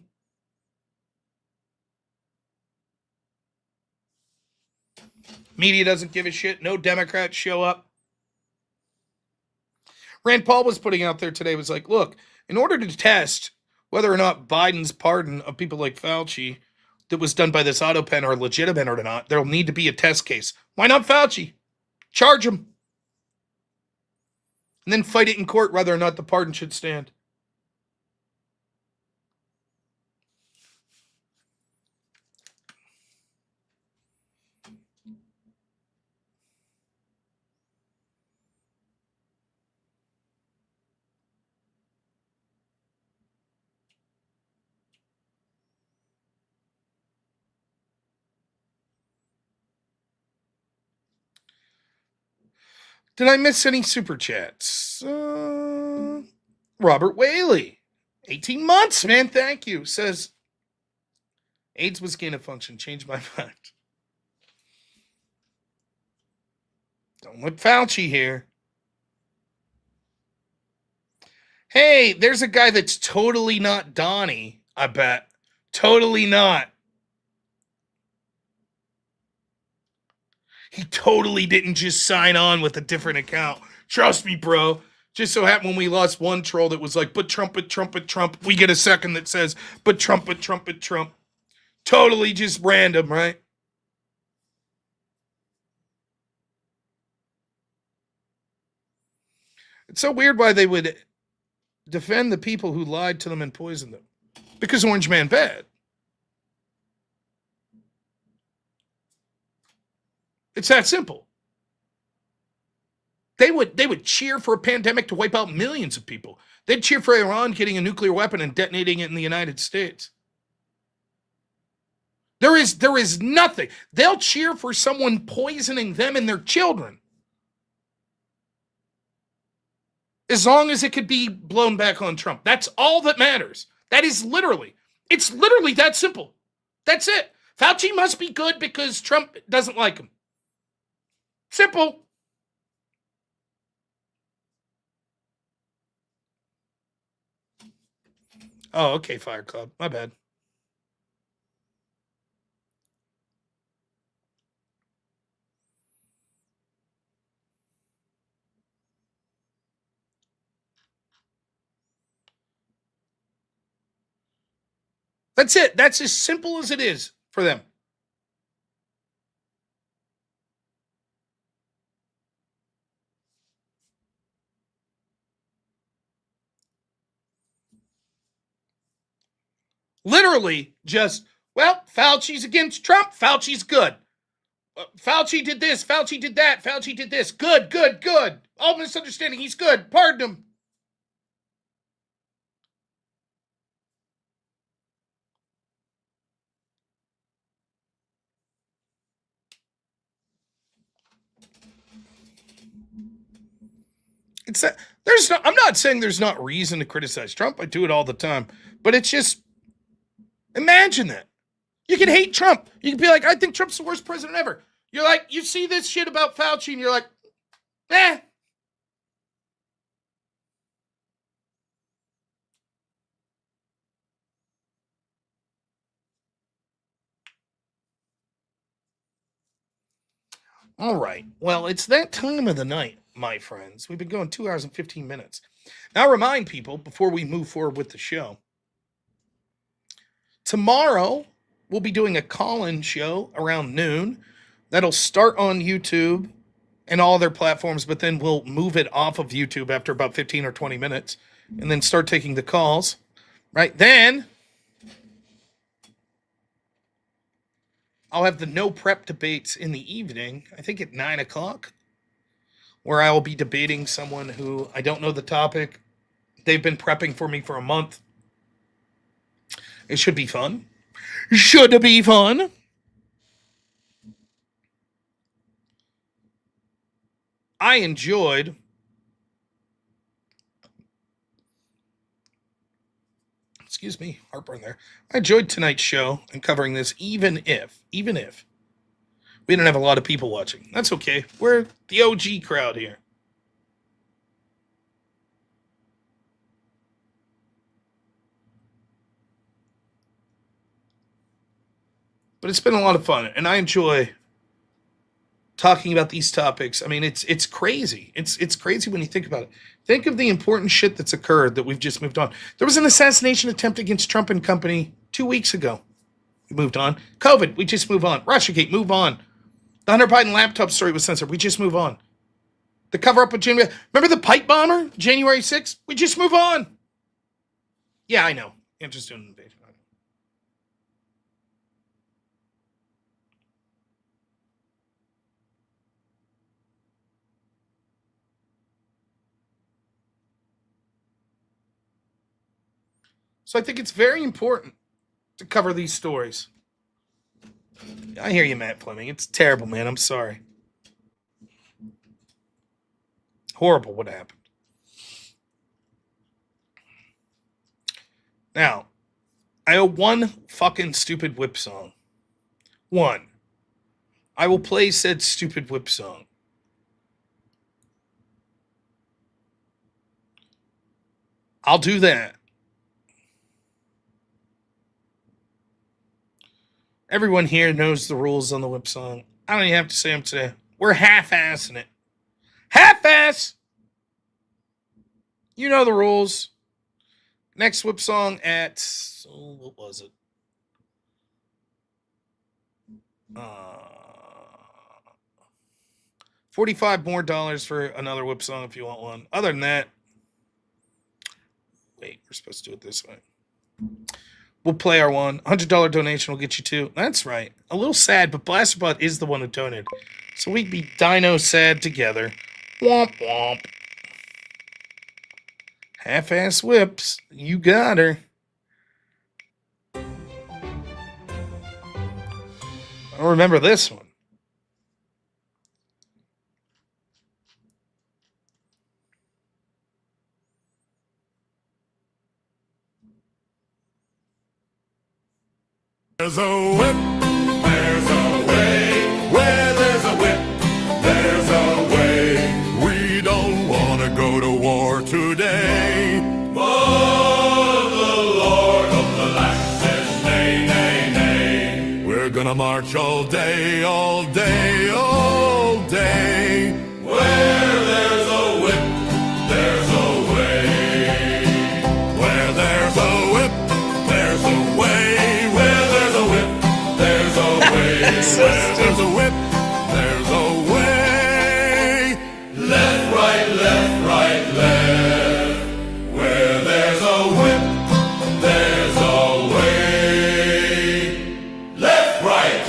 Media doesn't give a shit. No Democrats show up. Rand Paul was putting out there today, was like, look, in order to test whether or not Biden's pardon of people like Fauci that was done by this auto pen are legitimate or not, there'll need to be a test case. Why not Fauci? Charge him. And then fight it in court whether or not the pardon should stand. Did I miss any super chats? Robert Whaley, 18 months, man. Thank you. Says, AIDS was gain of function. Changed my mind. Don't look Fauci here. Hey, there's a guy that's totally not Donnie, I bet. Totally not. He totally didn't just sign on with a different account. Trust me, bro. Just so happened when we lost one troll that was like, but Trump, we get a second that says, but Trump. Totally just random, right? It's so weird why they would defend the people who lied to them and poisoned them. Because Orange Man bad. It's that simple. They would cheer for a pandemic to wipe out millions of people. They'd cheer for Iran getting a nuclear weapon and detonating it in the United States. There is nothing. They'll cheer for someone poisoning them and their children, as long as it could be blown back on Trump. That's all that matters. It's literally that simple. That's it. Fauci must be good because Trump doesn't like him. Simple. Oh, okay, Fire Club. My bad. That's it. That's as simple as it is for them. Literally just, well, Fauci's against Trump. Fauci's good. Fauci did this. Fauci did that. Fauci did this. Good, good, good. All misunderstanding. He's good. Pardon him. It's that I'm not saying there's not reason to criticize Trump. I do it all the time. But it's just, imagine that. You can hate Trump. You can be like, I think Trump's the worst president ever. You're like, you see this shit about Fauci and you're like, eh. All right. Well, it's that time of the night, my friends. We've been going 2 hours and 15 minutes. Now, remind people before we move forward with the show. Tomorrow, we'll be doing a call-in show around noon. That'll start on YouTube and all their platforms, but then we'll move it off of YouTube after about 15 or 20 minutes and then start taking the calls. Right then, I'll have the no prep debates in the evening, I think at 9 o'clock, where I will be debating someone who I don't know the topic. They've been prepping for me for a month. It should be fun. Should be fun. I enjoyed excuse me, heartburn there. I enjoyed tonight's show and covering this, even if we didn't have a lot of people watching. That's okay. We're the OG crowd here. But it's been a lot of fun, and I enjoy talking about these topics. I mean, it's crazy. It's crazy when you think about it. Think of the important shit that's occurred that we've just moved on. There was an assassination attempt against Trump and company 2 weeks ago. We moved on. COVID, we just move on. Russiagate, move on. The Hunter Biden laptop story was censored. We just move on. The cover-up of January. Remember the pipe bomber, January 6th? We just move on. Yeah, I know. I'm just doing an invasion. So I think it's very important to cover these stories. I hear you, Matt Fleming. It's terrible, man. I'm sorry. Horrible what happened. Now, I owe one fucking stupid whip song. One. I will play said stupid whip song. I'll do that. Everyone here knows the rules on the whip song. I don't even have to say them today. We're half-assing it. Half-ass! You know the rules. Next whip song at... what was it? $45 more for another whip song if you want one. Other than that... Wait, we're supposed to do it this way. We'll play our one. $100 donation will get you two. That's right. A little sad, but Blasterbot is the one who donated. So we'd be dino sad together. Womp womp. Half-ass whips. You got her. I don't remember this one. There's a whip, there's a way. Where there's a whip, there's a way. We don't want to go to war today. But the Lord of the land says nay, nay, nay. We're gonna march all day, all day, all day. Where there's a whip, there's a way. Where there's a whip, there's a way. Where there's a whip, there's a way. Where there's a whip, there's a way. Left, right, left. Where there's a whip, there's a way. Left, right.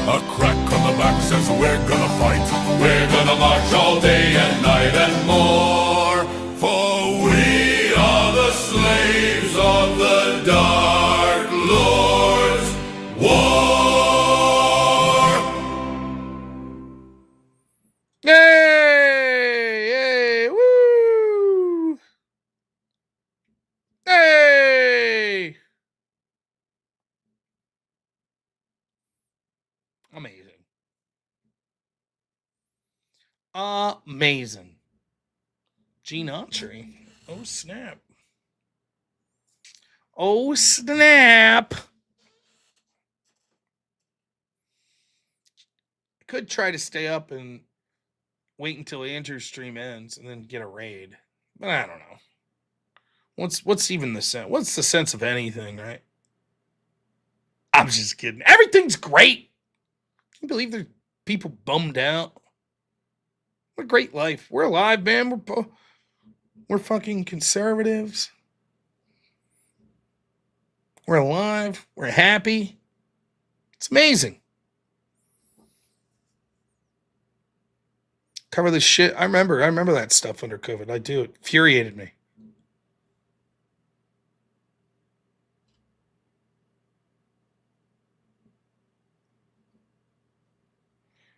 A crack on the back says we're gonna fight. We're gonna march all day and night and more. For we are the slaves of the Dark Lord's war. Yay! Yay! Woo! Hey! Amazing. Amazing. Gene Autry. Oh, snap. Oh, snap. Could try to stay up and wait until Andrew's stream ends and then get a raid. But I don't know. What's even the sense? What's the sense of anything, right? I'm just kidding. Everything's great. Can you believe there's people bummed out? What a great life. We're alive, man. We're fucking conservatives. We're alive. We're happy. It's amazing. Cover this shit. I remember that stuff under COVID. I do. It infuriated me.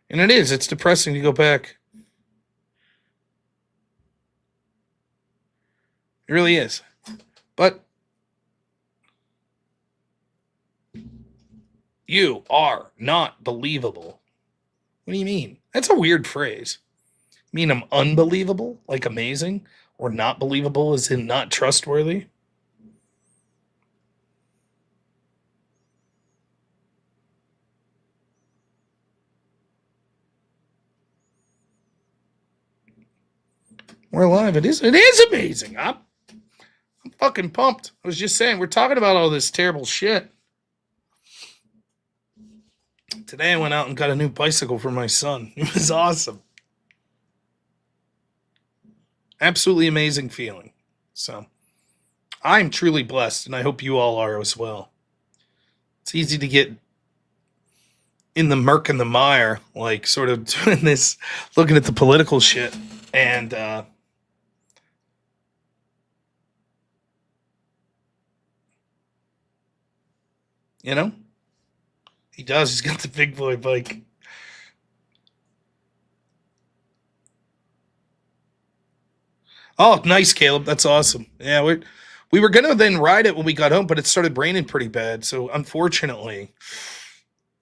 And it is. It's depressing to go back. It really is. But you are not believable. What do you mean? That's a weird phrase. You mean I'm unbelievable? Like amazing? Or not believable as in not trustworthy? We're alive. It is amazing. I'm fucking pumped. I was just saying, we're talking about all this terrible shit. Today I went out and got a new bicycle for my son. It was awesome. Absolutely amazing feeling. So I'm truly blessed, and I hope you all are as well. It's easy to get in the murk and the mire, like sort of doing this, looking at the political shit, and you know, he does. He's got the big boy bike. Oh, nice, Caleb. That's awesome. Yeah, we were gonna then ride it when we got home, but it started raining pretty bad. So unfortunately,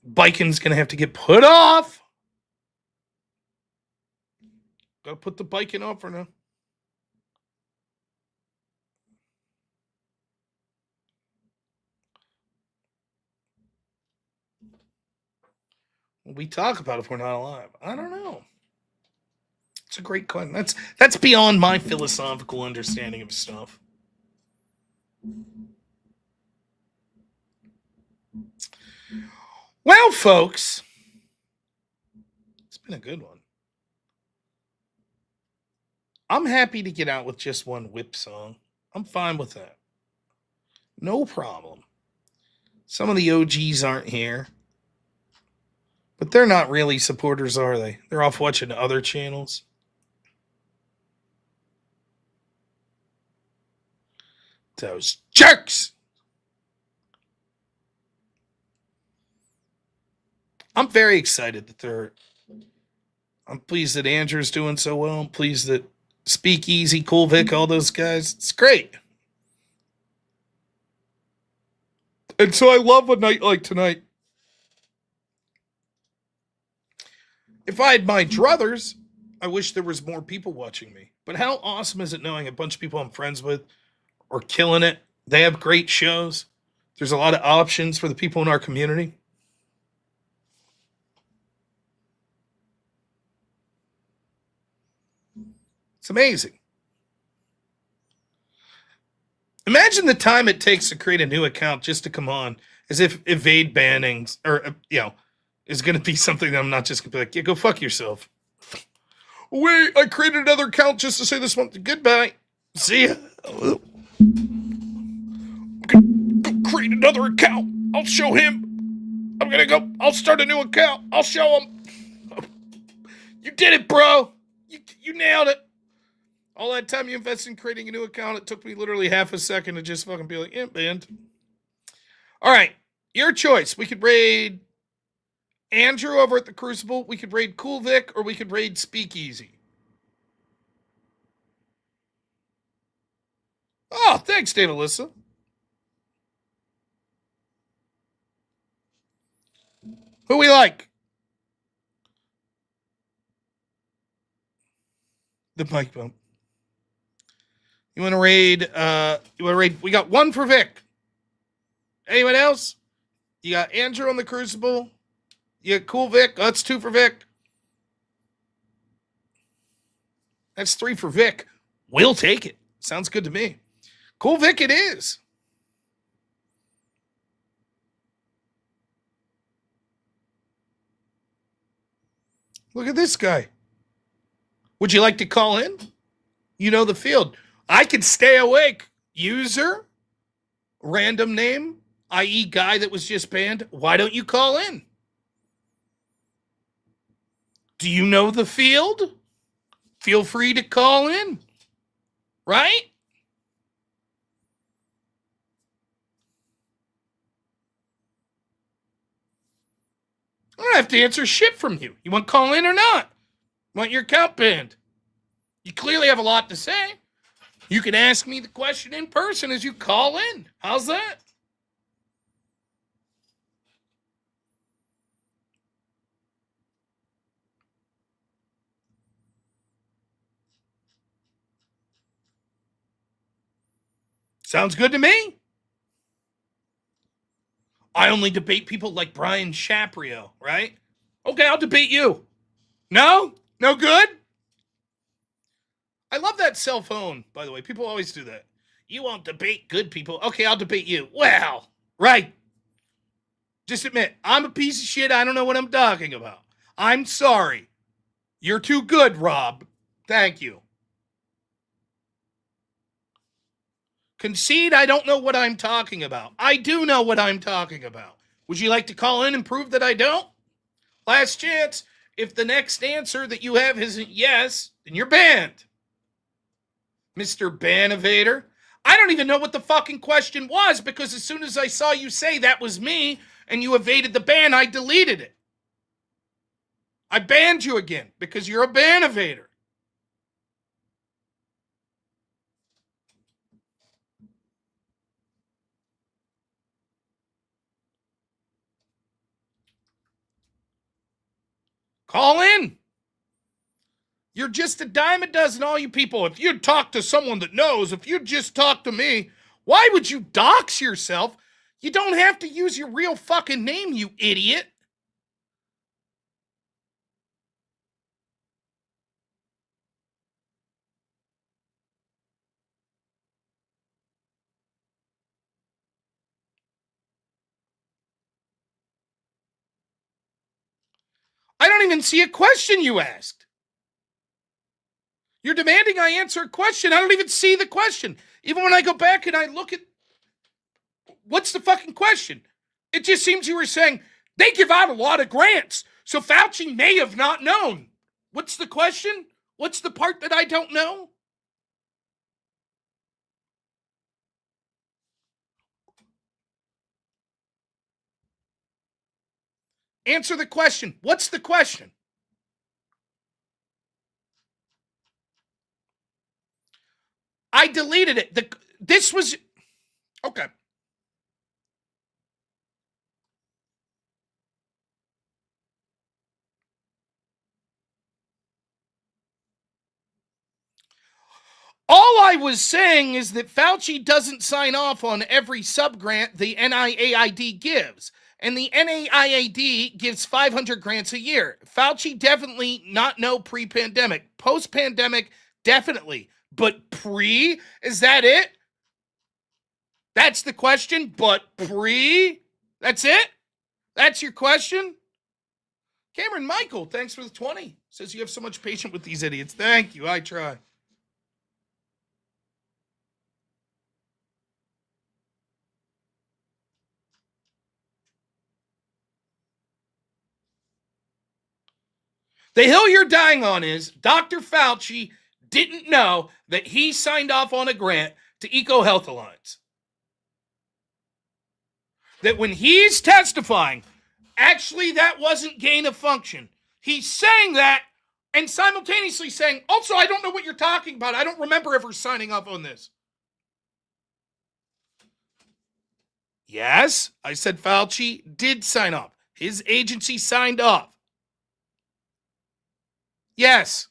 biking's gonna have to get put off. Gotta put the biking off for now. We talk about if we're not alive. I don't know. It's a great question. That's beyond my philosophical understanding of stuff. Well, folks, it's been a good one. I'm happy to get out with just one whip song. I'm fine with that. No problem. Some of the OGs aren't here. But they're not really supporters, are they? They're off watching other channels. Those jerks! I'm very excited that I'm pleased that Andrew's doing so well. I'm pleased that Speakeasy, Cool Vic, all those guys. It's great. And so I love a night like tonight. If I had my druthers, I wish there was more people watching me. But how awesome is it knowing a bunch of people I'm friends with are killing it? They have great shows. There's a lot of options for the people in our community. It's amazing. Imagine the time it takes to create a new account just to come on, as if evade bannings or is going to be something that I'm not just going to be like, yeah, go fuck yourself. Wait, I created another account just to say this one. Goodbye. See ya. I'm going to go create another account. I'll show him. I'll start a new account. I'll show him. You did it, bro. You nailed it. All that time you invested in creating a new account, it took me literally half a second to just fucking be like, yeah, banned. All right, your choice. We could raid Andrew over at the Crucible. We could raid Cool Vic, or we could raid Speakeasy. Oh, thanks, Dave Alyssa. Who we like? The mic bump. You want to raid? We got one for Vic. Anyone else? You got Andrew on the Crucible. You got Cool Vic. That's 2 for Vic. That's 3 for Vic. We'll take it. Sounds good to me. Cool Vic it is. Look at this guy. Would you like to call in? You know the field. I can stay awake. User, random name, i.e. guy that was just banned. Why don't you call in? Do you know the field? Feel free to call in. Right? I don't have to answer shit from you. You want to call in or not? Want your account banned? You clearly have a lot to say. You can ask me the question in person as you call in. How's that? Sounds good to me. I only debate people like Brian Shaprio, right? Okay, I'll debate you. No? No good? I love that cell phone, by the way. People always do that. You won't debate good people. Okay, I'll debate you. Well, right. Just admit, I'm a piece of shit. I don't know what I'm talking about. I'm sorry. You're too good, Rob. Thank you. Concede I don't know what I'm talking about. I do know what I'm talking about. Would you like to call in and prove that I don't? Last chance. If the next answer that you have isn't yes, then you're banned. Mr. Ban-evader. I don't even know what the fucking question was, because as soon as I saw you say that was me and you evaded the ban, I deleted it. I banned you again because you're a ban-evader. Call in. You're just a dime a dozen, all you people. If you'd talk to someone that knows, if you'd just talk to me, why would you dox yourself? You don't have to use your real fucking name, you idiot. I don't even see a question you asked. You're demanding I answer a question. I don't even see the question. Even when I go back and I look at what's the fucking question? It just seems you were saying they give out a lot of grants, so Fauci may have not known. What's the question? What's the part that I don't know? Answer the question. What's the question? I deleted it. This was okay. All I was saying is that Fauci doesn't sign off on every subgrant the NIAID gives. And the NIAID gives 500 grants a year. Fauci definitely not no pre-pandemic. Post-pandemic, definitely. But pre? Is that it? That's the question? But pre? That's it? That's your question? Cameron Michael, thanks for the 20. Says you have so much patience with these idiots. Thank you. I try. The hill you're dying on is Dr. Fauci didn't know that he signed off on a grant to EcoHealth Alliance. That when he's testifying, actually that wasn't gain of function. He's saying that and simultaneously saying, also, I don't know what you're talking about. I don't remember ever signing off on this. Yes, I said Fauci did sign off. His agency signed off. Yes.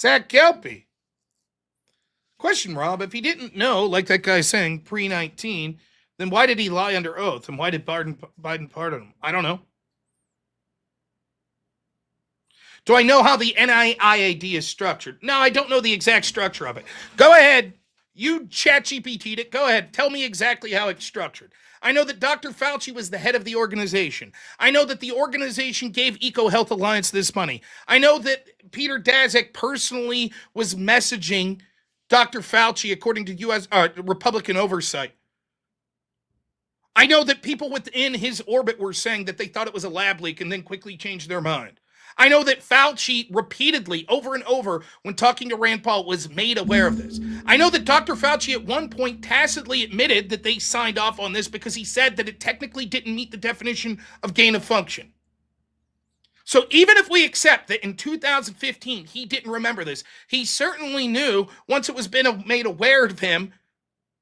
Zach Kelpie. Question, Rob. If he didn't know, like that guy saying, pre-19, then why did he lie under oath? And why did Biden pardon him? I don't know. Do I know how the NIAID is structured? No, I don't know the exact structure of it. Go ahead. You ChatGPT'd it. Go ahead. Tell me exactly how it's structured. I know that Dr. Fauci was the head of the organization. I know that the organization gave EcoHealth Alliance this money. I know that Peter Daszak personally was messaging Dr. Fauci according to U.S. Republican oversight. I know that people within his orbit were saying that they thought it was a lab leak and then quickly changed their mind. I know that Fauci repeatedly, over and over, when talking to Rand Paul, was made aware of this. I know that Dr. Fauci at one point tacitly admitted that they signed off on this because he said that it technically didn't meet the definition of gain of function. So even if we accept that in 2015 he didn't remember this, he certainly knew once it was been made aware of him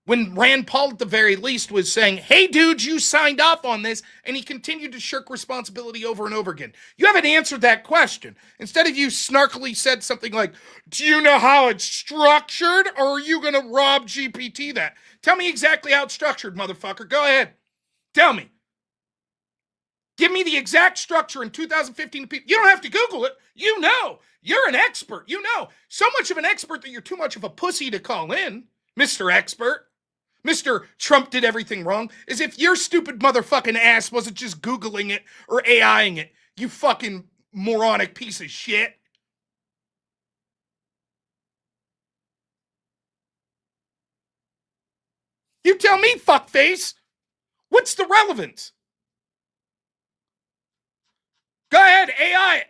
when Rand Paul, at the very least, was saying, hey, dude, you signed off on this, and he continued to shirk responsibility over and over again. You haven't answered that question. Instead of you snarkily said something like, do you know how it's structured, or are you going to rob GPT that? Tell me exactly how it's structured, motherfucker. Go ahead. Tell me. Give me the exact structure in 2015. You don't have to Google it. You know. You're an expert. You know. So much of an expert that you're too much of a pussy to call in, Mr. Expert. Mr. Trump did everything wrong, as if your stupid motherfucking ass wasn't just Googling it or AIing it, you fucking moronic piece of shit. You tell me, fuckface. What's the relevance? Go ahead, AI it.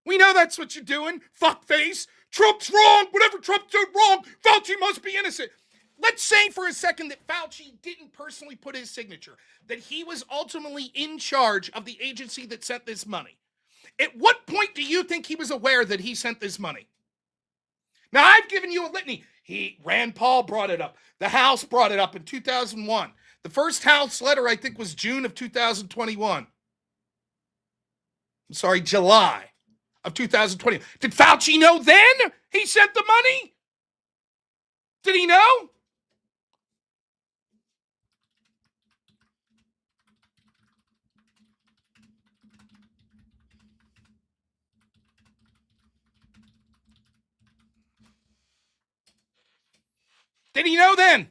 We know that's what you're doing, fuckface. Trump's wrong. Whatever Trump did wrong, Fauci must be innocent. Let's say for a second that Fauci didn't personally put his signature, that he was ultimately in charge of the agency that sent this money. At what point do you think he was aware that he sent this money? Now, I've given you a litany. Rand Paul brought it up. The House brought it up in 2001. The first House letter, I think, was June of 2021. I'm sorry, July of 2020. Did Fauci know then he sent the money? Did he know? Did he know then?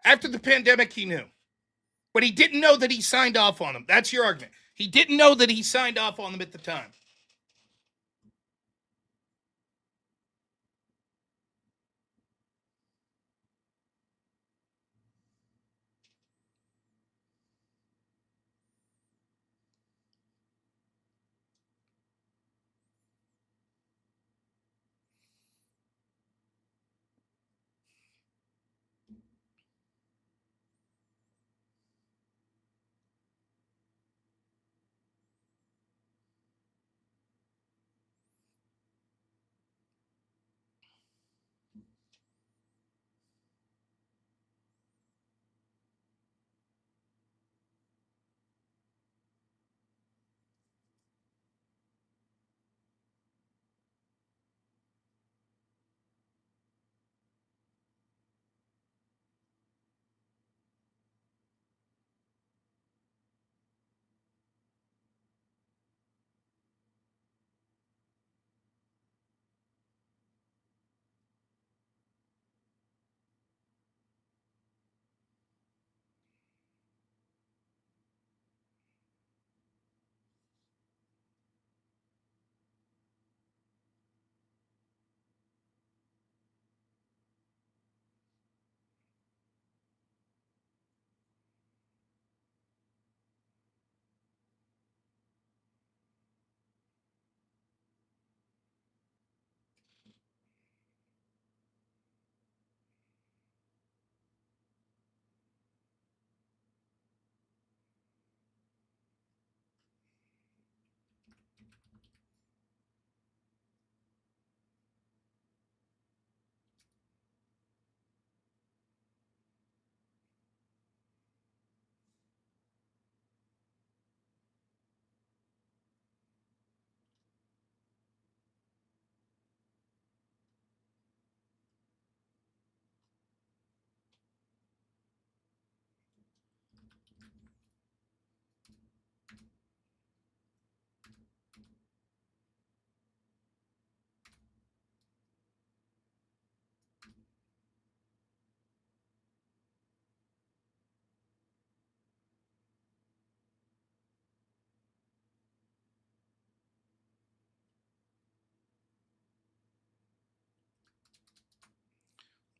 After the pandemic, he knew. But he didn't know that he signed off on them. That's your argument. He didn't know that he signed off on them at the time.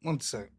One sec.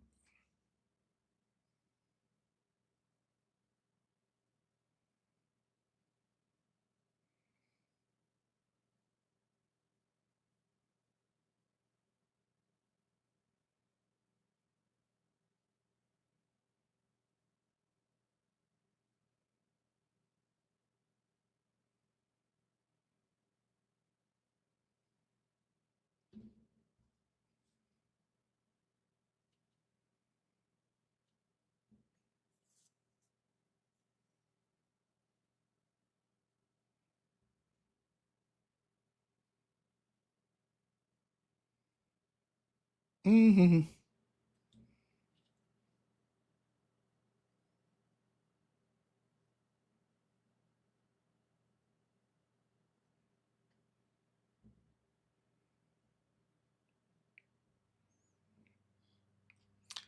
Mm-hmm.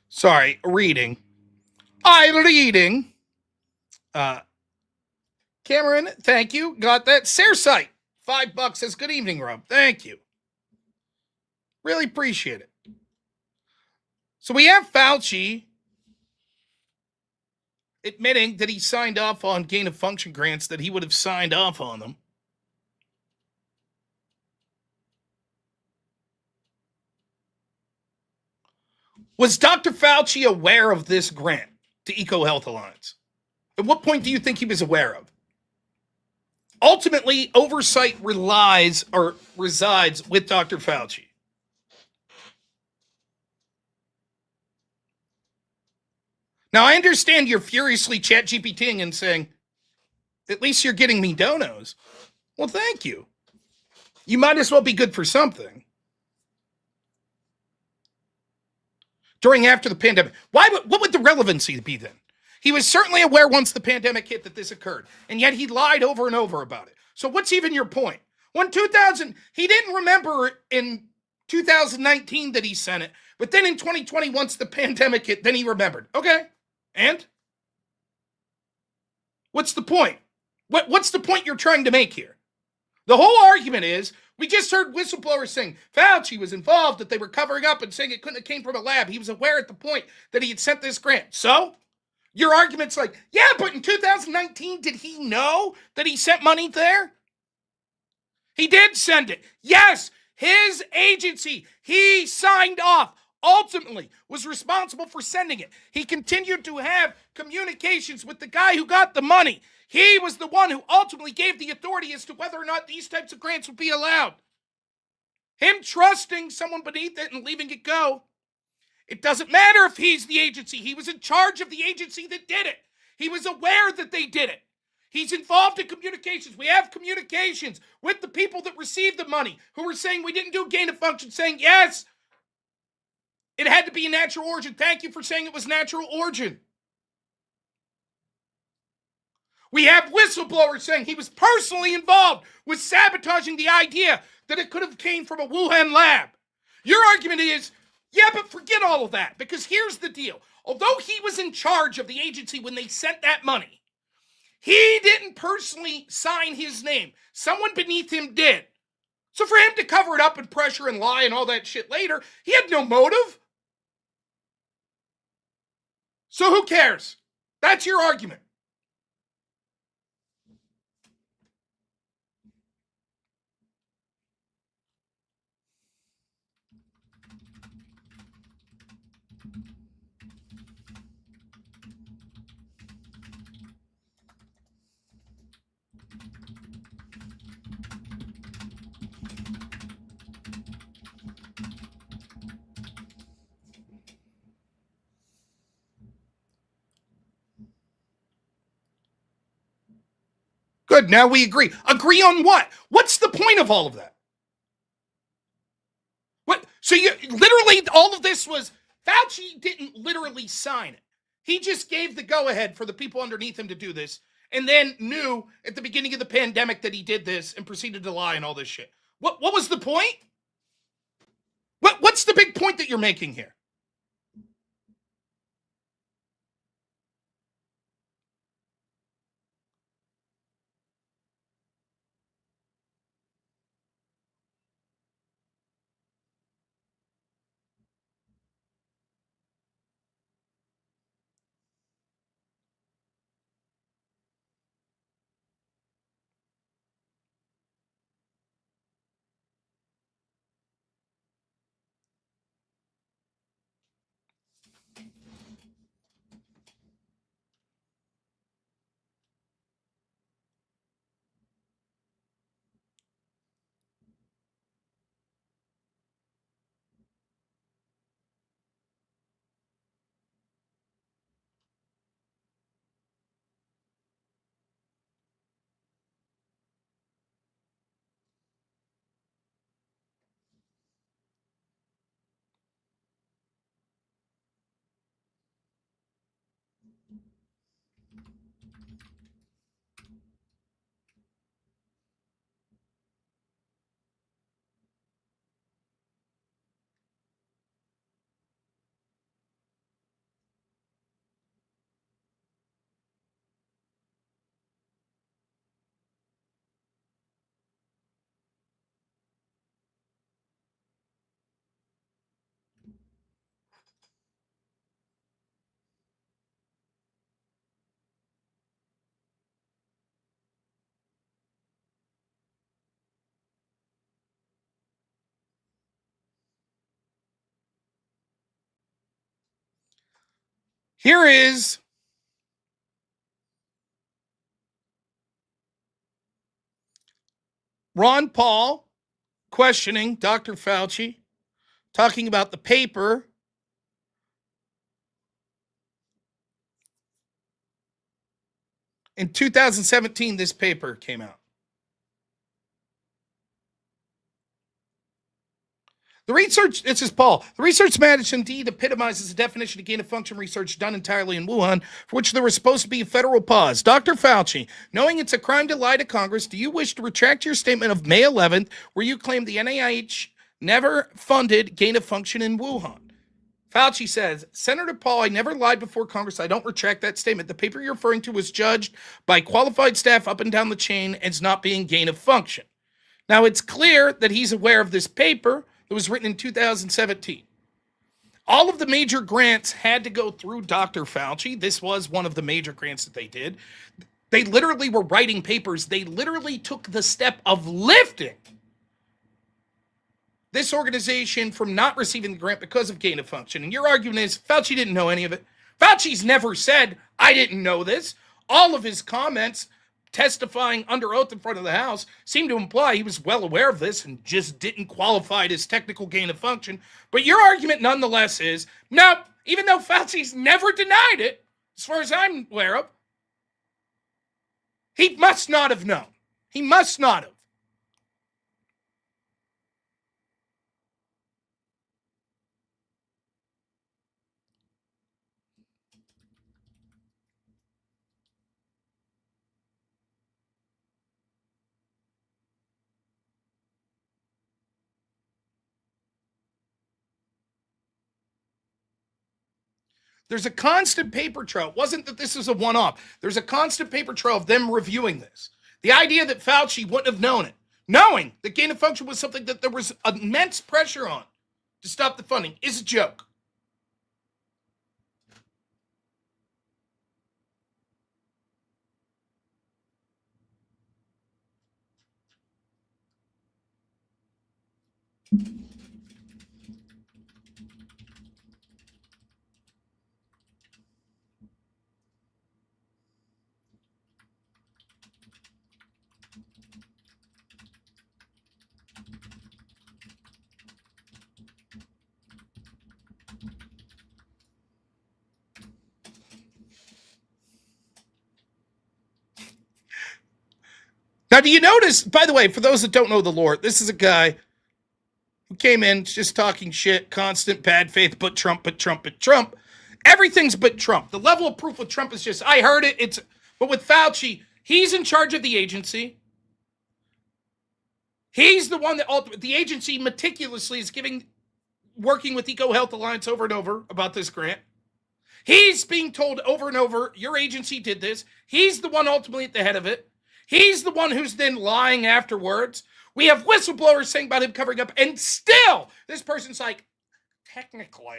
Sorry, reading. I'm reading. Cameron, thank you. Got that. Saresight, $5 says, good evening, Rob. Thank you. Really appreciate it. So we have Fauci admitting that he signed off on gain of function grants, that he would have signed off on them. Was Dr. Fauci aware of this grant to EcoHealth Alliance? At what point do you think he was aware of? Ultimately, oversight resides with Dr. Fauci. Now, I understand you're furiously chat GPTing and saying, at least you're getting me donos. Well, thank you. You might as well be good for something. After the pandemic, what would the relevancy be then? He was certainly aware once the pandemic hit that this occurred, and yet he lied over and over about it. So what's even your point? He didn't remember in 2019 that he sent it, but then in 2020, once the pandemic hit, then he remembered. Okay, and? What's the point? What's the point you're trying to make here? The whole argument is, we just heard whistleblowers saying Fauci was involved, that they were covering up and saying it couldn't have came from a lab. He was aware at the point that he had sent this grant. So? Your argument's like, yeah, but in 2019, did he know that he sent money there? He did send it. Yes, his agency, he signed off, ultimately was responsible for sending it. He continued to have communications with the guy who got the money. He was the one who ultimately gave the authority as to whether or not these types of grants would be allowed. Him trusting someone beneath it and leaving it go. It doesn't matter if he's the agency. He was in charge of the agency that did it. He was aware that they did it. He's involved in communications. We have communications with the people that received the money who were saying we didn't do gain of function, saying, yes, it had to be a natural origin. Thank you for saying it was natural origin. We have whistleblowers saying he was personally involved with sabotaging the idea that it could have came from a Wuhan lab. Your argument is, yeah, but forget all of that, because here's the deal. Although he was in charge of the agency when they sent that money, he didn't personally sign his name. Someone beneath him did. So for him to cover it up and pressure and lie and all that shit later, he had no motive. So who cares? That's your argument. Good, now we agree. Agree on what? What's the point of all of that? What? So you literally, all of this was, Fauci didn't literally sign it. He just gave the go-ahead for the people underneath him to do this, and then knew at the beginning of the pandemic that he did this and proceeded to lie and all this shit. What was the point? What's the big point that you're making here? Here is Ron Paul questioning Dr. Fauci, talking about the paper. In 2017, this paper came out. The research, this is Paul, the research managed indeed epitomizes the definition of gain-of-function research done entirely in Wuhan, for which there was supposed to be a federal pause. Dr. Fauci, knowing it's a crime to lie to Congress, do you wish to retract your statement of May 11th, where you claimed the NIH never funded gain-of-function in Wuhan? Fauci says, Senator Paul, I never lied before Congress. I don't retract that statement. The paper you're referring to was judged by qualified staff up and down the chain as not being gain-of-function. Now, it's clear that he's aware of this paper. It was written in 2017. All of the major grants had to go through Dr. Fauci. This was one of the major grants that they did. They literally were writing papers. They literally took the step of lifting this organization from not receiving the grant because of gain of function. And your argument is Fauci didn't know any of it. Fauci's never said, I didn't know this. All of his comments testifying under oath in front of the House seemed to imply he was well aware of this and just didn't qualify it as technical gain of function. But your argument nonetheless is, no, even though Fauci's never denied it, as far as I'm aware of, he must not have known. He must not have. There's a constant paper trail. It wasn't that this is a one-off. There's a constant paper trail of them reviewing this. The idea that Fauci wouldn't have known it, knowing that gain of function was something that there was immense pressure on to stop the funding, is a joke. Now, do you notice, by the way, for those that don't know the lore, this is a guy who came in just talking shit, constant bad faith, but Trump, but Trump, but Trump. Everything's but Trump. The level of proof with Trump is just, I heard it, but with Fauci, he's in charge of the agency. He's the one that the agency meticulously is working with EcoHealth Alliance over and over about this grant. He's being told over and over, your agency did this. He's the one ultimately at the head of it. He's the one who's then lying afterwards. We have whistleblowers saying about him covering up, and still this person's like, technically,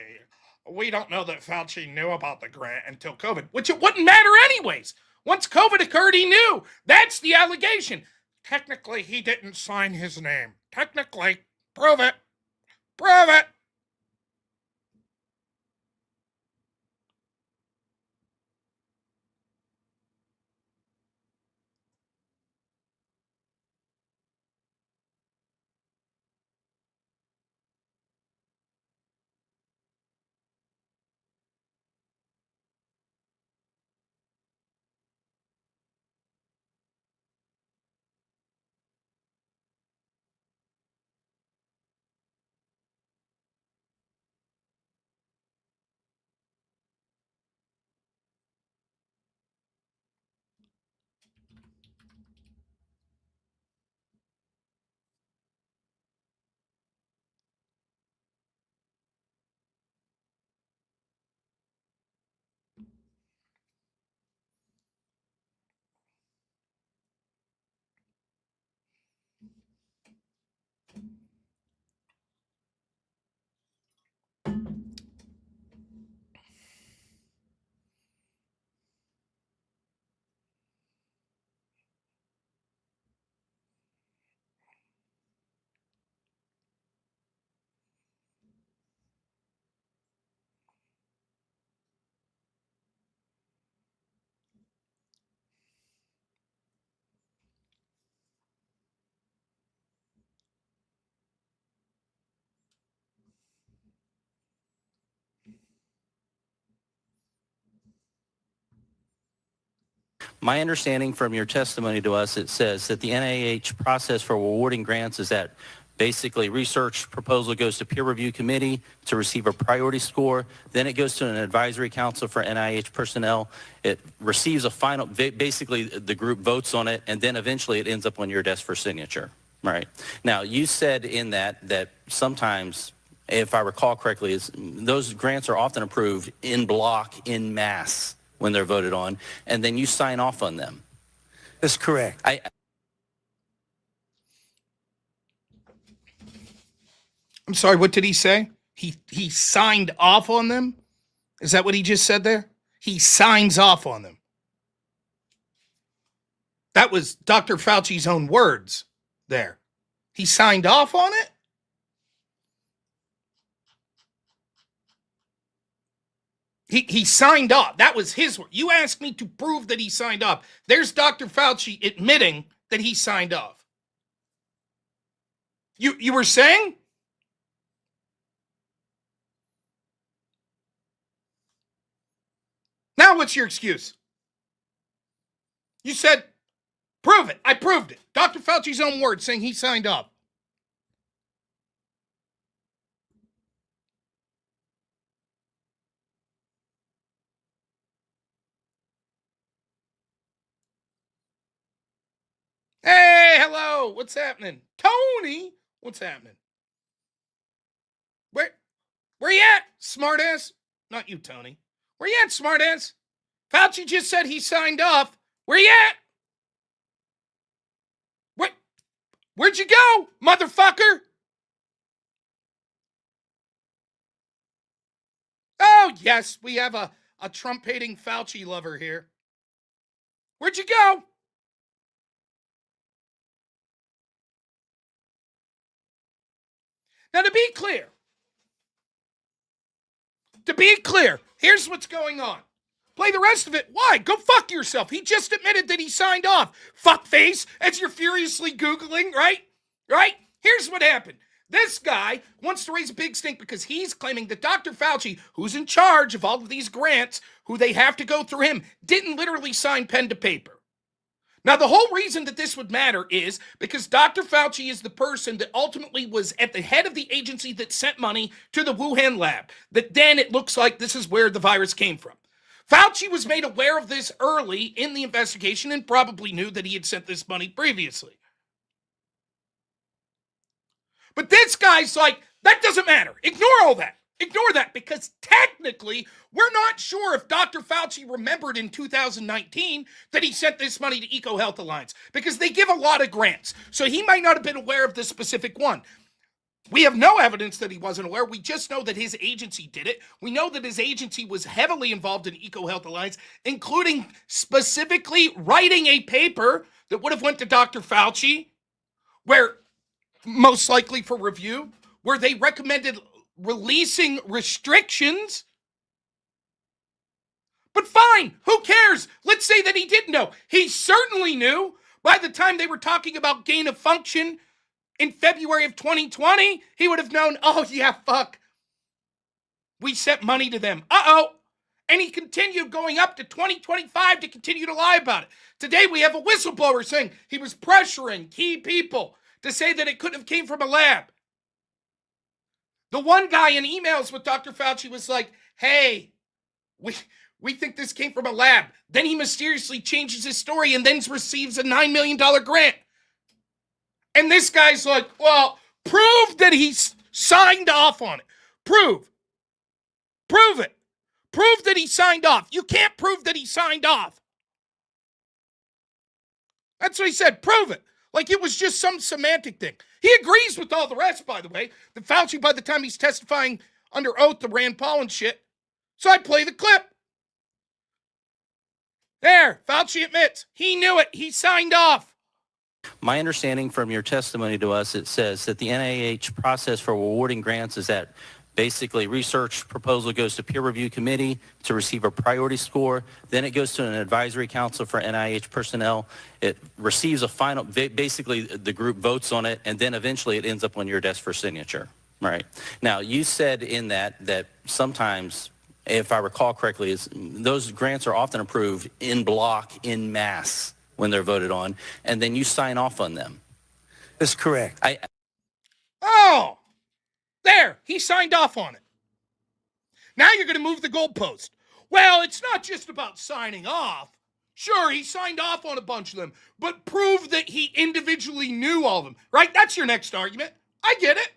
we don't know that Fauci knew about the grant until COVID, which it wouldn't matter anyways. Once COVID occurred, he knew. That's the allegation. Technically, he didn't sign his name. Technically, prove it. Prove it. My understanding from your testimony to us, it says that the NIH process for awarding grants is that basically research proposal goes to peer review committee to receive a priority score. Then it goes to an advisory council for NIH personnel. It receives a final, basically the group votes on it, and then eventually it ends up on your desk for signature. Right. Now, you said in that sometimes, if I recall correctly, those grants are often approved in block, in mass, when they're voted on, and then you sign off on them. That's correct. I'm sorry, what did he say? He signed off on them? Is that what he just said there? He signs off on them. That was Dr. Fauci's own words there. He signed off on it? He signed off. That was his word. You asked me to prove that he signed off. There's Dr. Fauci admitting that he signed off. You were saying? Now what's your excuse? You said, prove it. I proved it. Dr. Fauci's own words saying he signed off. Hey, hello. What's happening? Tony, what's happening? Where you at, smartass? Not you, Tony. Where you at, smartass? Fauci just said he signed off. Where you at? Where'd you go, motherfucker? Oh, yes, we have a Trump-hating Fauci lover here. Where'd you go? Now, to be clear, here's what's going on. Play the rest of it. Why? Go fuck yourself. He just admitted that he signed off. Fuckface, as you're furiously Googling, right? Right? Here's what happened. This guy wants to raise a big stink because he's claiming that Dr. Fauci, who's in charge of all of these grants, who they have to go through him, didn't literally sign pen to paper. Now, the whole reason that this would matter is because Dr. Fauci is the person that ultimately was at the head of the agency that sent money to the Wuhan lab, that then it looks like this is where the virus came from. Fauci was made aware of this early in the investigation and probably knew that he had sent this money previously. But this guy's like, that doesn't matter. Ignore all that. Ignore that, because technically, we're not sure if Dr. Fauci remembered in 2019 that he sent this money to EcoHealth Alliance, because they give a lot of grants. So he might not have been aware of this specific one. We have no evidence that he wasn't aware. We just know that his agency did it. We know that his agency was heavily involved in EcoHealth Alliance, including specifically writing a paper that would have went to Dr. Fauci, where most likely for review, where they recommended releasing restrictions. But fine, who cares? Let's say that he didn't know. He certainly knew. By the time they were talking about gain of function in February of 2020, he would have known, oh yeah, fuck. We sent money to them. Uh-oh. And he continued going up to 2025 to continue to lie about it. Today we have a whistleblower saying he was pressuring key people to say that it couldn't have came from a lab. The one guy in emails with Dr. Fauci was like, hey, we think this came from a lab. Then he mysteriously changes his story and then receives a $9 million grant. And this guy's like, well, prove that he signed off on it. Prove it. Prove that he signed off. You can't prove that he signed off. That's what he said. Prove it. Like it was just some semantic thing. He agrees with all the rest, by the way. The Fauci, by the time he's testifying under oath to Rand Paul and shit. So I play the clip. There, Fauci admits. He knew it. He signed off. My understanding from your testimony to us, it says that the NIH process for awarding grants is that basically research proposal goes to peer review committee to receive a priority score. Then it goes to an advisory council for NIH personnel. It receives a final, basically the group votes on it, and then eventually it ends up on your desk for signature. Right. Now, you said in that sometimes, if I recall correctly, those grants are often approved in block, in mass, when they're voted on, and then you sign off on them. That's correct. Oh, there, he signed off on it. Now you're going to move the goalpost. Well, it's not just about signing off. Sure, he signed off on a bunch of them, but prove that he individually knew all of them, right? That's your next argument. I get it.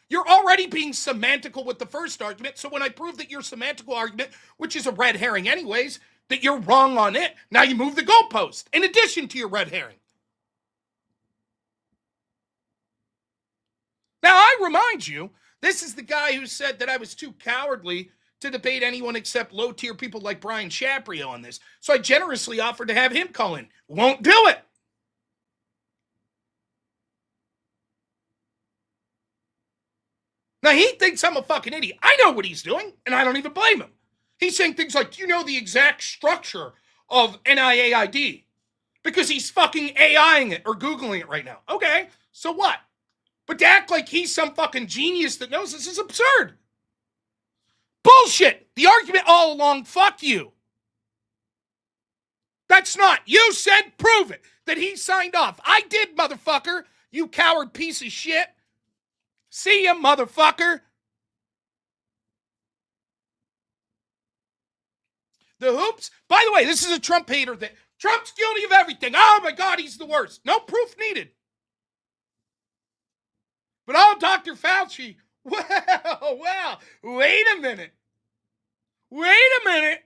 You're already being semantical with the first argument, so when I prove that your semantical argument, which is a red herring anyways, that you're wrong on it, now you move the goalpost, in addition to your red herring. Now, I remind you, this is the guy who said that I was too cowardly to debate anyone except low-tier people like Brian Shaprio on this. So I generously offered to have him call in. Won't do it. Now, he thinks I'm a fucking idiot. I know what he's doing, and I don't even blame him. He's saying things like, do you know the exact structure of NIAID? Because he's fucking AIing it or Googling it right now. Okay, so what? But to act like he's some fucking genius that knows this is absurd. Bullshit. The argument all along, fuck you. That's not. You said prove it. That he signed off. I did, motherfucker. You coward piece of shit. See ya, motherfucker. The hoops. By the way, this is a Trump hater that Trump's guilty of everything. Oh my God, he's the worst. No proof needed. But Dr. Fauci, well, wait a minute. Wait a minute.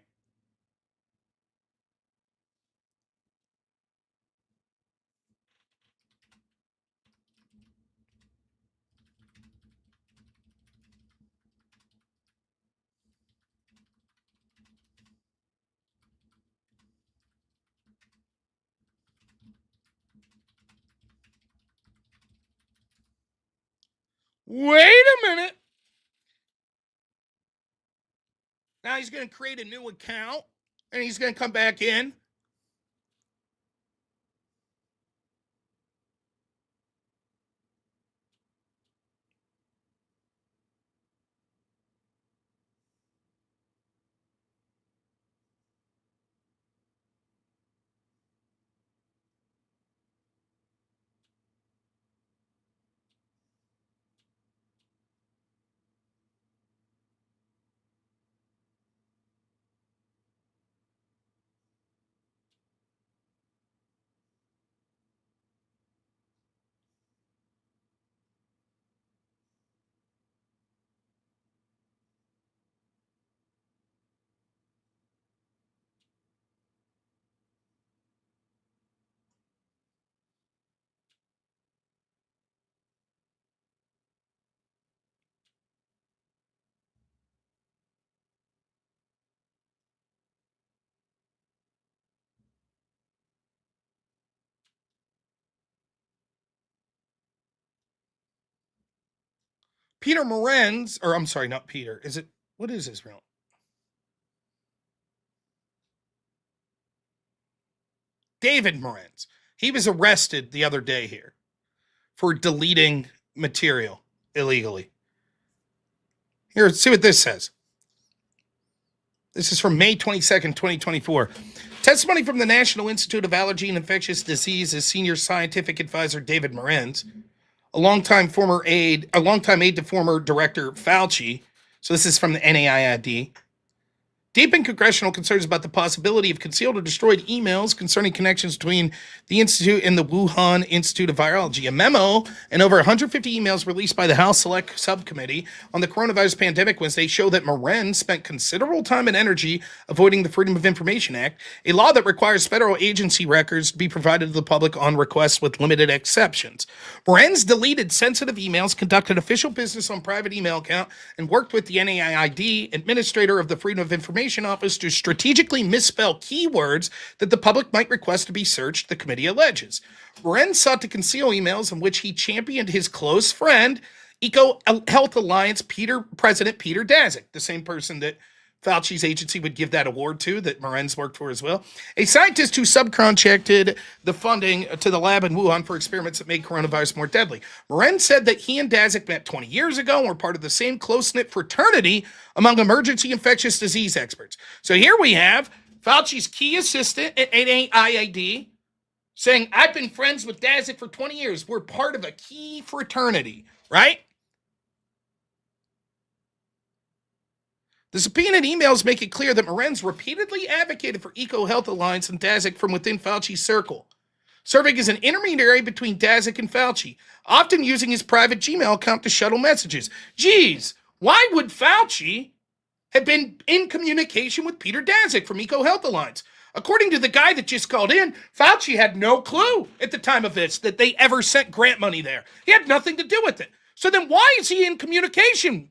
Now he's going to create a new account and he's going to come back in. Peter Morenz, or I'm sorry, not Peter. What is his real? David Morenz. He was arrested the other day here for deleting material illegally. Here, see what this says. This is from May 22nd, 2024. Testimony from the National Institute of Allergy and Infectious Diseases senior scientific advisor David Morenz, a longtime aide to former director Fauci. So this is from the NIAID. Deepened congressional concerns about the possibility of concealed or destroyed emails concerning connections between the Institute and the Wuhan Institute of Virology. A memo and over 150 emails released by the House Select Subcommittee on the Coronavirus Pandemic Wednesday show that Morenz spent considerable time and energy avoiding the Freedom of Information Act, a law that requires federal agency records to be provided to the public on request with limited exceptions. Morenz deleted sensitive emails, conducted official business on private email account, and worked with the NIAID, administrator of the Freedom of Information Office, to strategically misspell keywords that the public might request to be searched, the committee alleges. Morenz sought to conceal emails in which he championed his close friend, Eco Health Alliance President Peter Daszak, the same person that Fauci's agency would give that award to, that Morenz worked for as well. A scientist who subcontracted the funding to the lab in Wuhan for experiments that made coronavirus more deadly. Morenz said that he and Daszak met 20 years ago and were part of the same close-knit fraternity among emergency infectious disease experts. So here we have Fauci's key assistant at NIAID saying, I've been friends with Daszak for 20 years. We're part of a key fraternity, right? The subpoenaed emails make it clear that Morenz repeatedly advocated for EcoHealth Alliance and Daszak from within Fauci's circle, serving as an intermediary between Daszak and Fauci, often using his private Gmail account to shuttle messages. Geez, why would Fauci have been in communication with Peter Daszak from EcoHealth Alliance? According to the guy that just called in, Fauci had no clue at the time of this that they ever sent grant money there. He had nothing to do with it. So then why is he in communication?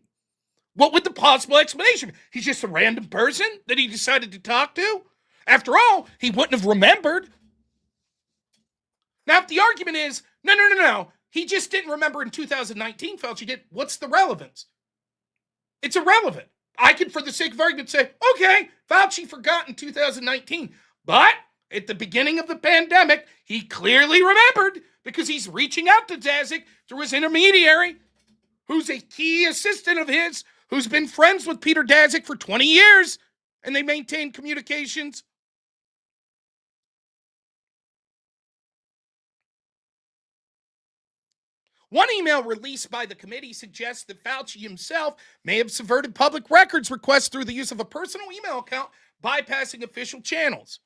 What would the possible explanation? He's just a random person that he decided to talk to? After all, he wouldn't have remembered. Now, if the argument is, no, he just didn't remember in 2019, Fauci did, what's the relevance? It's irrelevant. I could, for the sake of argument, say, okay, Fauci forgot in 2019, but at the beginning of the pandemic, he clearly remembered because he's reaching out to Daszak through his intermediary, who's a key assistant of his, who's been friends with Peter Daszak for 20 years, and they maintain communications. One email released by the committee suggests that Fauci himself may have subverted public records requests through the use of a personal email account, bypassing official channels.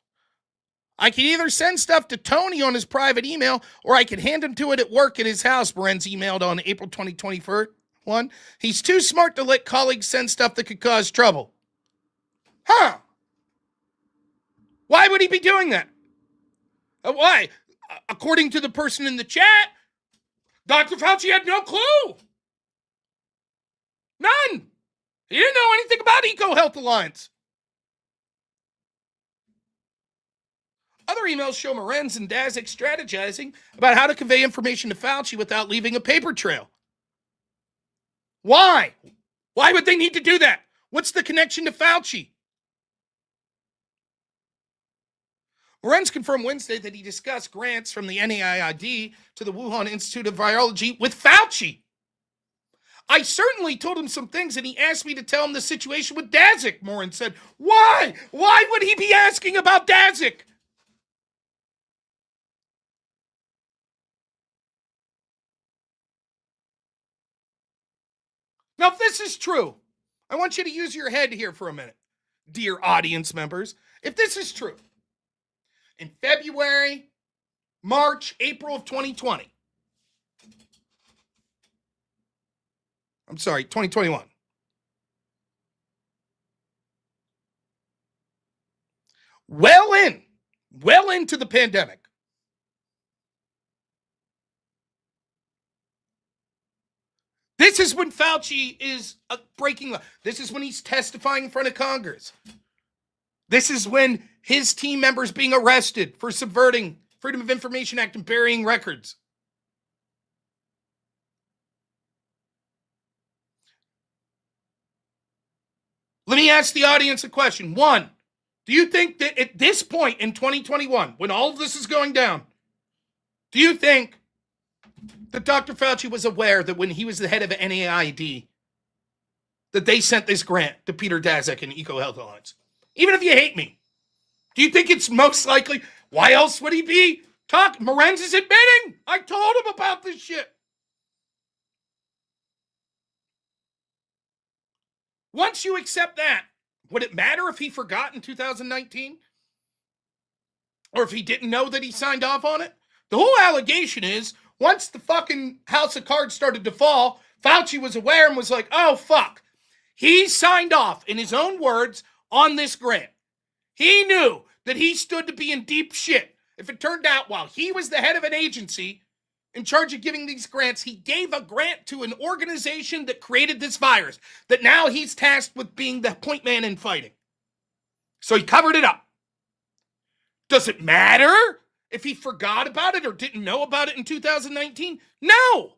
I can either send stuff to Tony on his private email, or I can hand him to it at work at his house, Morenz emailed on April 2021. He's too smart to let colleagues send stuff that could cause trouble. Huh. Why would he be doing that? Why? According to the person in the chat, Dr. Fauci had no clue. None. He didn't know anything about EcoHealth Alliance. Other emails show Morenz and Daszak strategizing about how to convey information to Fauci without leaving a paper trail. Why? Why would they need to do that? What's the connection to Fauci? Morenz confirmed Wednesday that he discussed grants from the NIAID to the Wuhan Institute of Virology with Fauci. I certainly told him some things and he asked me to tell him the situation with Daszak, Morenz said. Why? Why would he be asking about Daszak? Now, if this is true, I want you to use your head here for a minute, dear audience members. If this is true, in February, March, April of 2020, I'm sorry, 2021, well into the pandemic, this is when Fauci is breaking law. This is when he's testifying in front of Congress. This is when his team members being arrested for subverting Freedom of Information Act and burying records. Let me ask the audience a question. One, do you think that at this point in 2021, when all of this is going down, do you think that Dr. Fauci was aware that when he was the head of NIAID, that they sent this grant to Peter Daszak and EcoHealth Alliance? Even if you hate me, do you think it's most likely? Why else would he be talking? Morenz is admitting, I told him about this shit. Once you accept that, would it matter if he forgot in 2019? Or if he didn't know that he signed off on it? The whole allegation is, once the fucking house of cards started to fall, Fauci was aware and was like, oh, fuck. He signed off, in his own words, on this grant. He knew that he stood to be in deep shit if it turned out while he was the head of an agency in charge of giving these grants, he gave a grant to an organization that created this virus, that now he's tasked with being the point man in fighting. So he covered it up. Does it matter if he forgot about it or didn't know about it in 2019? No.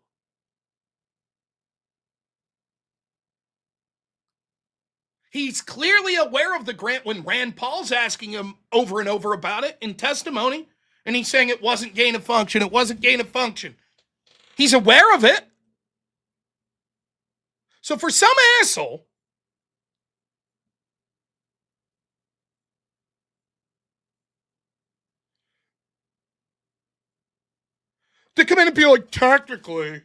He's clearly aware of the grant when Rand Paul's asking him over and over about it in testimony, and he's saying it wasn't gain of function. It wasn't gain of function. He's aware of it. So for some asshole to come in and be like, technically,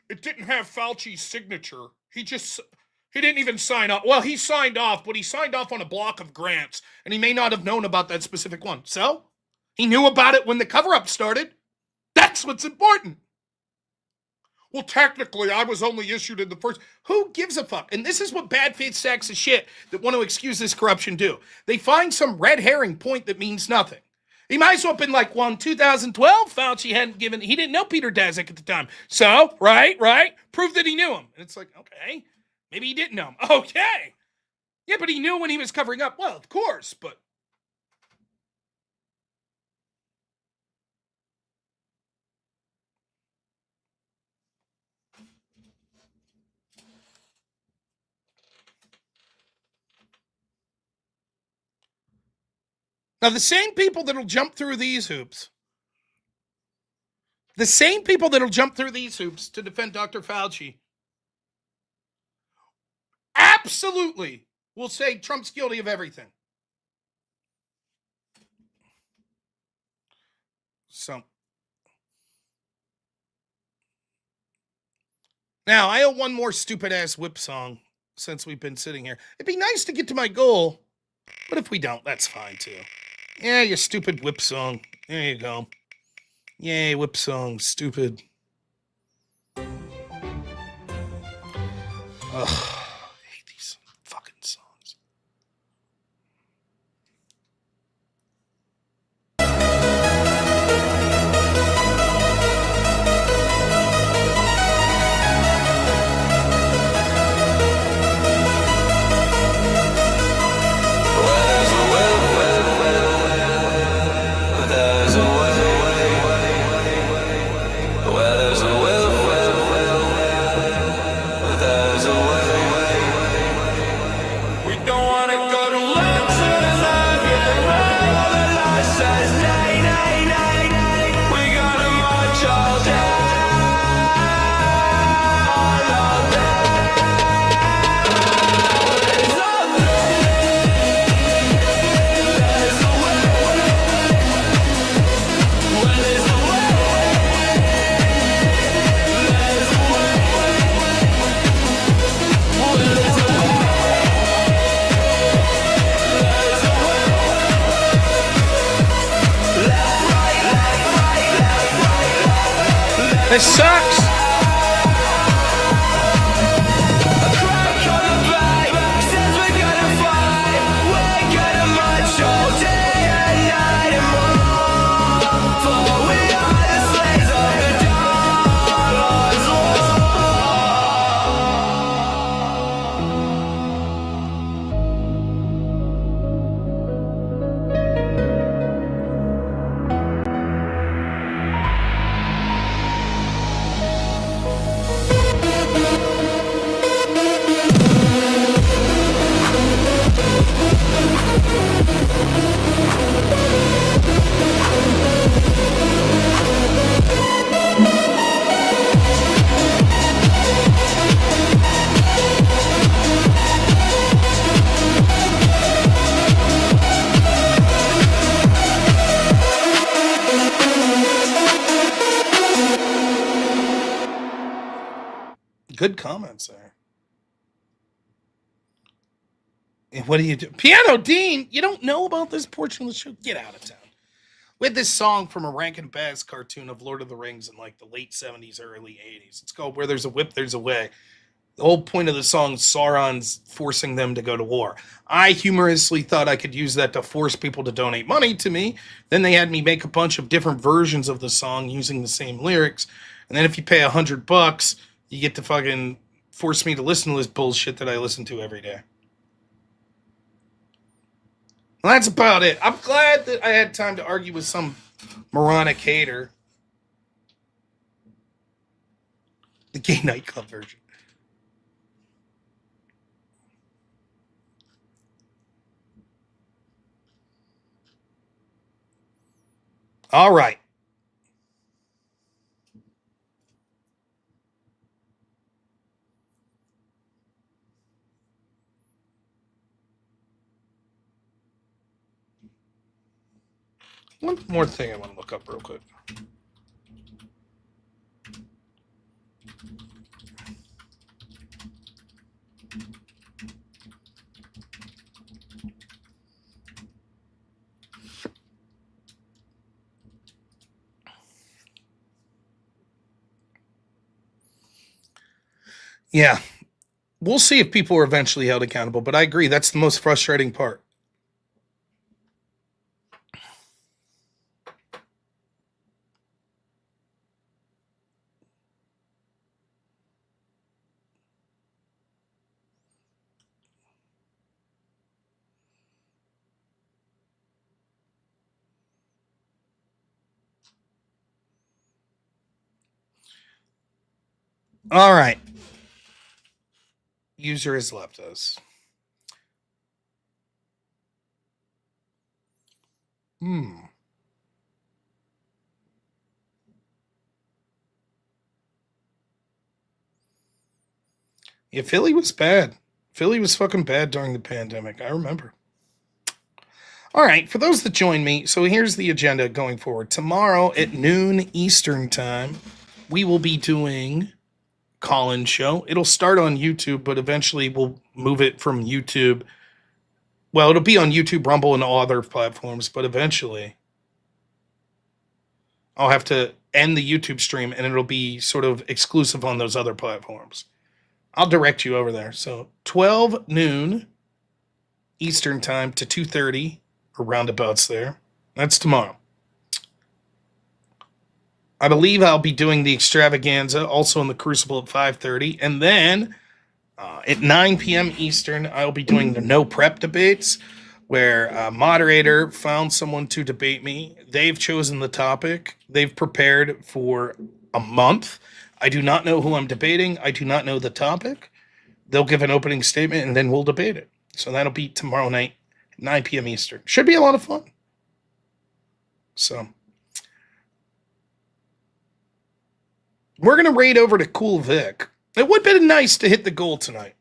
it didn't have Fauci's signature. He didn't even sign off. Well, he signed off, but he signed off on a block of grants, and he may not have known about that specific one. So, he knew about it when the cover-up started. That's what's important. Well, technically, I was only issued in the first. Who gives a fuck? And this is what bad faith sacks of shit that want to excuse this corruption do. They find some red herring point that means nothing. He might as well have been like, well, in 2012, Fauci he didn't know Peter Daszak at the time. So, right, prove that he knew him. And it's like, okay, maybe he didn't know him. Okay. Yeah, but he knew when he was covering up. Well, of course, but. Now, the same people that'll jump through these hoops, to defend Dr. Fauci, absolutely will say Trump's guilty of everything. So, now I owe one more stupid ass whip song since we've been sitting here. It'd be nice to get to my goal, but if we don't, that's fine too. Yeah, your stupid whip song. There you go. Yay, whip song, stupid. Ugh, I hate these fucking songs. This sucks. Good comments there. And what do you do? Piano Dean, you don't know about this portion of the show? Get out of town. We had this song from a Rankin Bass cartoon of Lord of the Rings in like the late 70s, early 80s. It's called Where There's a Whip, There's a Way. The whole point of the song is Sauron's forcing them to go to war. I humorously thought I could use that to force people to donate money to me. Then they had me make a bunch of different versions of the song using the same lyrics. And then if you pay $100, you get to fucking force me to listen to this bullshit that I listen to every day. Well, that's about it. I'm glad that I had time to argue with some moronic hater. The gay nightclub version. All right. One more thing I want to look up real quick. Yeah. We'll see if people are eventually held accountable, but I agree. That's the most frustrating part. All right. User has left us. Yeah, Philly was bad. Philly was fucking bad during the pandemic. I remember. All right, for those that join me, so here's the agenda going forward. Tomorrow at noon Eastern time, we will be doing call-in show. It'll start on YouTube, but eventually we'll move it from YouTube. Well, it'll be on YouTube, Rumble, and all other platforms, but eventually I'll have to end the YouTube stream and it'll be sort of exclusive on those other platforms. I'll direct you over there. So 12 noon Eastern time to 2:30 or roundabouts there. That's tomorrow. I believe I'll be doing the extravaganza also in the Crucible at 5:30. And then at 9 p.m. Eastern, I'll be doing the no prep debates where a moderator found someone to debate me. They've chosen the topic. They've prepared for a month. I do not know who I'm debating. I do not know the topic. They'll give an opening statement and then we'll debate it. So that'll be tomorrow night, 9 p.m. Eastern. Should be a lot of fun. So we're going to raid over to Cool Vic. It would have been nice to hit the goal tonight.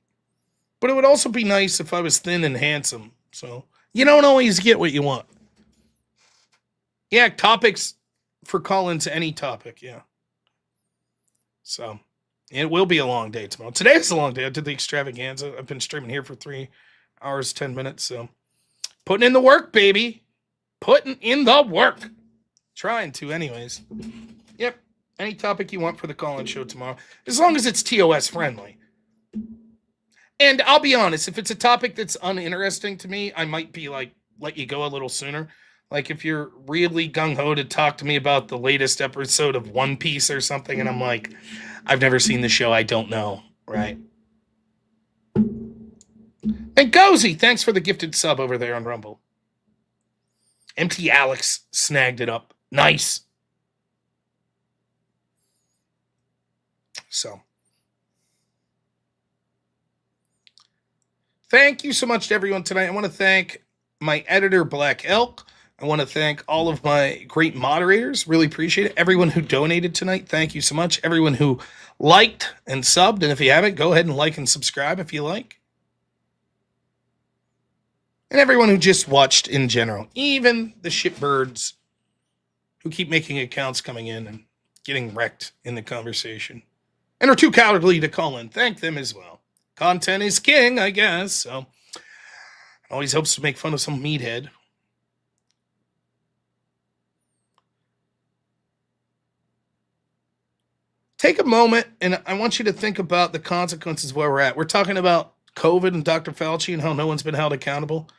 But it would also be nice if I was thin and handsome. So you don't always get what you want. Yeah, topics for call-ins, any topic, yeah. So it will be a long day tomorrow. Today is a long day. I did the extravaganza. I've been streaming here for 3 hours, 10 minutes. So putting in the work, baby. Putting in the work. Trying to, anyways. Yep. Any topic you want for the call-in show tomorrow. As long as it's TOS friendly. And I'll be honest, if it's a topic that's uninteresting to me, I might be like, let you go a little sooner. Like if you're really gung-ho to talk to me about the latest episode of One Piece or something, and I'm like, I've never seen the show, I don't know, right? And Gozy, thanks for the gifted sub over there on Rumble. MT Alex snagged it up. Nice. So. Thank you so much to everyone tonight. I want to thank my editor, Black Elk. I want to thank all of my great moderators. Really appreciate it. Everyone who donated tonight, thank you so much. Everyone who liked and subbed. And if you haven't, go ahead and like and subscribe if you like. And everyone who just watched in general. Even the shitbirds who keep making accounts coming in and getting wrecked in the conversation. And are too cowardly to call in. Thank them as well. Content is king, I guess. So always hopes to make fun of some meathead. Take a moment, and I want you to think about the consequences where we're at. We're talking about COVID and Dr. Fauci and how no one's been held accountable.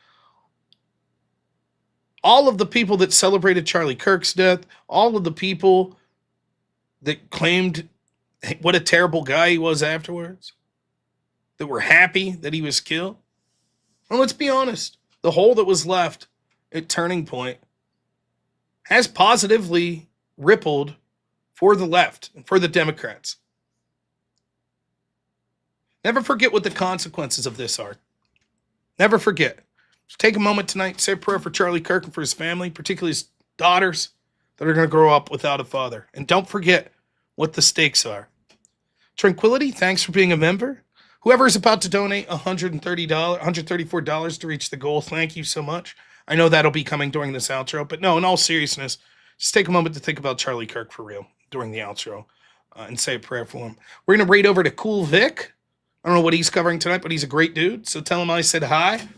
All of the people that celebrated Charlie Kirk's death, all of the people that claimed what a terrible guy he was afterwards, that were happy that he was killed. Well, let's be honest. The hole that was left at Turning Point has positively rippled for the left and for the Democrats. Never forget what the consequences of this are. Never forget. Just take a moment tonight, say a prayer for Charlie Kirk and for his family, particularly his daughters, that are going to grow up without a father. And don't forget what the stakes are. Tranquility, thanks for being a member. Whoever is about to donate $134 to reach the goal, thank you so much. I know that'll be coming during this outro, but no, in all seriousness, just take a moment to think about Charlie Kirk for real during the outro and say a prayer for him. We're going to raid over to Cool Vic. I don't know what he's covering tonight, but he's a great dude, so tell him I said hi.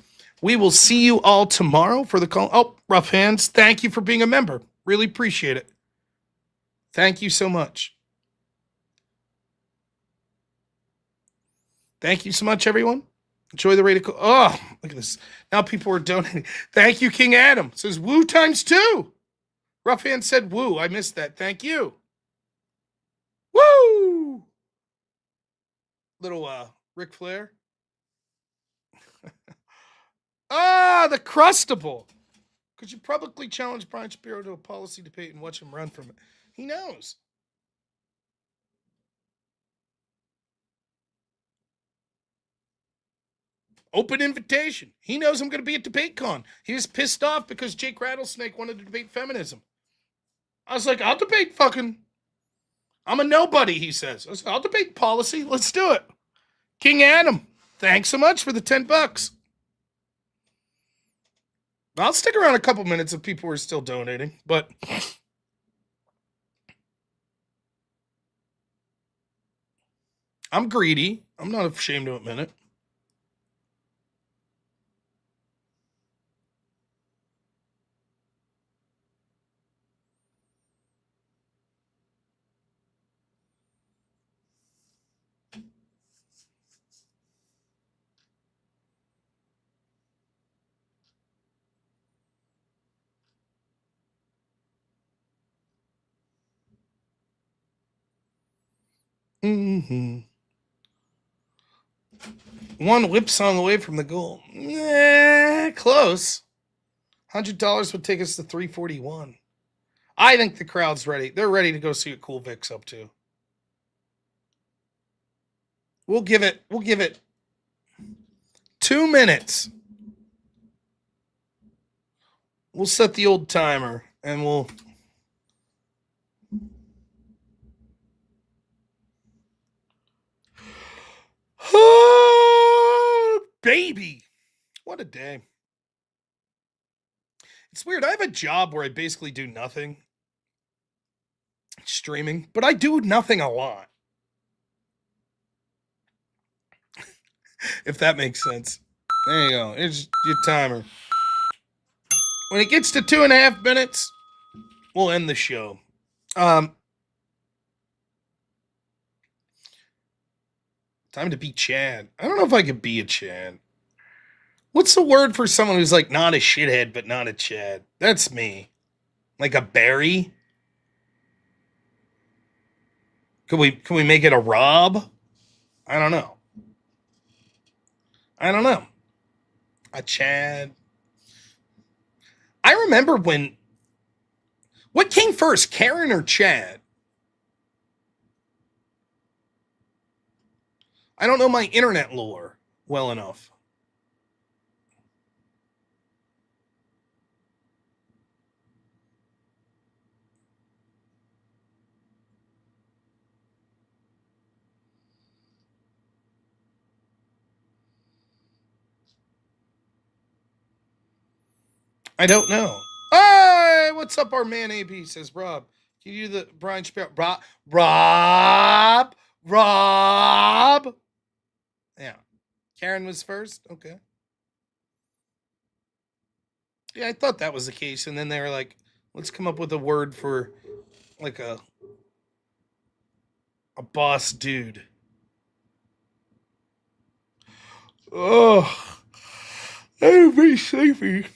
We will see you all tomorrow for the call. Oh, Rough Hands, thank you for being a member. Really appreciate it. Thank you so much. Thank you so much, everyone. Enjoy the raid. Oh, look at this. Now people are donating. Thank you, King Adam. It says woo times 2. Rough Hand said woo. I missed that. Thank you. Woo! Little Ric Flair. The Crustable. Could you publicly challenge Brian Shapiro to a policy debate and watch him run from it? He knows. Open invitation. He knows I'm going to be at DebateCon. He was pissed off because Jake Rattlesnake wanted to debate feminism. I was like, I'll debate fucking... I'm a nobody, he says. I was like, I'll debate policy. Let's do it. King Adam, thanks so much for the $10. I'll stick around a couple minutes if people are still donating, but... I'm greedy. I'm not ashamed to admit it. Mm-hmm. One whip song away from the goal. Close. $100 would take us to 341. I think the crowd's ready. They're ready to go see what Cool Vic's up to. We'll give it 2 minutes. We'll set the old timer and we'll... Oh, baby. What a day. It's weird. I have a job where I basically do nothing. Streaming. But I do nothing a lot. If that makes sense. There you go. It's your timer. When it gets to 2.5 minutes, we'll end the show. Time to be Chad. I don't know if I could be a Chad. What's the word for someone who's like not a shithead but not a Chad? That's me. Like a Barry? Can we make it a Rob? I don't know. A Chad. I remember when... What came first, Karen or Chad? I don't know my internet lore well enough. I don't know. Hey, what's up, our man AB? Says Rob. Can you do the Brian Shapiro? Rob. Yeah. Karen was first? Okay. Yeah, I thought that was the case. And then they were like, let's come up with a word for like a boss dude. Oh, I'm very sleepy.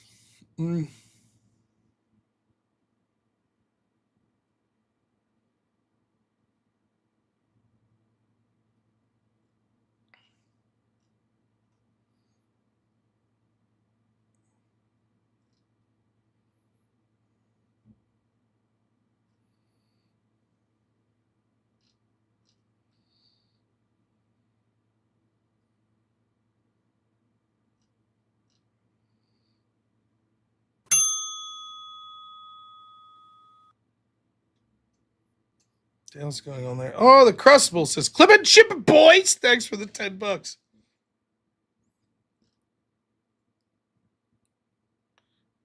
What the hell's going on there? Oh, the Crustable says, clip it, ship it, boys. Thanks for the $10.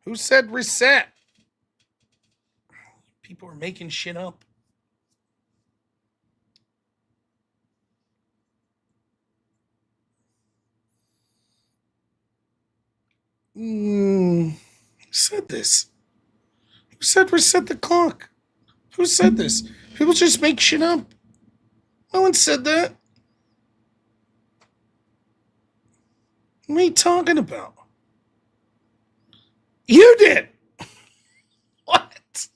Who said reset? People are making shit up. Who said this? Who said reset the clock? Who said this? People just make shit up. No one said that. What are you talking about? You did. What?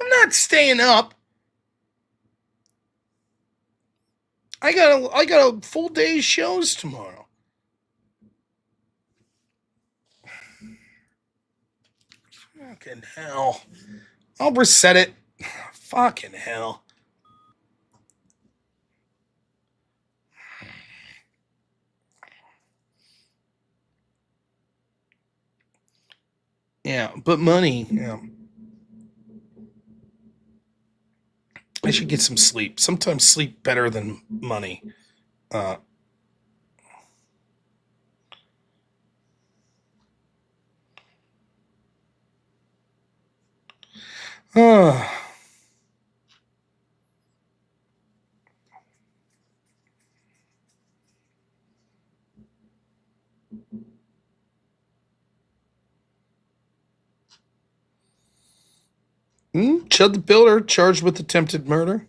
I'm not staying up. I got a full day's shows tomorrow. Fucking hell. I'll reset it. Fucking hell. Yeah, but money, yeah. I should get some sleep. Sometimes sleep better than money. Uh, Chud the Builder charged with attempted murder.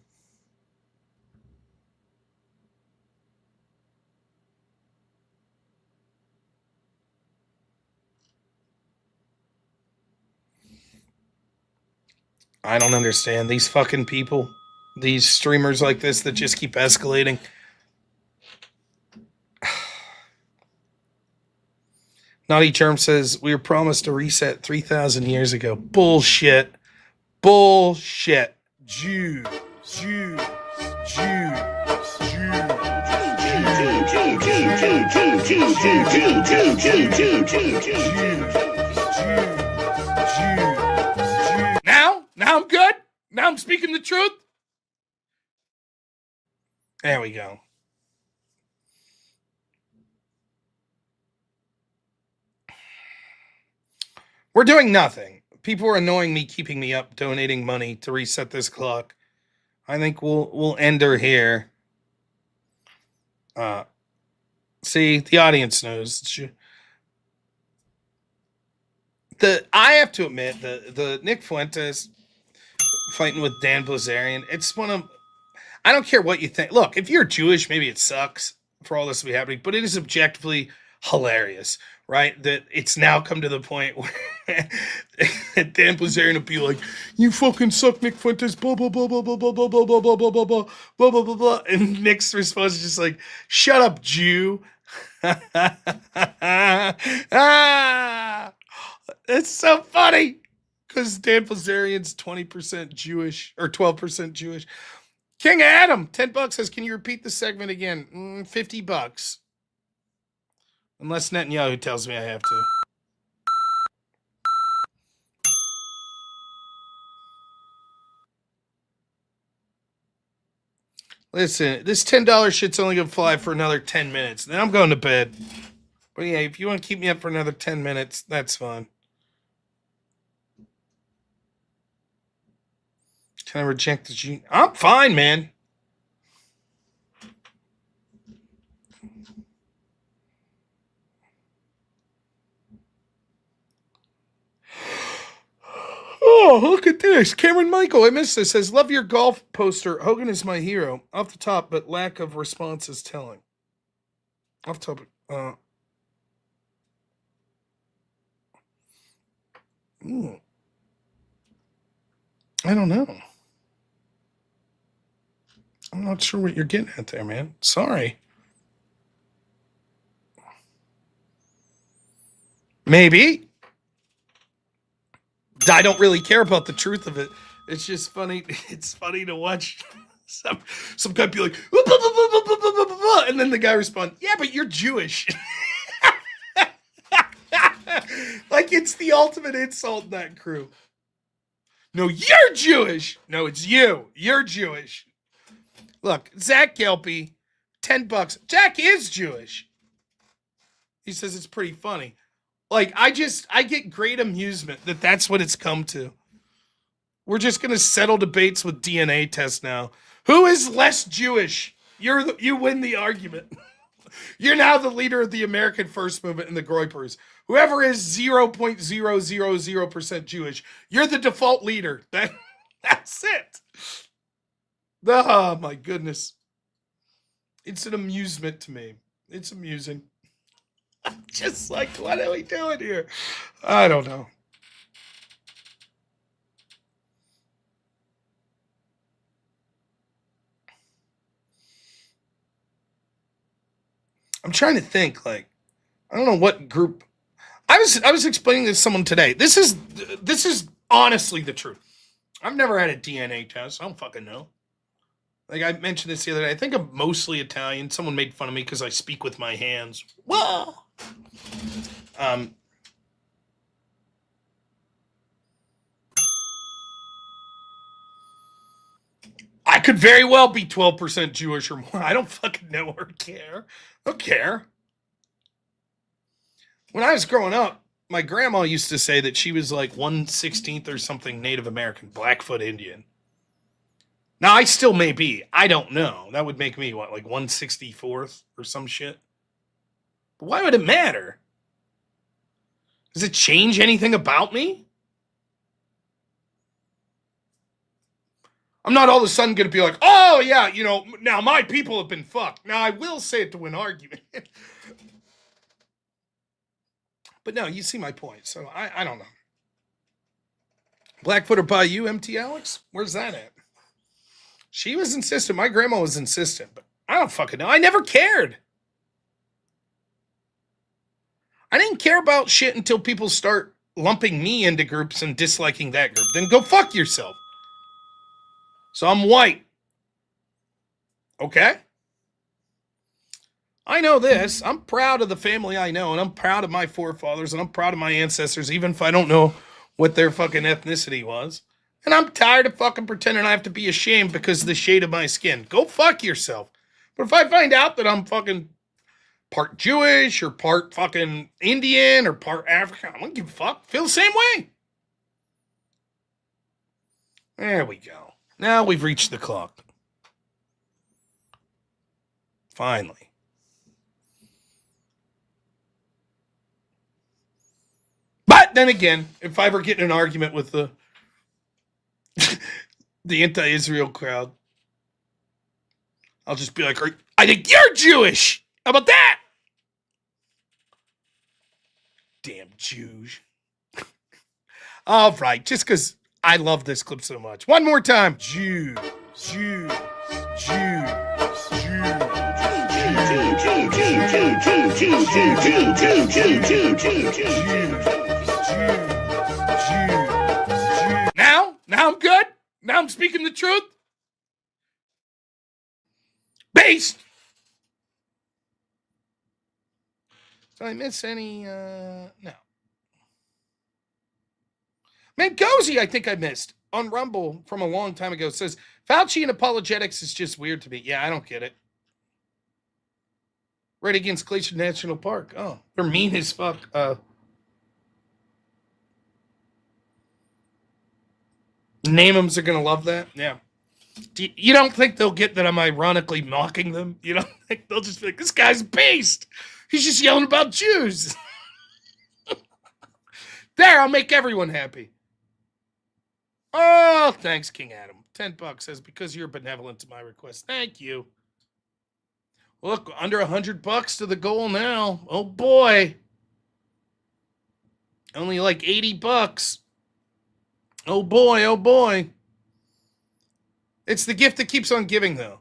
I don't understand these fucking people. These streamers like this that just keep escalating. Naughty Charm says, we were promised a reset 3,000 years ago. Bullshit. Bullshit. Jews. Jews. Jews. Now I'm good. Now I'm speaking the truth. There we go. We're doing nothing. People are annoying me, keeping me up, donating money to reset this clock. I think we'll end her here. See, the audience knows. I have to admit, the Nick Fuentes fighting with Dan Blazarian, it's one of, I don't care what you think. Look, if you're Jewish, maybe it sucks for all this to be happening, but it is objectively hilarious, right? That it's now come to the point where Dan Blazarian will be like, you fucking suck, Nick Fuentes, blah, blah, blah, blah, blah, blah, blah, blah, blah, blah, blah, blah, blah, blah, blah, blah, blah. And Nick's response is just like, shut up, Jew. It's so funny because Dan Blazarian's 20% Jewish or 12% Jewish. King Adam, $10 says, can you repeat the segment again? $50. Unless Netanyahu tells me I have to. Listen, this $10 shit's only gonna fly for another 10 minutes. Then I'm going to bed. But yeah, if you want to keep me up for another 10 minutes, that's fine. Can I reject the Jew? I'm fine, man. Oh, look at this. Cameron Michael, I missed this. Says, love your golf poster. Hogan is my hero. Off the top, but lack of response is telling. Off the top. I don't know. I'm not sure what you're getting at there, man. Sorry. Maybe. I don't really care about the truth of it. It's just funny. It's funny to watch some guy be like, and then the guy respond, yeah, but you're Jewish. Like it's the ultimate insult in that crew. No, you're Jewish. No, it's you. You're Jewish. Look, Zach Gelpy, $10. Jack is Jewish. He says it's pretty funny. Like, I get great amusement that that's what it's come to. We're just going to settle debates with DNA tests now. Who is less Jewish? You win the argument. You're now the leader of the American First Movement and the Groypers. Whoever is 0.000% Jewish, you're the default leader. That's it. Oh, my goodness. It's an amusement to me. It's amusing. Just like, what are we doing here? I don't know. I'm trying to think, like, I don't know what group. I was explaining this to someone today. This is honestly the truth. I've never had a DNA test. I don't fucking know. Like, I mentioned this the other day. I think I'm mostly Italian. Someone made fun of me because I speak with my hands. Whoa! I could very well be 12% Jewish or more. I don't fucking know or care. I don't care. When I was growing up, my grandma used to say that she was like 1/16th or something Native American, Blackfoot Indian. Now, I still may be. I don't know. That would make me, what, like 1/64th or some shit? But why would it matter? Does it change anything about me? I'm not all of a sudden going to be like, oh, yeah, you know, now my people have been fucked. Now, I will say it to win argument. But no, you see my point. So I don't know. Blackfoot or Bayou, MT Alex? Where's that at? She was insistent. My grandma was insistent. But I don't fucking know. I never cared. I didn't care about shit until people start lumping me into groups and disliking that group. Then go fuck yourself. So I'm white. Okay? I know this. I'm proud of the family I know, and I'm proud of my forefathers, and I'm proud of my ancestors, even if I don't know what their fucking ethnicity was. And I'm tired of fucking pretending I have to be ashamed because of the shade of my skin. Go fuck yourself. But if I find out that I'm fucking part Jewish or part fucking Indian or part African, I don't give a fuck. Feel the same way. There we go. Now we've reached the clock. Finally. But then again, if I ever get in an argument with the anti-Israel crowd, I'll just be like, I think you're Jewish. How about that? Damn Jews. All right, just because I love this clip so much. One more time. Jews, Jews, Jews, Jews. Now I'm good. Now I'm speaking the truth. Based. Did I miss any? No. Mangozy, I think I missed on Rumble from a long time ago. Says Fauci and apologetics is just weird to me. Yeah, I don't get it. Right against Glacier National Park. Oh, they're mean as fuck. Name-ems are gonna love that. Yeah. You don't think they'll get that I'm ironically mocking them? You don't think they'll just be like, this guy's based. He's just yelling about Jews. There, I'll make everyone happy. Oh, thanks, King Adam. $10 says, because you're benevolent to my request. Thank you. Look, under $100 to the goal now. Oh, boy. Only like $80. Oh, boy. Oh, boy. It's the gift that keeps on giving, though.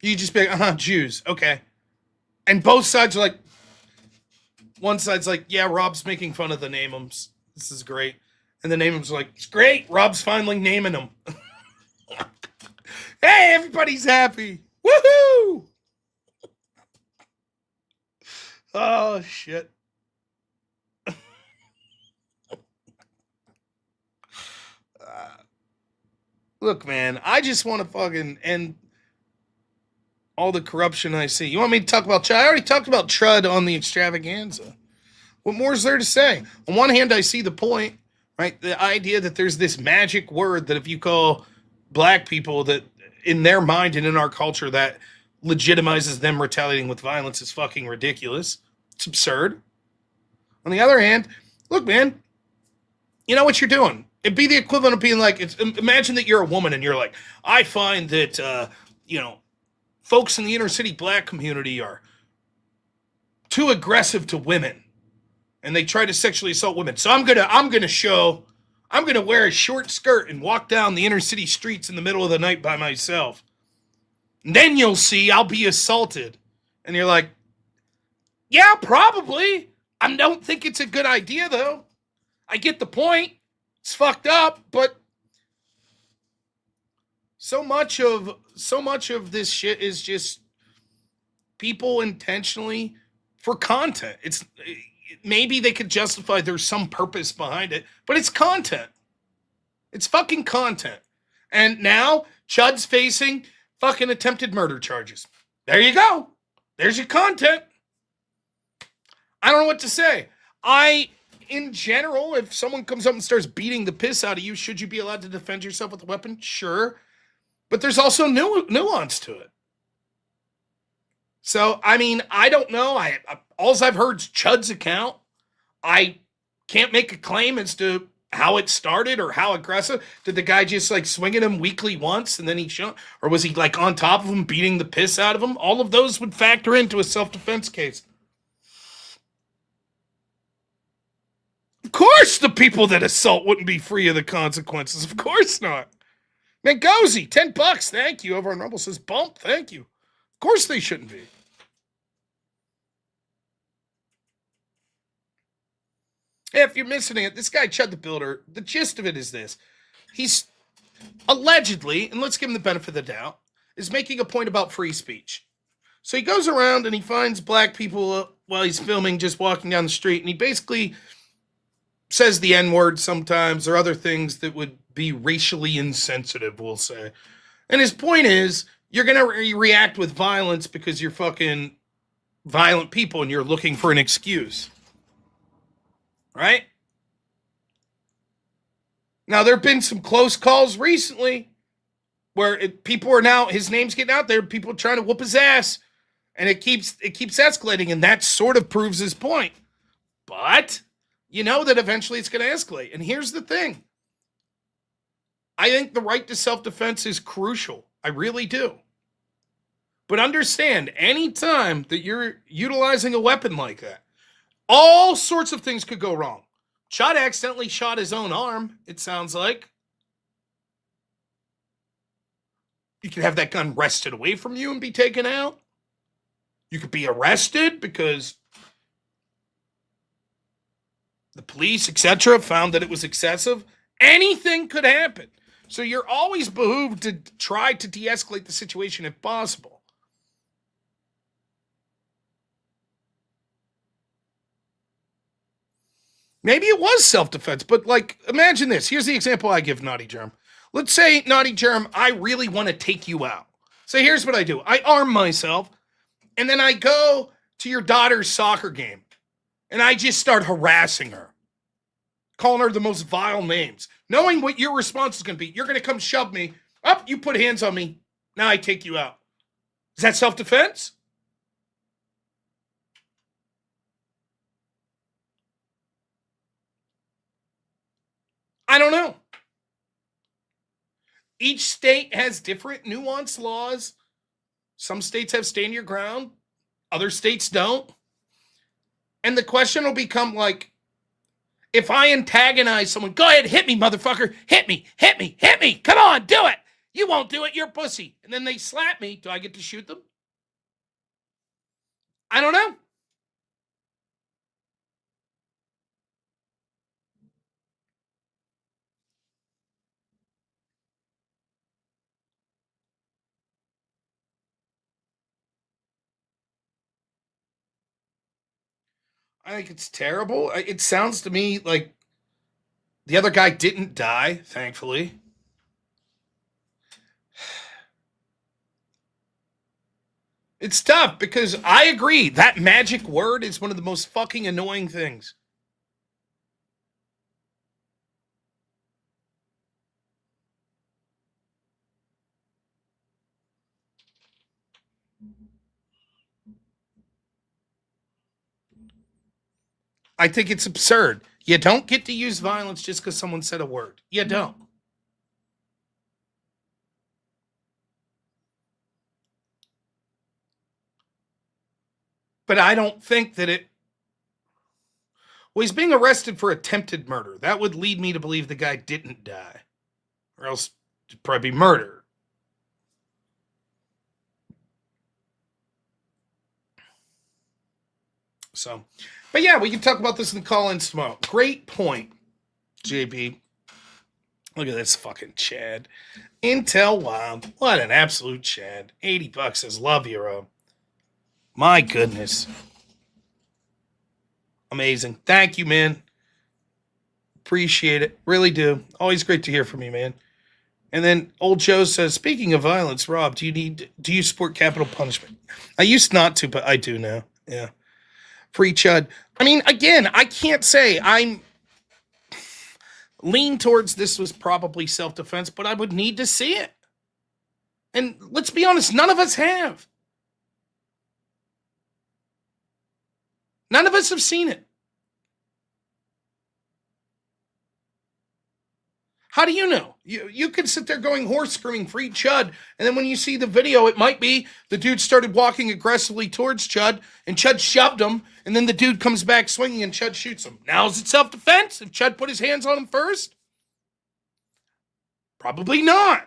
You just be like, Jews. Okay. And both sides are like, one side's like, yeah, Rob's making fun of the name-ems. This is great. And the name-ems are like, it's great. Rob's finally naming them. Hey, everybody's happy. Woohoo! Oh, shit. Look, man, I just want to fucking end all the corruption I see. You want me to talk about Chud? I already talked about Chud on the extravaganza. What more is there to say? On one hand, I see the point, right? The idea that there's this magic word that if you call black people, that in their mind and in our culture, that legitimizes them retaliating with violence is fucking ridiculous. It's absurd. On the other hand, look, man, you know what you're doing. It'd be the equivalent of being like, imagine that you're a woman and you're like, I find that, folks in the inner city black community are too aggressive to women and they try to sexually assault women. So I'm gonna wear a short skirt and walk down the inner city streets in the middle of the night by myself. And then you'll see I'll be assaulted. And you're like, yeah, probably. I don't think it's a good idea though. I get the point. It's fucked up, but so much of this shit is just people intentionally for content. It's maybe they could justify there's some purpose behind it, but it's content. It's fucking content. And now Chud's facing fucking attempted murder charges. There you go. There's your content. I don't know what to say. In general, if someone comes up and starts beating the piss out of you, should you be allowed to defend yourself with a weapon? Sure. But there's also nuance to it. So, I mean, I don't know. All I've heard is Chud's account. I can't make a claim as to how it started or how aggressive. Did the guy just like swing at him weakly once and then he shot? Or was he like on top of him, beating the piss out of him? All of those would factor into a self-defense case. Of course the people that assault wouldn't be free of the consequences. Of course not. Mangozy, $10, thank you. Over on Rumble says, bump, thank you. Of course they shouldn't be. If you're missing it, this guy, Chud the Builder, the gist of it is this. He's allegedly, and let's give him the benefit of the doubt, is making a point about free speech. So he goes around and he finds black people while he's filming, just walking down the street, and he basically says the N-word sometimes or other things that would be racially insensitive, we'll say. And his point is, you're going to react with violence because you're fucking violent people and you're looking for an excuse. Right? Now, there have been some close calls recently where people are now, his name's getting out there, people are trying to whoop his ass, and it keeps escalating, and that sort of proves his point. But you know that eventually it's going to escalate. And here's the thing. I think the right to self-defense is crucial. I really do. But understand, any time that you're utilizing a weapon like that, all sorts of things could go wrong. Chud accidentally shot his own arm, it sounds like. You could have that gun wrested away from you and be taken out. You could be arrested because the police, etc., found that it was excessive. Anything could happen. So you're always behooved to try to de-escalate the situation if possible. Maybe it was self-defense, but like, imagine this. Here's the example I give Naughty Germ. Let's say, Naughty Germ, I really want to take you out. So here's what I do. I arm myself, and then I go to your daughter's soccer game, and I just start harassing her, calling her the most vile names, knowing what your response is going to be. You're going to come shove me. Up, you put hands on me. Now I take you out. Is that self-defense? I don't know. Each state has different nuanced laws. Some states have stand your ground. Other states don't. And the question will become like, if I antagonize someone, go ahead, hit me, motherfucker. Hit me, hit me, hit me. Come on, do it. You won't do it, you're a pussy. And then they slap me. Do I get to shoot them? I don't know. I think it's terrible. It sounds to me like the other guy didn't die, thankfully. It's tough because I agree. That magic word is one of the most fucking annoying things. I think it's absurd. You don't get to use violence just because someone said a word. You don't. But I don't think that it. Well, he's being arrested for attempted murder. That would lead me to believe the guy didn't die, or else it'd probably be murder. So, but yeah, we can talk about this in the call-ins tomorrow. Great point, JP. Look at this fucking Chad. Intel Wild. What an absolute Chad. $80 says, love you, Rob. My goodness. Amazing. Thank you, man. Appreciate it. Really do. Always great to hear from you, man. And then old Joe says, speaking of violence, Rob, do you support capital punishment? I used not to, but I do now. Yeah. Free Chud. I mean, again, I can't say I'm lean towards this was probably self-defense, but I would need to see it. And let's be honest, none of us have. None of us have seen it. How do you know? You could sit there going horse screaming free Chud, and then when you see the video, it might be the dude started walking aggressively towards Chud, and Chud shoved him, and then the dude comes back swinging, and Chud shoots him. Now is it self-defense if Chud put his hands on him first? Probably not.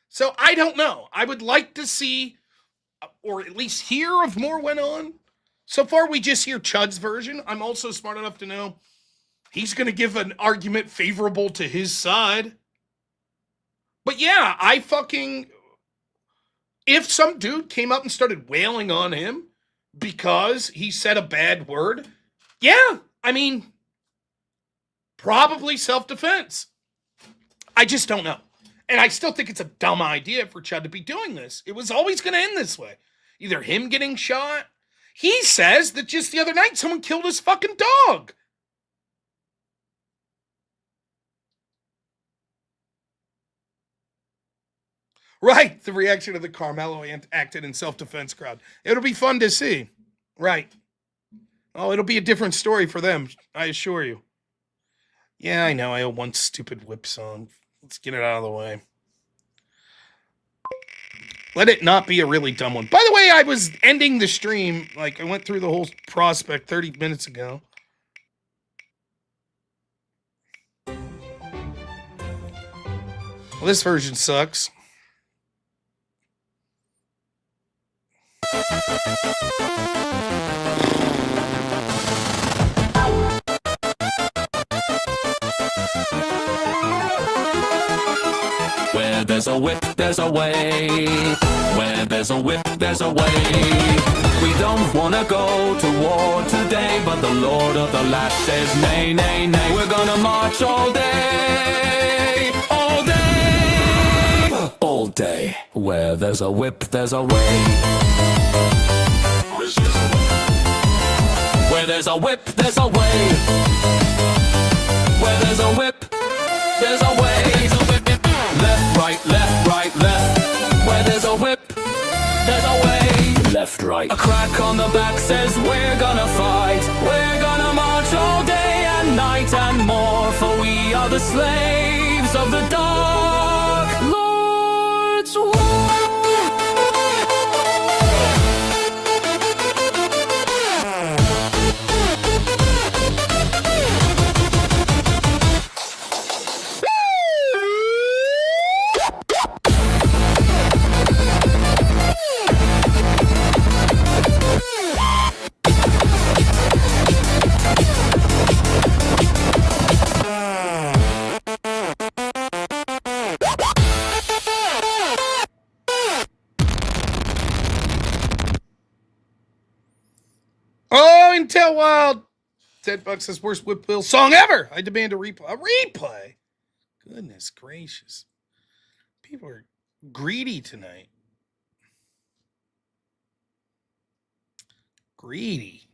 So I don't know. I would like to see, or at least hear if more went on. So far, we just hear Chud's version. I'm also smart enough to know he's going to give an argument favorable to his side. But yeah, if some dude came up and started wailing on him because he said a bad word, yeah, I mean, probably self-defense. I just don't know. And I still think it's a dumb idea for Chud to be doing this. It was always going to end this way. Either him getting shot. He says that just the other night someone killed his fucking dog. Right, the reaction of the Carmelo acted in self-defense crowd. It'll be fun to see. Right. Oh, it'll be a different story for them, I assure you. Yeah, I know, I owe one stupid whip song. Let's get it out of the way. Let it not be a really dumb one. By the way, I was ending the stream, like I went through the whole prospect 30 minutes ago. Well, this version sucks. Where there's a whip, there's a way. Where there's a whip, there's a way. We don't wanna go to war today, but the Lord of the Lash says nay, nay, nay. We're gonna march all day, all day, all day. Where there's a whip, there's a way. Where there's a whip, there's a way. Where there's a whip, there's a way. Left, right, left, right, left. Where there's a whip, there's a way. Left, right. A crack on the back says we're gonna fight. We're gonna march all day and night and more. For we are the slaves of the dark Lord's war. Oh, Intel Wild. $10 says worst Whip Bill song ever. I demand a replay. A replay? Goodness gracious. People are greedy tonight. Greedy.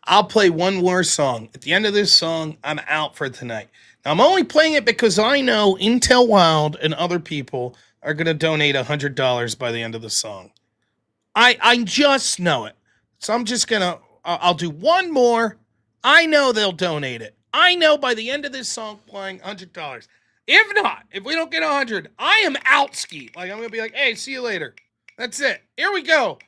I'll play one more song. At the end of this song, I'm out for tonight. Now, I'm only playing it because I know Intel Wild and other people are going to donate $100 by the end of the song. I just know it. So I'm just going to, I'll do one more. I know they'll donate it. I know by the end of this song playing $100. If not, if we don't get 100, I am out, Ski. Like, I'm going to be like, hey, see you later. That's it. Here we go.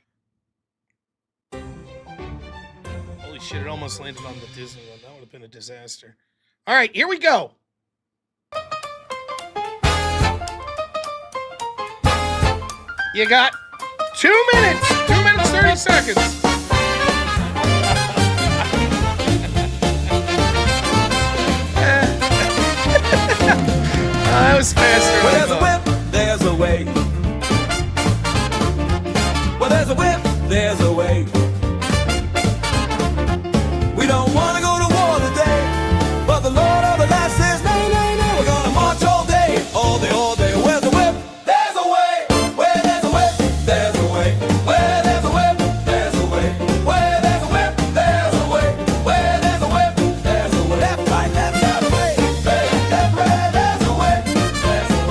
Holy shit, it almost landed on the Disney one. That would have been a disaster. All right, here we go. You got 2 minutes. 2 minutes, 30 seconds. That was faster. Well, there's a whip, there's a way. Well, there's a whip, there's a way. We don't want to go to war today, but the Lord of the Land says, no, no, no. We're gonna march all day, all day, all day. Where's the whip? There's a way. Where there's a whip, there's a way. Where there's a whip, there's a way. Where there's a whip, there's a way. Where there's a whip, there's a way. Left, right, left, left, right. Left, right, there's a way.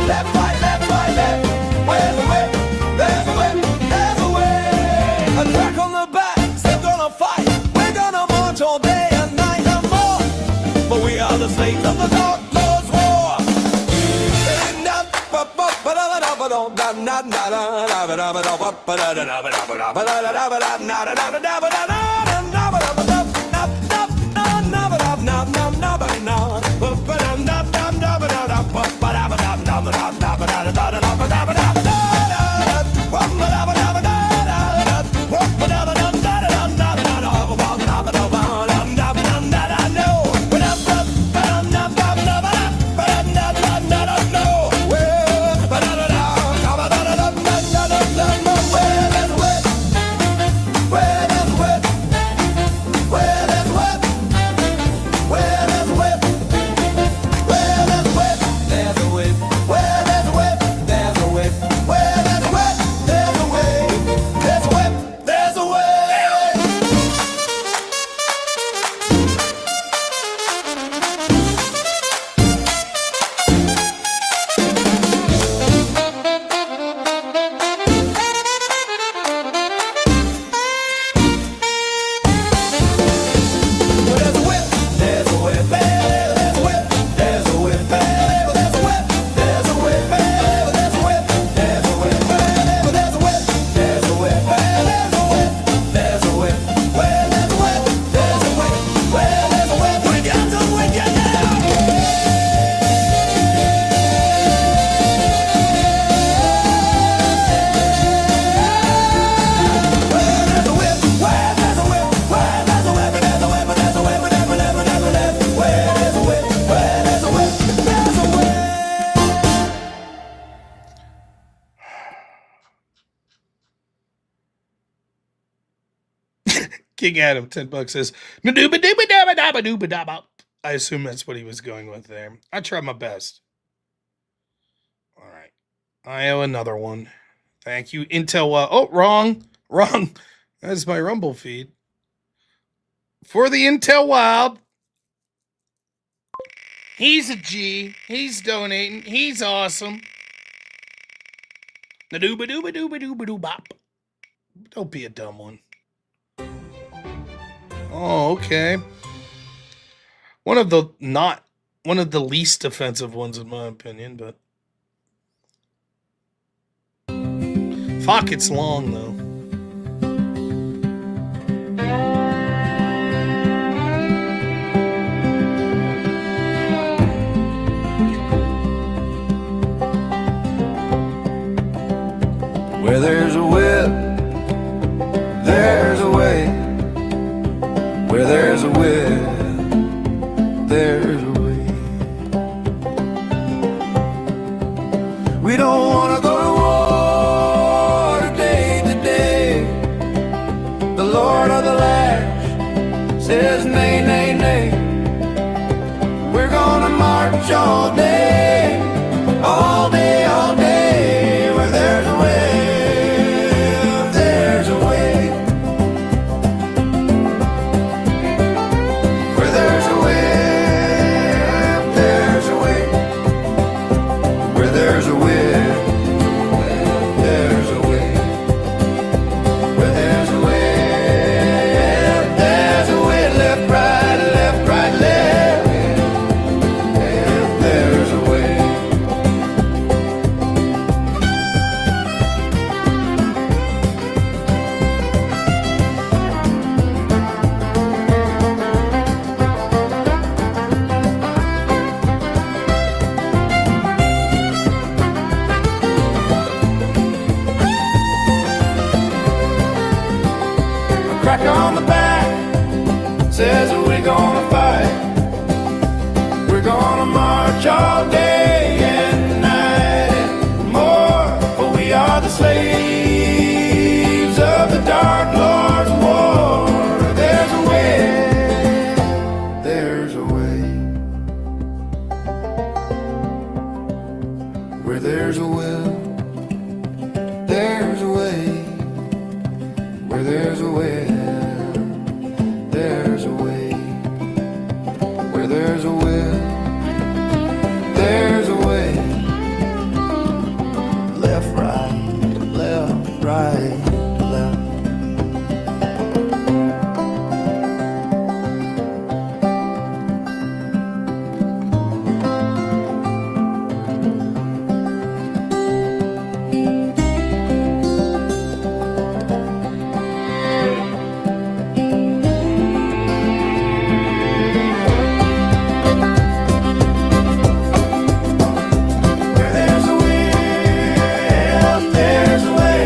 Left, right, left, right, left. Where's the whip? There's a whip, there's a way. A crack on the back, still gonna fight. We're gonna march all day and night and more. But we are the slaves of the Lord's war. King Adam, $10 says, I assume that's what he was going with there. I tried my best. All right. I owe another one. Thank you. Intel. Oh, wrong. That's my Rumble feed. For the Intel Wild. He's a G. He's donating. He's awesome. Don't be a dumb one. Oh, okay. One of the least offensive ones in my opinion, but fuck, it's long though. Where there's a whip, there's a way. Where there's a whip, there's a way. We don't want to go to war today. The Lord of the Lash says nay, nay, nay. We're gonna march all day, crack on the back says we're gonna fight. We're gonna march all day and night and more, for we are the slaves of the Dark Lord's war. There's a way, there's a way. Where there's a will, there's a way. Where there's a will, there's a way. Where there's a will, there's a way. Left, right, left, right, left. Where there's a will, there's a way.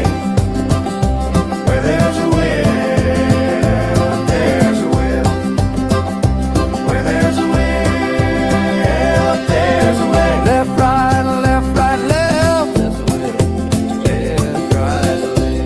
Where there's a will, there's a will. Where there's a will, there's a way. Left, right, left, right, left. There's a will, left, right, left.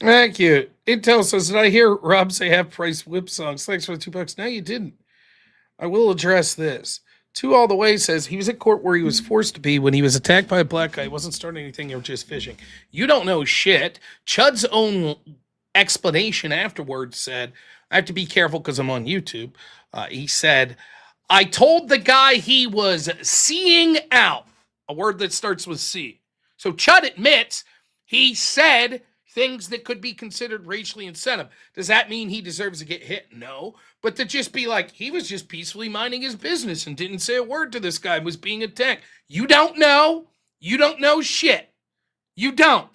Thank you. Intel says, did I hear Rob say half-price whip songs? Thanks for the $2. No, you didn't. I will address this. Two All the Way says he was at court where he was forced to be when he was attacked by a black guy. He wasn't starting anything, they were just fishing. You don't know shit. Chud's own explanation afterwards said, I have to be careful because I'm on YouTube. He said, I told the guy he was seeing out, a word that starts with C. So Chud admits he said things that could be considered racially insensitive. Does that mean he deserves to get hit? No. But to just be like, he was just peacefully minding his business and didn't say a word to this guy who was being attacked. You don't know. You don't know shit. You don't.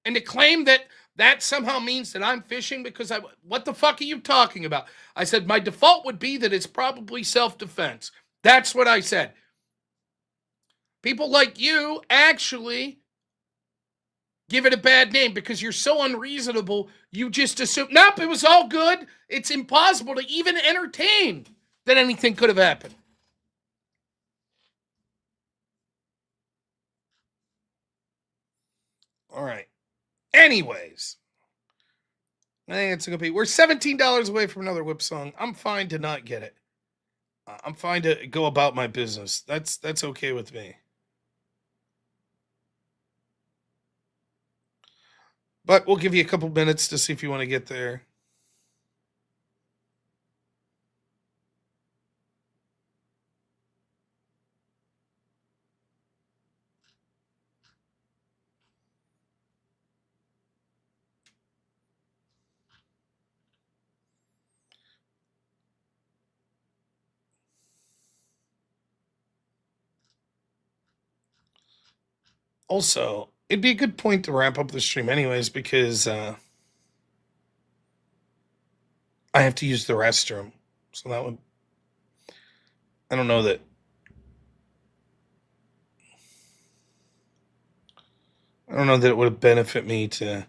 And to claim that that somehow means that I'm fishing because what the fuck are you talking about? I said, my default would be that it's probably self-defense. That's what I said. People like you actually give it a bad name because you're so unreasonable. You just assume, nope, it was all good. It's impossible to even entertain that anything could have happened. All right. Anyways, I think it's going to be, we're $17 away from another whip song. I'm fine to not get it. I'm fine to go about my business. That's okay with me. But we'll give you a couple minutes to see if you want to get there. Also, it'd be a good point to wrap up the stream anyways, because I have to use the restroom. So that would, I don't know that it would benefit me to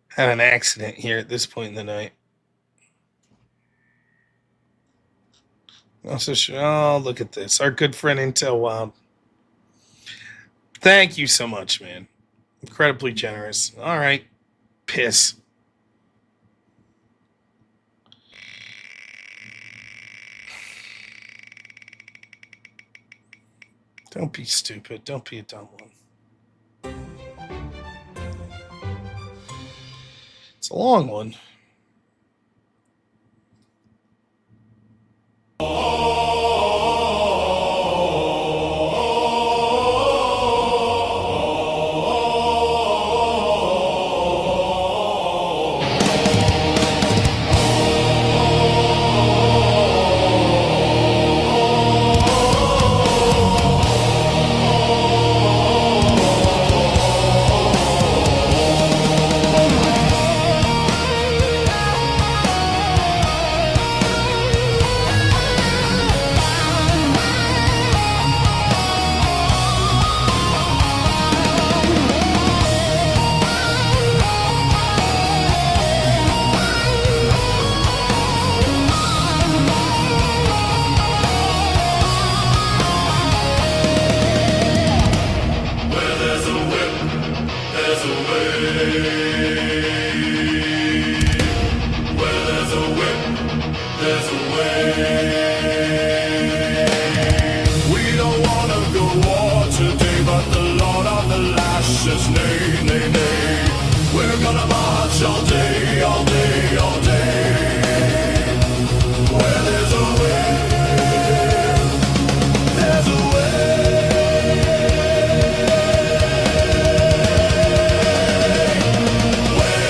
have an accident here at this point in the night. Also, oh, look at this. Our good friend Intel Wild. Thank you so much, man. Incredibly generous. All right. Piss. Don't be stupid. Don't be a dumb one. It's a long one. there's a way. Where there's a whip, there's a way. We don't wanna go war today, but the Lord of the Lash says nay, nay, nay. We're gonna march all day, all day, all day. Where there's a will, there's a way. Where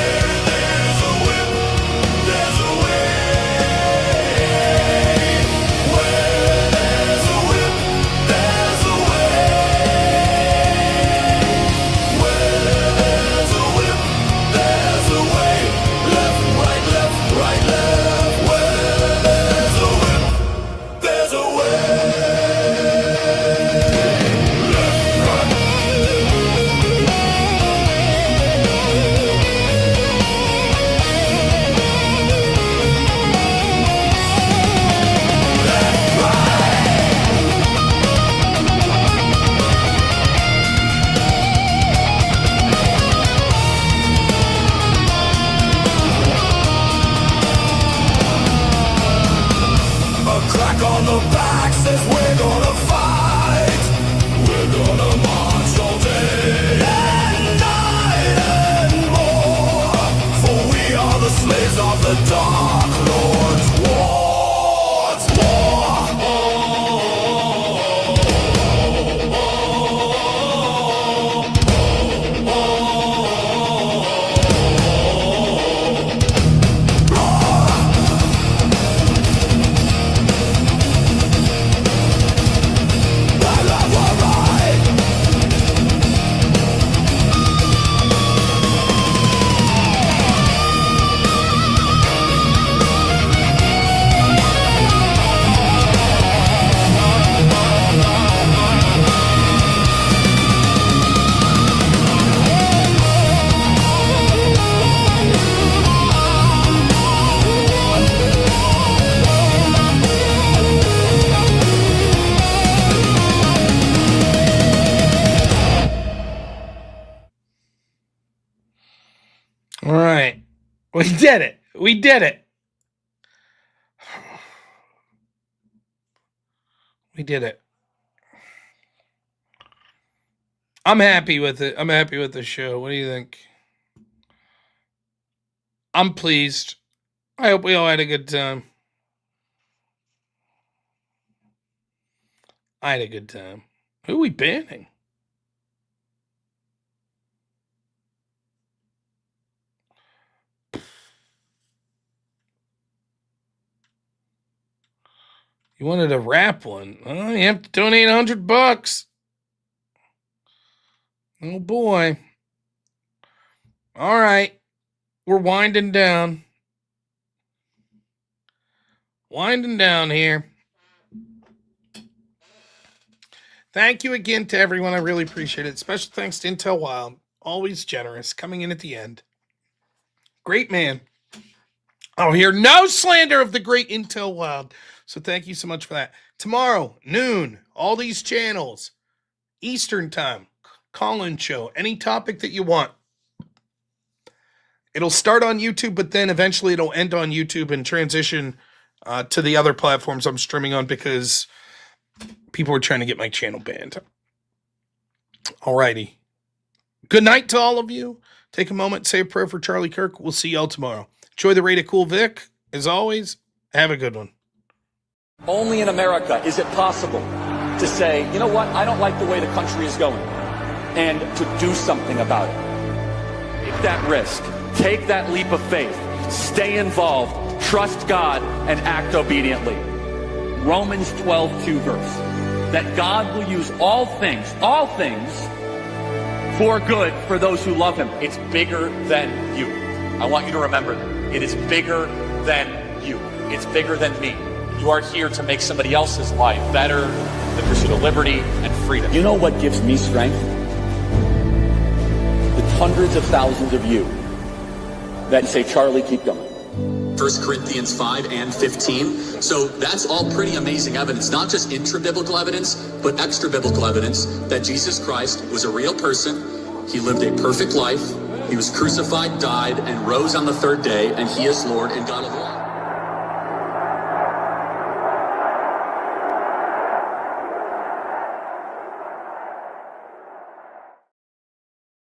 there's a will, there's a way. Where there's a will, there's a way. Where there's a will, there's a way. Left, right, left, right, left. Where there's a will, there's a way. Left, right. A crack on the back says we're gonna fight. We're gonna march all day and night and more. For we are the slaves of the Dark Lord's Wars. All right. We did it. We did it. We did it. I'm happy with it. I'm happy with the show. What do you think? I'm pleased. I hope we all had a good time. I had a good time. Who are we banning? You wanted a rap one. Oh, you have to donate $100. Oh boy. All right. We're winding down. Winding down here. Thank you again to everyone. I really appreciate it. Special thanks to Intel Wild. Always generous. Coming in at the end. Great man. I'll hear no slander of the great Intel Wild. So thank you so much for that. Tomorrow, noon, all these channels, Eastern time, call-in show, any topic that you want. It'll start on YouTube, but then eventually it'll end on YouTube and transition to the other platforms I'm streaming on because people are trying to get my channel banned. Alrighty. Good night to all of you. Take a moment, say a prayer for Charlie Kirk. We'll see y'all tomorrow. Enjoy the Rate of Cool Vic. As always, have a good one. Only in America is it possible to say, you know what, I don't like the way the country is going, and to do something about it. Take that risk. Take that leap of faith. Stay involved. Trust God and act obediently. Romans 12:2 verse. That God will use all things for good for those who love him. It's bigger than you. I want you to remember that. It is bigger than you. It's bigger than me. You are here to make somebody else's life better, the pursuit of liberty and freedom. You know what gives me strength? The hundreds of thousands of you that say, Charlie, keep going. 1 Corinthians 5 and 15. So that's all pretty amazing evidence, not just intra-biblical evidence, but extra-biblical evidence that Jesus Christ was a real person. He lived a perfect life. He was crucified, died, and rose on the third day, and he is Lord and God of all.